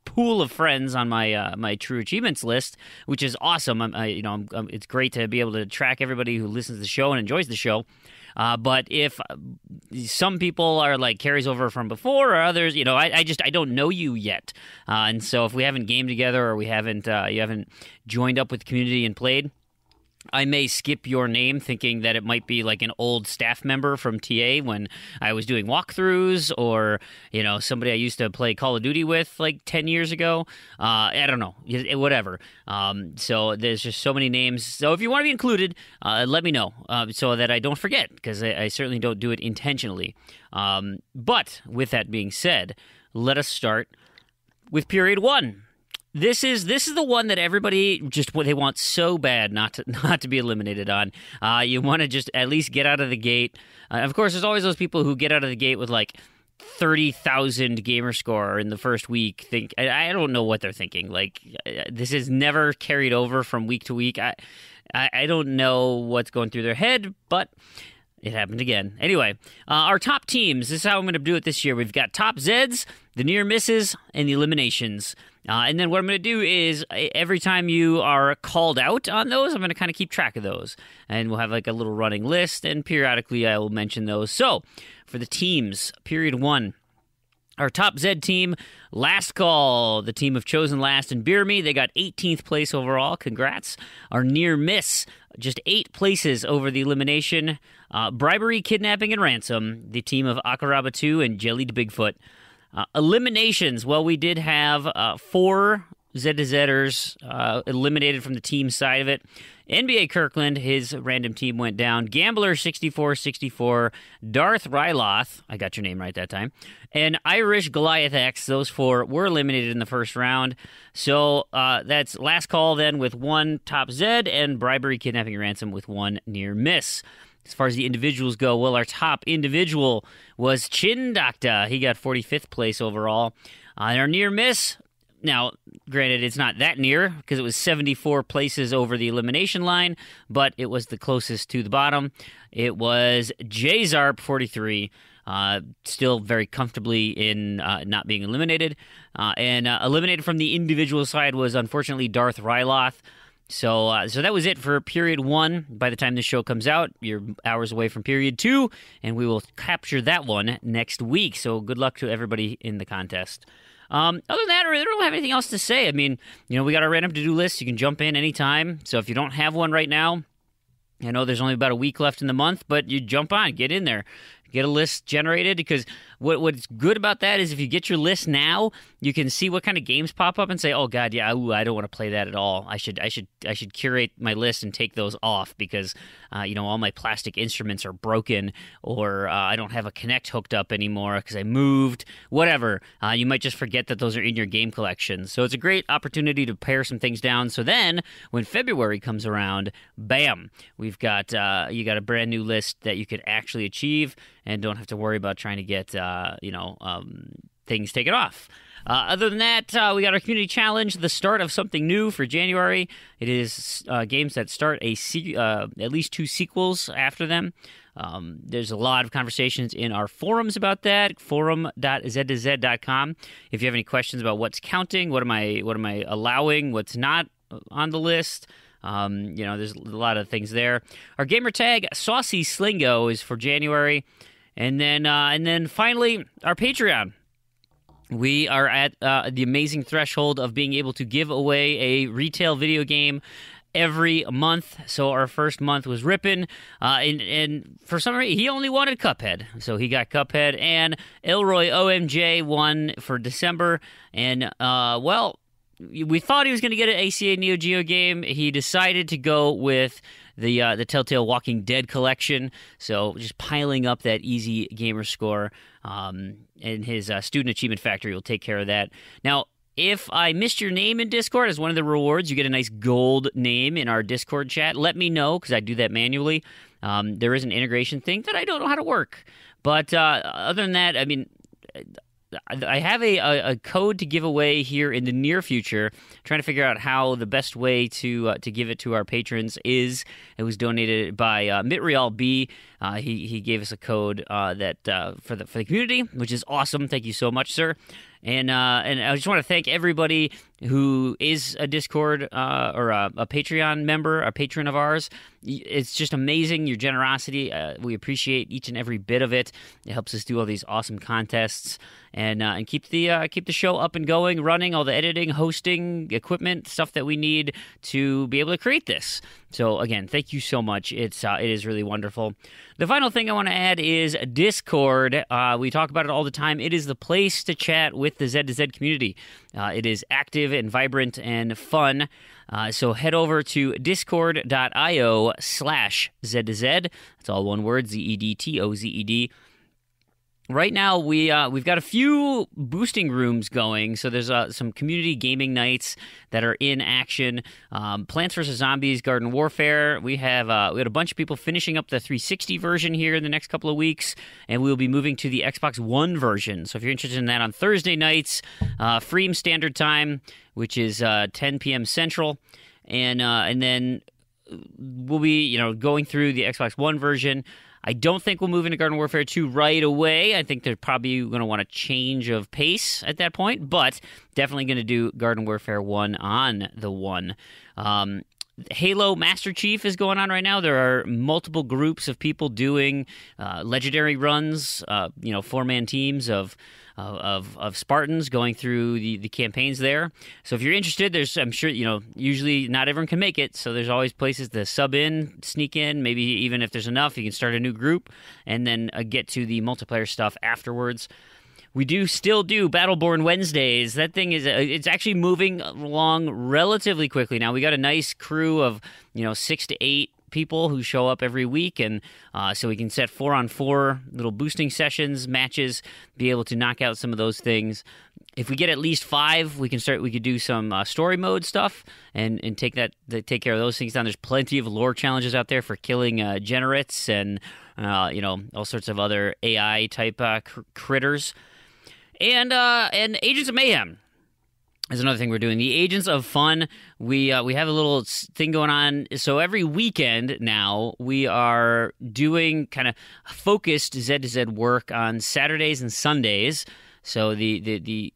pool of friends on my my True Achievements list, which is awesome. It's great to be able to track everybody who listens to the show and enjoys the show. But if some people are like carries over from before, or others, I don't know you yet, and so if we haven't gamed together, or we haven't you haven't joined up with the community and played, I may skip your name thinking that it might be like an old staff member from TA when I was doing walkthroughs, or, somebody I used to play Call of Duty with like 10 years ago. I don't know, whatever. So there's just so many names. So if you want to be included, let me know so that I don't forget, because I certainly don't do it intentionally. But with that being said, let us start with period 1. This is the one that everybody they want so bad not to be eliminated on. You want to just at least get out of the gate. Of course, there's always those people who get out of the gate with like 30,000 gamer score in the first week. I don't know what they're thinking. Like, this is never carried over from week to week. I don't know what's going through their head, but it happened again. Anyway, our top teams. This is how I'm going to do it this year. We've got top Zeds, the near misses, and the eliminations. And then what I'm going to do is every time you are called out on those, I'm going to kind of keep track of those. And we'll have like a little running list, and periodically I will mention those. So for the teams, period 1, Our top Zed team, Last Call, the team of Chosen Last and Beer Me. They got 18th place overall. Congrats. Our Near Miss, just 8 places over the elimination. Bribery, Kidnapping, and Ransom, the team of Akaraba 2 and Jellied Bigfoot. Eliminations, well, we did have 4 Z2Zers eliminated from the team side of it. NBA Kirkland, his random team went down. Gambler 6464, Darth Ryloth, I got your name right that time, and Irish Goliath X, those 4 were eliminated in the first round. So that's Last Call then with 1 top Zed, and Bribery, Kidnapping, and Ransom with 1 near miss. As far as the individuals go, well, our top individual was Chin Doctor. He got 45th place overall. And our near miss, now, granted, it's not that near because it was 74 places over the elimination line, but it was the closest to the bottom. It was J-Zarp 43, still very comfortably in not being eliminated. And eliminated from the individual side was, unfortunately, Darth Ryloth. So that was it for period 1. By the time this show comes out, you're hours away from period 2, and we will capture that one next week. So good luck to everybody in the contest. Other than that, I really don't have anything else to say. I mean, we got our random to-do list. You can jump in anytime. So if you don't have one right now, I know there's only about a week left in the month, but you jump on, get in there. Get a list generated, because what's good about that is if you get your list now, you can see what kind of games pop up and say, "Oh God, yeah, I don't want to play that at all. I should curate my list and take those off because all my plastic instruments are broken, or I don't have a Kinect hooked up anymore because I moved, whatever." You might just forget that those are in your game collection. So it's a great opportunity to pare some things down. So then when February comes around, bam, we've got you got a brand new list that you could actually achieve and don't have to worry about trying to get things taken off. Other than that, we got our community challenge, the start of something new for January. It is games that start at least 2 sequels after them. There's a lot of conversations in our forums about that, forum.z2z.com. If you have any questions about what's counting, what am I allowing, what's not on the list, there's a lot of things there. Our gamer tag, Saucy Slingo, is for January. And then finally, our Patreon. We are at the amazing threshold of being able to give away a retail video game every month. So our first month was ripping, and for some reason he only wanted Cuphead, so he got Cuphead, and Elroy OMJ won for December. And we thought he was going to get an ACA Neo Geo game. He decided to go with the Telltale Walking Dead collection, so just piling up that easy gamer score. And his Student Achievement Factory will take care of that. Now, if I missed your name in Discord as one of the rewards, you get a nice gold name in our Discord chat. Let me know, because I do that manually. There is an integration thing that I don't know how to work. But other than that, I mean, I have a code to give away here in the near future. Trying to figure out how the best way to give it to our patrons is. It was donated by Mitrial B. He gave us a code that for the community, which is awesome. Thank you so much, sir. And I just want to thank everybody who is a Discord or a Patreon member, a patron of ours. It's just amazing, your generosity. We appreciate each and every bit of it. It helps us do all these awesome contests and keep the show up and going, running, all the editing, hosting, equipment, stuff that we need to be able to create this. So again, thank you so much. It is really wonderful. The final thing I want to add is Discord. We talk about it all the time. It is the place to chat with the Z2Z community. It is active and vibrant and fun. So head over to discord.io/Z2Z. That's all one word, ZEDTOZED. Right now, we've got a few boosting rooms going. So there's some community gaming nights that are in action. Plants vs. Zombies, Garden Warfare. We had a bunch of people finishing up the 360 version here in the next couple of weeks, and we will be moving to the Xbox One version. So if you're interested in that, on Thursday nights, Freem Standard Time, which is 10 p.m. Central, and then we'll be going through the Xbox One version. I don't think we'll move into Garden Warfare 2 right away. I think they're probably going to want a change of pace at that point, but definitely going to do Garden Warfare 1 on the One. Halo Master Chief is going on right now. There are multiple groups of people doing legendary runs, 4-man teams of of Spartans going through the campaigns there. So if you're interested, I'm sure, usually not everyone can make it, so there's always places to sub in, sneak in, maybe even if there's enough, you can start a new group and then get to the multiplayer stuff afterwards. We do still do Battleborn Wednesdays. That thing it's actually moving along relatively quickly now. We got a nice crew of 6 to 8 people who show up every week, and so we can set 4-on-4 little boosting sessions, matches, be able to knock out some of those things. If we get at least 5, we could do some story mode stuff and take care of those things down. There's plenty of lore challenges out there for killing generates and all sorts of other AI type critters. And Agents of Mayhem is another thing we're doing. The Agents of Fun, we have a little thing going on. So every weekend now, we are doing kind of focused Z2Z work on Saturdays and Sundays. So the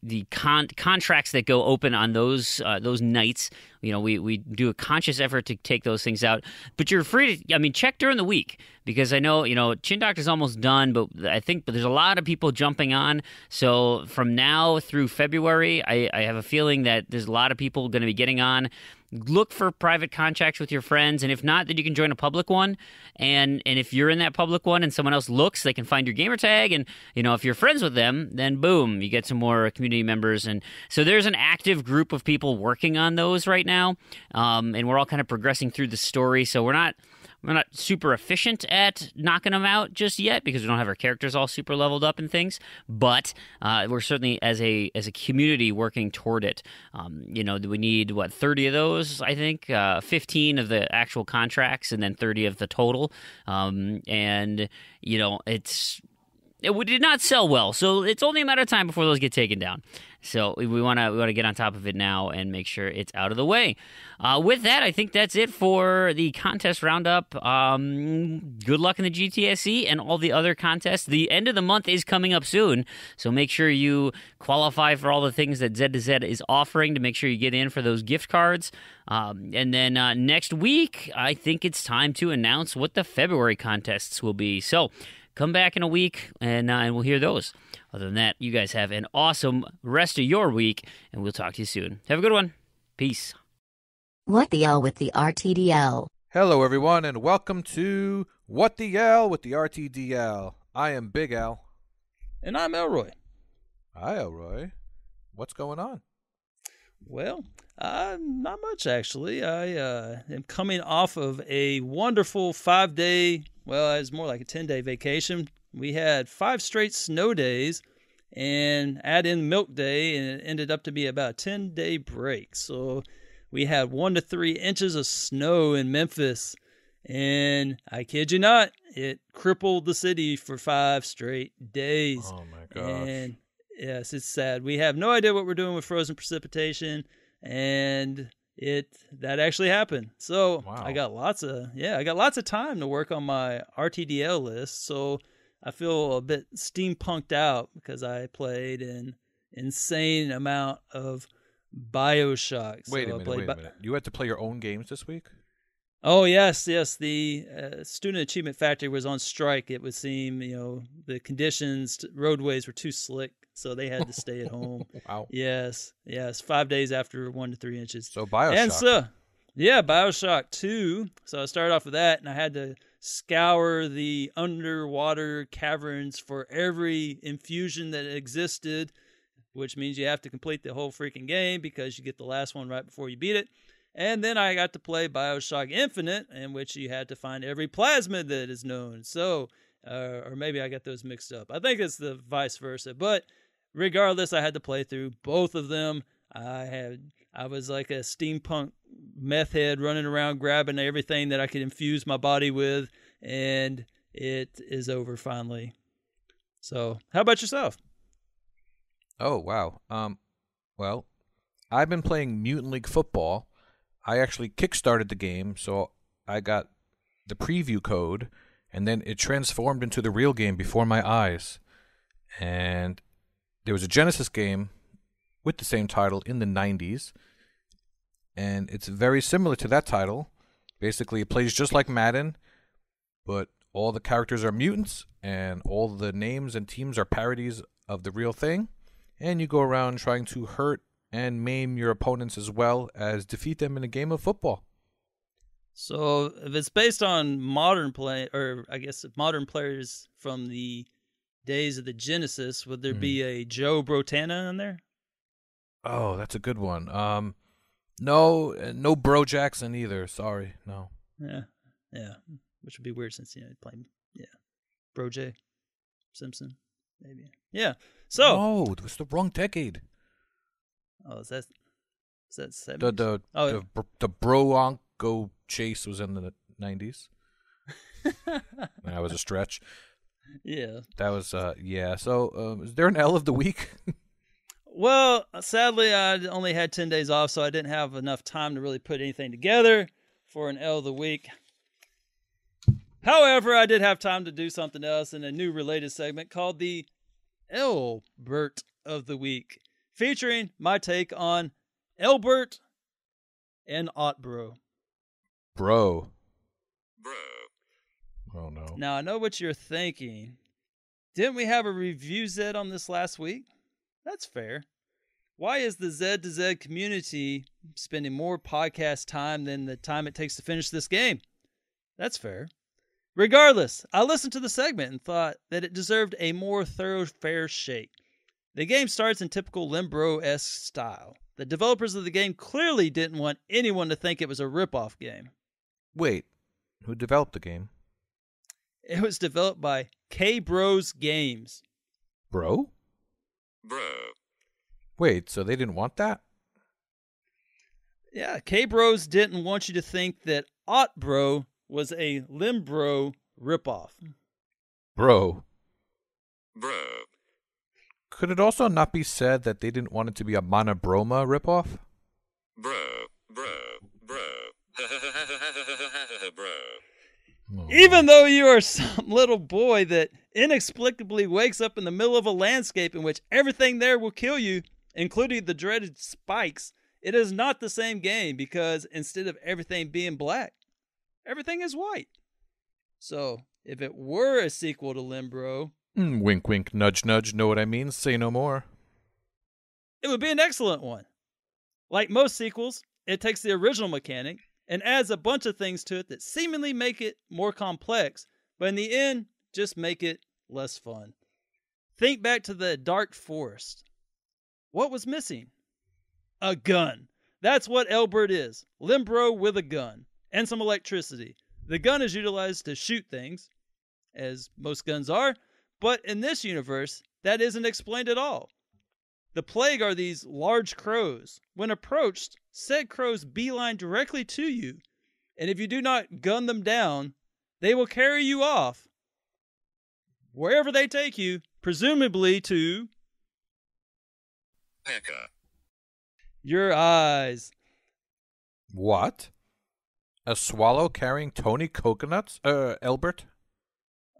contracts that go open on those nights, we do a conscious effort to take those things out. But you're free to, check during the week, because I know, Chin Doctor's almost done, but I think there's a lot of people jumping on. So from now through February, I have a feeling that there's a lot of people going to be getting on. Look for private contracts with your friends, and if not, then you can join a public one. And if you're in that public one and someone else looks, they can find your gamer tag. And, if you're friends with them, then boom, you get some more community members. And so there's an active group of people working on those right now. And we're all kind of progressing through the story. So we're not super efficient at knocking them out just yet, because we don't have our characters all super leveled up and things. But we're certainly, as a community, working toward it. We need 30 of those? I think 15 of the actual contracts, and then 30 of the total. It did not sell well, so it's only a matter of time before those get taken down. So we want to get on top of it now and make sure it's out of the way. With that, I think that's it for the contest roundup. Good luck in the GTSC and all the other contests. The end of the month is coming up soon, so make sure you qualify for all the things that Z2Z is offering to make sure you get in for those gift cards. And then next week, I think it's time to announce what the February contests will be. So come back in a week, and we'll hear those. Other than that, you guys have an awesome rest of your week, and we'll talk to you soon. Have a good one. Peace. What the L with the RTDL? Hello, everyone, and welcome to What the L with the RTDL. I am Big Al. And I'm Elroy. Hi, Elroy. What's going on? Well, not much, actually. I am coming off of a wonderful 5-day, well, it's more like a 10-day vacation. We had 5 straight snow days and add in milk day, and it ended up to be about a 10-day break. So we had 1 to 3 inches of snow in Memphis, and I kid you not, it crippled the city for 5 straight days. Oh, my gosh. And yes, it's sad. We have no idea what we're doing with frozen precipitation, and that actually happened. So wow. I got lots of time to work on my RTDL list. So I feel a bit steampunked out because I played an insane amount of BioShock. Wait a minute. You had to play your own games this week? Oh, yes. The Student Achievement Factory was on strike. It would seem, the conditions, roadways were too slick, so they had to stay at home. Wow. Yes. 5 days after 1 to 3 inches. So BioShock. And so, BioShock 2. So I started off with that, and I had to scour the underwater caverns for every infusion that existed, which means you have to complete the whole freaking game because you get the last one right before you beat it. And then I got to play BioShock Infinite, in which you had to find every plasmid that is known. So, or maybe I got those mixed up. I think it's the vice versa. But regardless, I had to play through both of them. I was like a steampunk meth head running around grabbing everything that I could infuse my body with, and it is over finally. So, how about yourself? Oh, wow. Well, I've been playing Mutant League Football. I actually kickstarted the game, so I got the preview code, and then it transformed into the real game before my eyes. And there was a Genesis game with the same title in the 90s, and it's very similar to that title. Basically, it plays just like Madden, but all the characters are mutants, and all the names and teams are parodies of the real thing, and you go around trying to hurt and maim your opponents as well as defeat them in a game of football. So if it's based on modern play, or I guess modern players from the days of the Genesis, would there be a Joe Brotana in there? Oh, that's a good one. No Bro Jackson either. Sorry, no. Yeah, which would be weird since playing Bro J Simpson maybe. Yeah. So no, it was the wrong decade. Oh, is that 70s? The Bronco chase was in the 90s. That was a stretch. Yeah. That was yeah. So is there an L of the week? Well, sadly, I only had 10 days off, so I didn't have enough time to really put anything together for an L of the week. However, I did have time to do something else in a new related segment called the Elbert of the Week, featuring my take on Elbert and Otbro. Bro. Oh, no. Now, I know what you're thinking. Didn't we have a review Zed on this last week? That's fair. Why is the Zed to Zed community spending more podcast time than the time it takes to finish this game? That's fair. Regardless, I listened to the segment and thought that it deserved a more thorough, fair shake. The game starts in typical Limbro-esque style. The developers of the game clearly didn't want anyone to think it was a rip-off game. Wait, who developed the game? It was developed by K-Bros Games. Bro? Wait, so they didn't want that? Yeah, K-Bros didn't want you to think that Otbro was a Limbro ripoff. Bro. Could it also not be said that they didn't want it to be a Monobroma ripoff? Even though you are some little boy that inexplicably wakes up in the middle of a landscape in which everything there will kill you, including the dreaded spikes, it is not the same game because instead of everything being black, everything is white. So, if it were a sequel to Limbro... wink, wink, nudge, nudge, know what I mean? Say no more. It would be an excellent one. Like most sequels, it takes the original mechanic and adds a bunch of things to it that seemingly make it more complex, but in the end, just make it less fun. Think back to the Dark Forest. What was missing? A gun. That's what Elbert is. Limbro with a gun. And some electricity. The gun is utilized to shoot things, as most guns are, but in this universe, that isn't explained at all. The plague are these large crows. When approached, said crows beeline directly to you, and if you do not gun them down, they will carry you off, wherever they take you, presumably to... Pekka. Your eyes. What? A swallow carrying Tony coconuts? Elbert?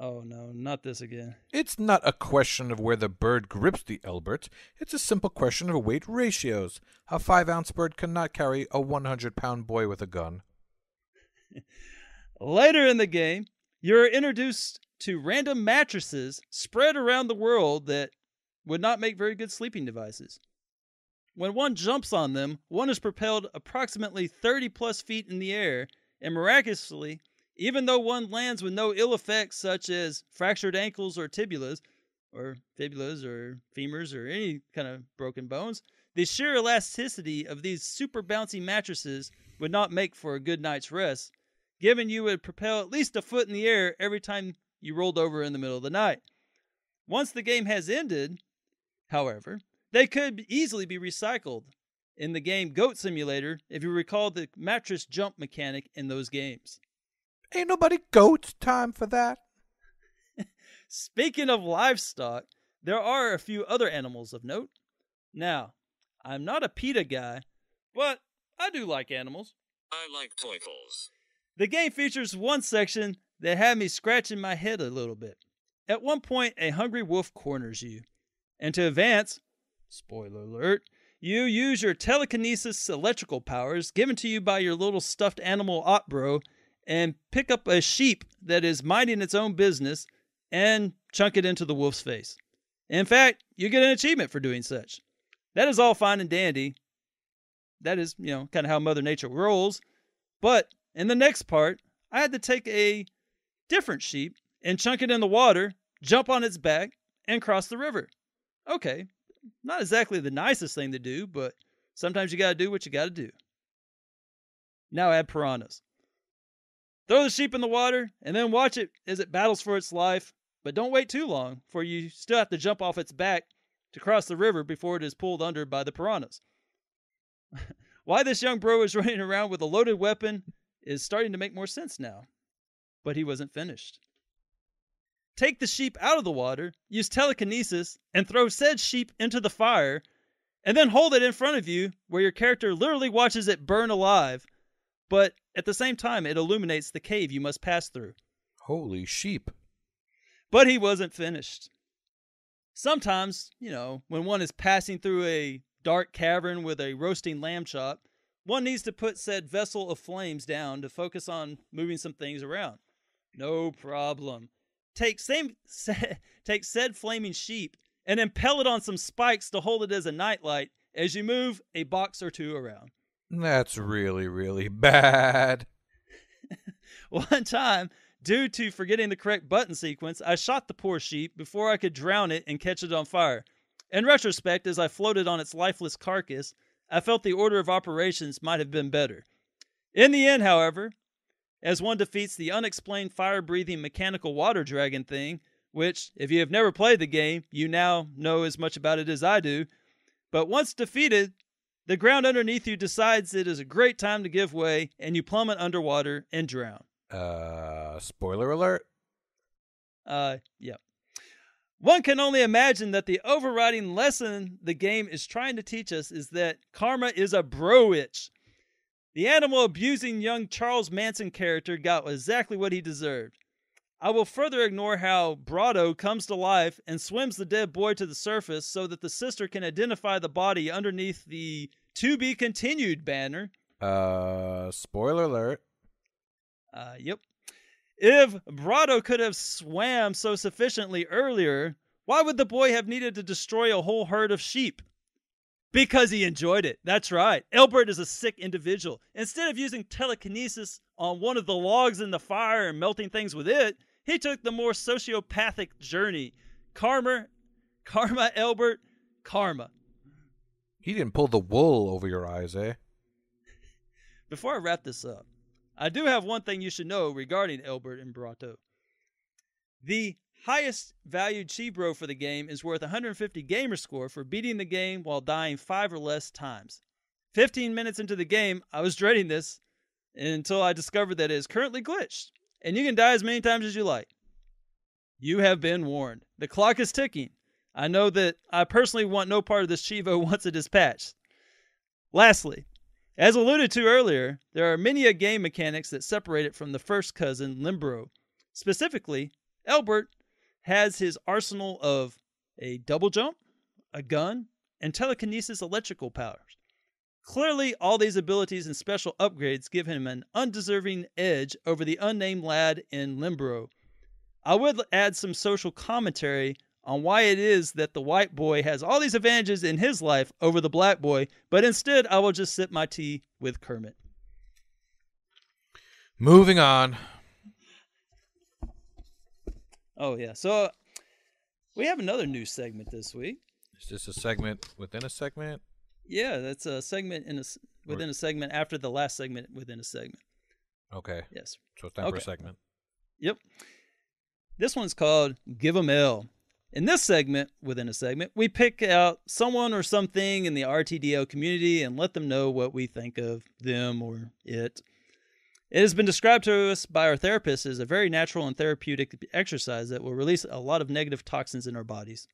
Oh no, not this again. It's not a question of where the bird grips the Elbert. It's a simple question of weight ratios. A 5-ounce bird cannot carry a 100-pound boy with a gun. Later in the game, you're introduced to random mattresses spread around the world that would not make very good sleeping devices. When one jumps on them, one is propelled approximately 30 plus feet in the air, and miraculously, even though one lands with no ill effects such as fractured ankles or fibulas or femurs or any kind of broken bones, the sheer elasticity of these super bouncy mattresses would not make for a good night's rest, given you would propel at least a foot in the air every time you rolled over in the middle of the night. Once the game has ended, however, they could easily be recycled in the game Goat Simulator if you recall the mattress jump mechanic in those games. Ain't nobody goat time for that. Speaking of livestock, there are a few other animals of note. Now, I'm not a PETA guy, but I do like animals. I like toycles. The game features one section that had me scratching my head a little bit. At one point, a hungry wolf corners you. And to advance, spoiler alert, you use your telekinesis electrical powers given to you by your little stuffed animal Otbro and pick up a sheep that is minding its own business and chunk it into the wolf's face. In fact, you get an achievement for doing such. That is all fine and dandy. That is, kind of how Mother Nature rolls. But in the next part, I had to take a different sheep and chunk it in the water, jump on its back, and cross the river. Okay, not exactly the nicest thing to do, but sometimes you gotta do what you gotta do. Now add piranhas. Throw the sheep in the water, and then watch it as it battles for its life, but don't wait too long, for you still have to jump off its back to cross the river before it is pulled under by the piranhas. Why this young bro is running around with a loaded weapon is starting to make more sense now. But he wasn't finished. Take the sheep out of the water, use telekinesis, and throw said sheep into the fire, and then hold it in front of you where your character literally watches it burn alive, but at the same time it illuminates the cave you must pass through. Holy sheep. But he wasn't finished. Sometimes, when one is passing through a dark cavern with a roasting lamb chop, one needs to put said vessel of flames down to focus on moving some things around. No problem. Take said flaming sheep and impale it on some spikes to hold it as a nightlight as you move a box or two around. That's really, really bad. One time, due to forgetting the correct button sequence, I shot the poor sheep before I could drown it and catch it on fire. In retrospect, as I floated on its lifeless carcass, I felt the order of operations might have been better. In the end, however, as one defeats the unexplained fire-breathing mechanical water dragon thing, which, if you have never played the game, you now know as much about it as I do, but once defeated, the ground underneath you decides it is a great time to give way, and you plummet underwater and drown. Spoiler alert? Yep. One can only imagine that the overriding lesson the game is trying to teach us is that karma is a bro-itch. The animal-abusing young Charles Manson character got exactly what he deserved. I will further ignore how Brado comes to life and swims the dead boy to the surface so that the sister can identify the body underneath the "To Be Continued" banner. Spoiler alert. Yep. If Brado could have swam so sufficiently earlier, why would the boy have needed to destroy a whole herd of sheep? Because he enjoyed it. That's right. Elbert is a sick individual. Instead of using telekinesis on one of the logs in the fire and melting things with it, he took the more sociopathic journey. Karma, Elbert, karma. He didn't pull the wool over your eyes, eh? Before I wrap this up, I do have one thing you should know regarding Elbert and Brato. The highest valued Chibro for the game is worth 150 gamer score for beating the game while dying 5 or less times. 15 minutes into the game, I was dreading this until I discovered that it is currently glitched, and you can die as many times as you like. You have been warned. The clock is ticking. I know that I personally want no part of this Chivo once it is patched. Lastly, as alluded to earlier, there are many game mechanics that separate it from the first cousin, Limbro. Specifically, Elbert has his arsenal of a double jump, a gun, and telekinesis electrical powers. Clearly, all these abilities and special upgrades give him an undeserving edge over the unnamed lad in Limbro. I would add some social commentary on why it is that the white boy has all these advantages in his life over the black boy, but instead I will just sip my tea with Kermit. Moving on. Oh, yeah. So we have another new segment this week. Is this a segment within a segment? Yeah, that's a segment within a segment after the last segment within a segment. Okay. Yes. So it's time for a segment. Yep. This one's called Give 'em L. In this segment, within a segment, we pick out someone or something in the RTDL community and let them know what we think of them or it. It has been described to us by our therapist as a very natural and therapeutic exercise that will release a lot of negative toxins in our bodies.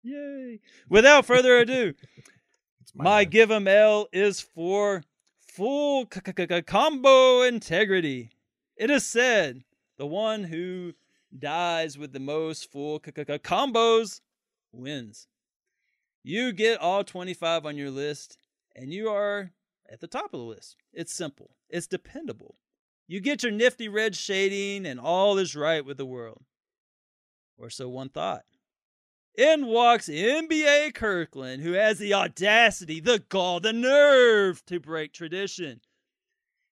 Yay! Without further ado, my Give 'em L is for full combo integrity. It is said the one who dies with the most full combos wins. You get all 25 on your list, and you are at the top of the list. It's simple. It's dependable. You get your nifty red shading, and all is right with the world. Or so one thought. In walks NBA Kirkland, who has the audacity, the gall, the nerve to break tradition.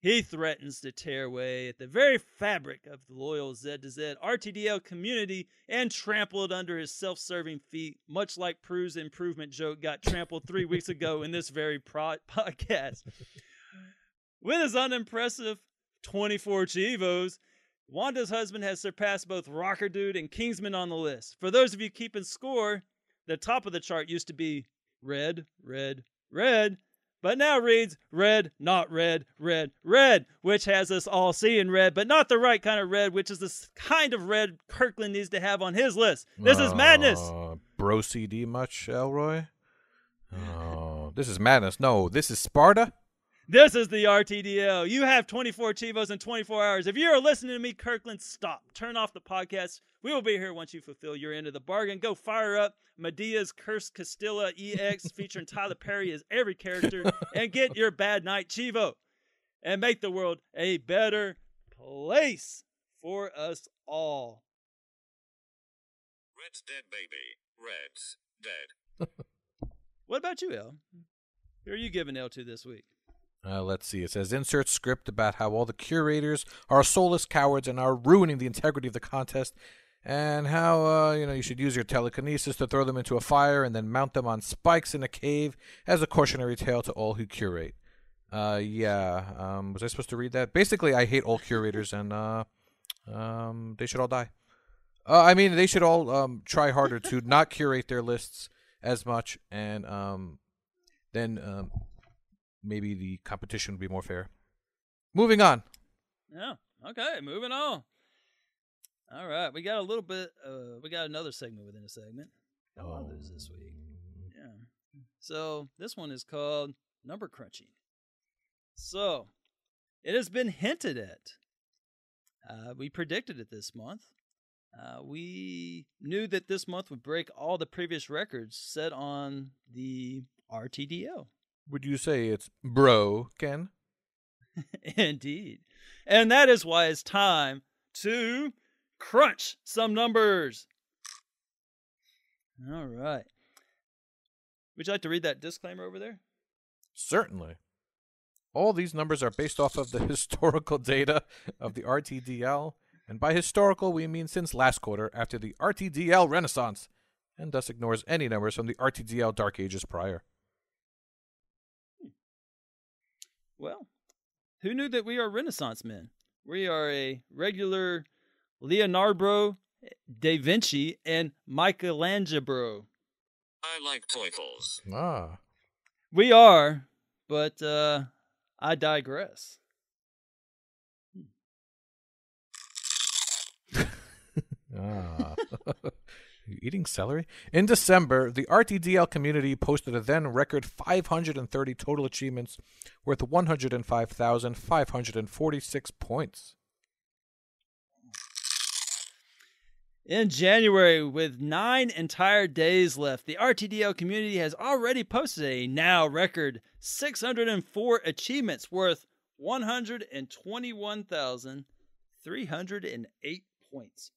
He threatens to tear away at the very fabric of the loyal Z2Z RTDL community and trample it under his self-serving feet, much like Prue's improvement joke got trampled 3 weeks ago in this very podcast. With his unimpressive 24 Chivos, Wanda's husband has surpassed both Rocker Dude and Kingsman on the list. For those of you keeping score, the top of the chart used to be red, red, red, but now reads red, not red, red, red, which has us all seeing red, but not the right kind of red, which is the kind of red Kirkland needs to have on his list. This is madness. Bro CD much, Elroy? Oh, this is madness. No, this is Sparta? This is the RTDL. You have 24 Chivos in 24 hours. If you are listening to me, Kirkland, stop. Turn off the podcast. We will be here once you fulfill your end of the bargain. Go fire up Medea's Curse Castilla EX featuring Tyler Perry as every character and get your Bad Night Chivo and make the world a better place for us all. Red's dead, baby. Red's dead. What about you, El? Who are you giving L to this week? Let's see. It says, insert script about how all the curators are soulless cowards and are ruining the integrity of the contest, and how, you should use your telekinesis to throw them into a fire and then mount them on spikes in a cave as a cautionary tale to all who curate. Was I supposed to read that? Basically, I hate all curators, and they should all die. They should all try harder to not curate their lists as much, and then maybe the competition would be more fair. Moving on. Yeah. Okay. Moving on. All right. We got a little bit. We got another segment within a segment. Got a lot of those this week. Yeah. So this one is called Number Crunching. So it has been hinted at. We predicted it this month. We knew that this month would break all the previous records set on the RTDL. Would you say it's broken? Indeed. And that is why it's time to crunch some numbers. All right. Would you like to read that disclaimer over there? Certainly. All these numbers are based off of the historical data of the RTDL, and by historical we mean since last quarter after the RTDL Renaissance, and thus ignores any numbers from the RTDL Dark Ages prior. Well, who knew that we are Renaissance men? We are a regular Leonardo da Vinci and Michelangelo. I like Teufels. Ah. We are, but I digress. You eating celery? In December, the RTDL community posted a then record 530 total achievements worth 105,546 points. In January, with 9 entire days left, the RTDL community has already posted a now record 604 achievements worth 121,308 points.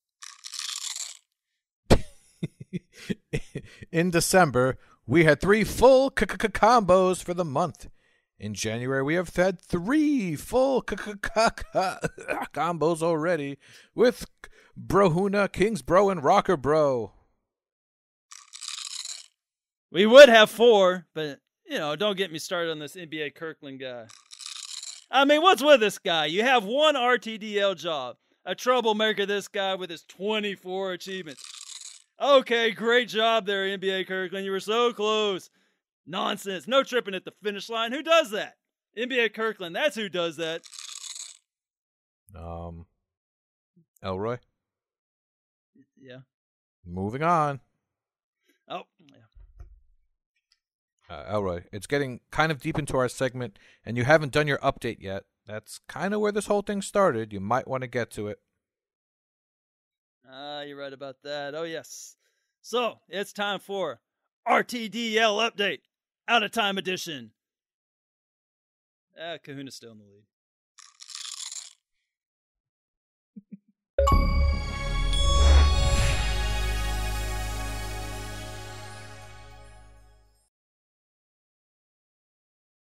In December, we had 3 full combos for the month. In January, we have had 3 full combos already with Brohuna, Kings Bro, and Rocker Bro. We would have 4, but, don't get me started on this NBA Kirkland guy. I mean, what's with this guy? You have one RTDL job. A troublemaker, this guy, with his 24 achievements. Okay, great job there, NBA Kirkland. You were so close. Nonsense. No tripping at the finish line. Who does that? NBA Kirkland. That's who does that. Elroy? Yeah. Moving on. Oh, yeah. Elroy, it's getting kind of deep into our segment, and you haven't done your update yet. That's kind of where this whole thing started. You might want to get to it. You're right about that. Oh, yes. So, it's time for RTDL Update. Out of Time Edition. Kahuna's still in the lead.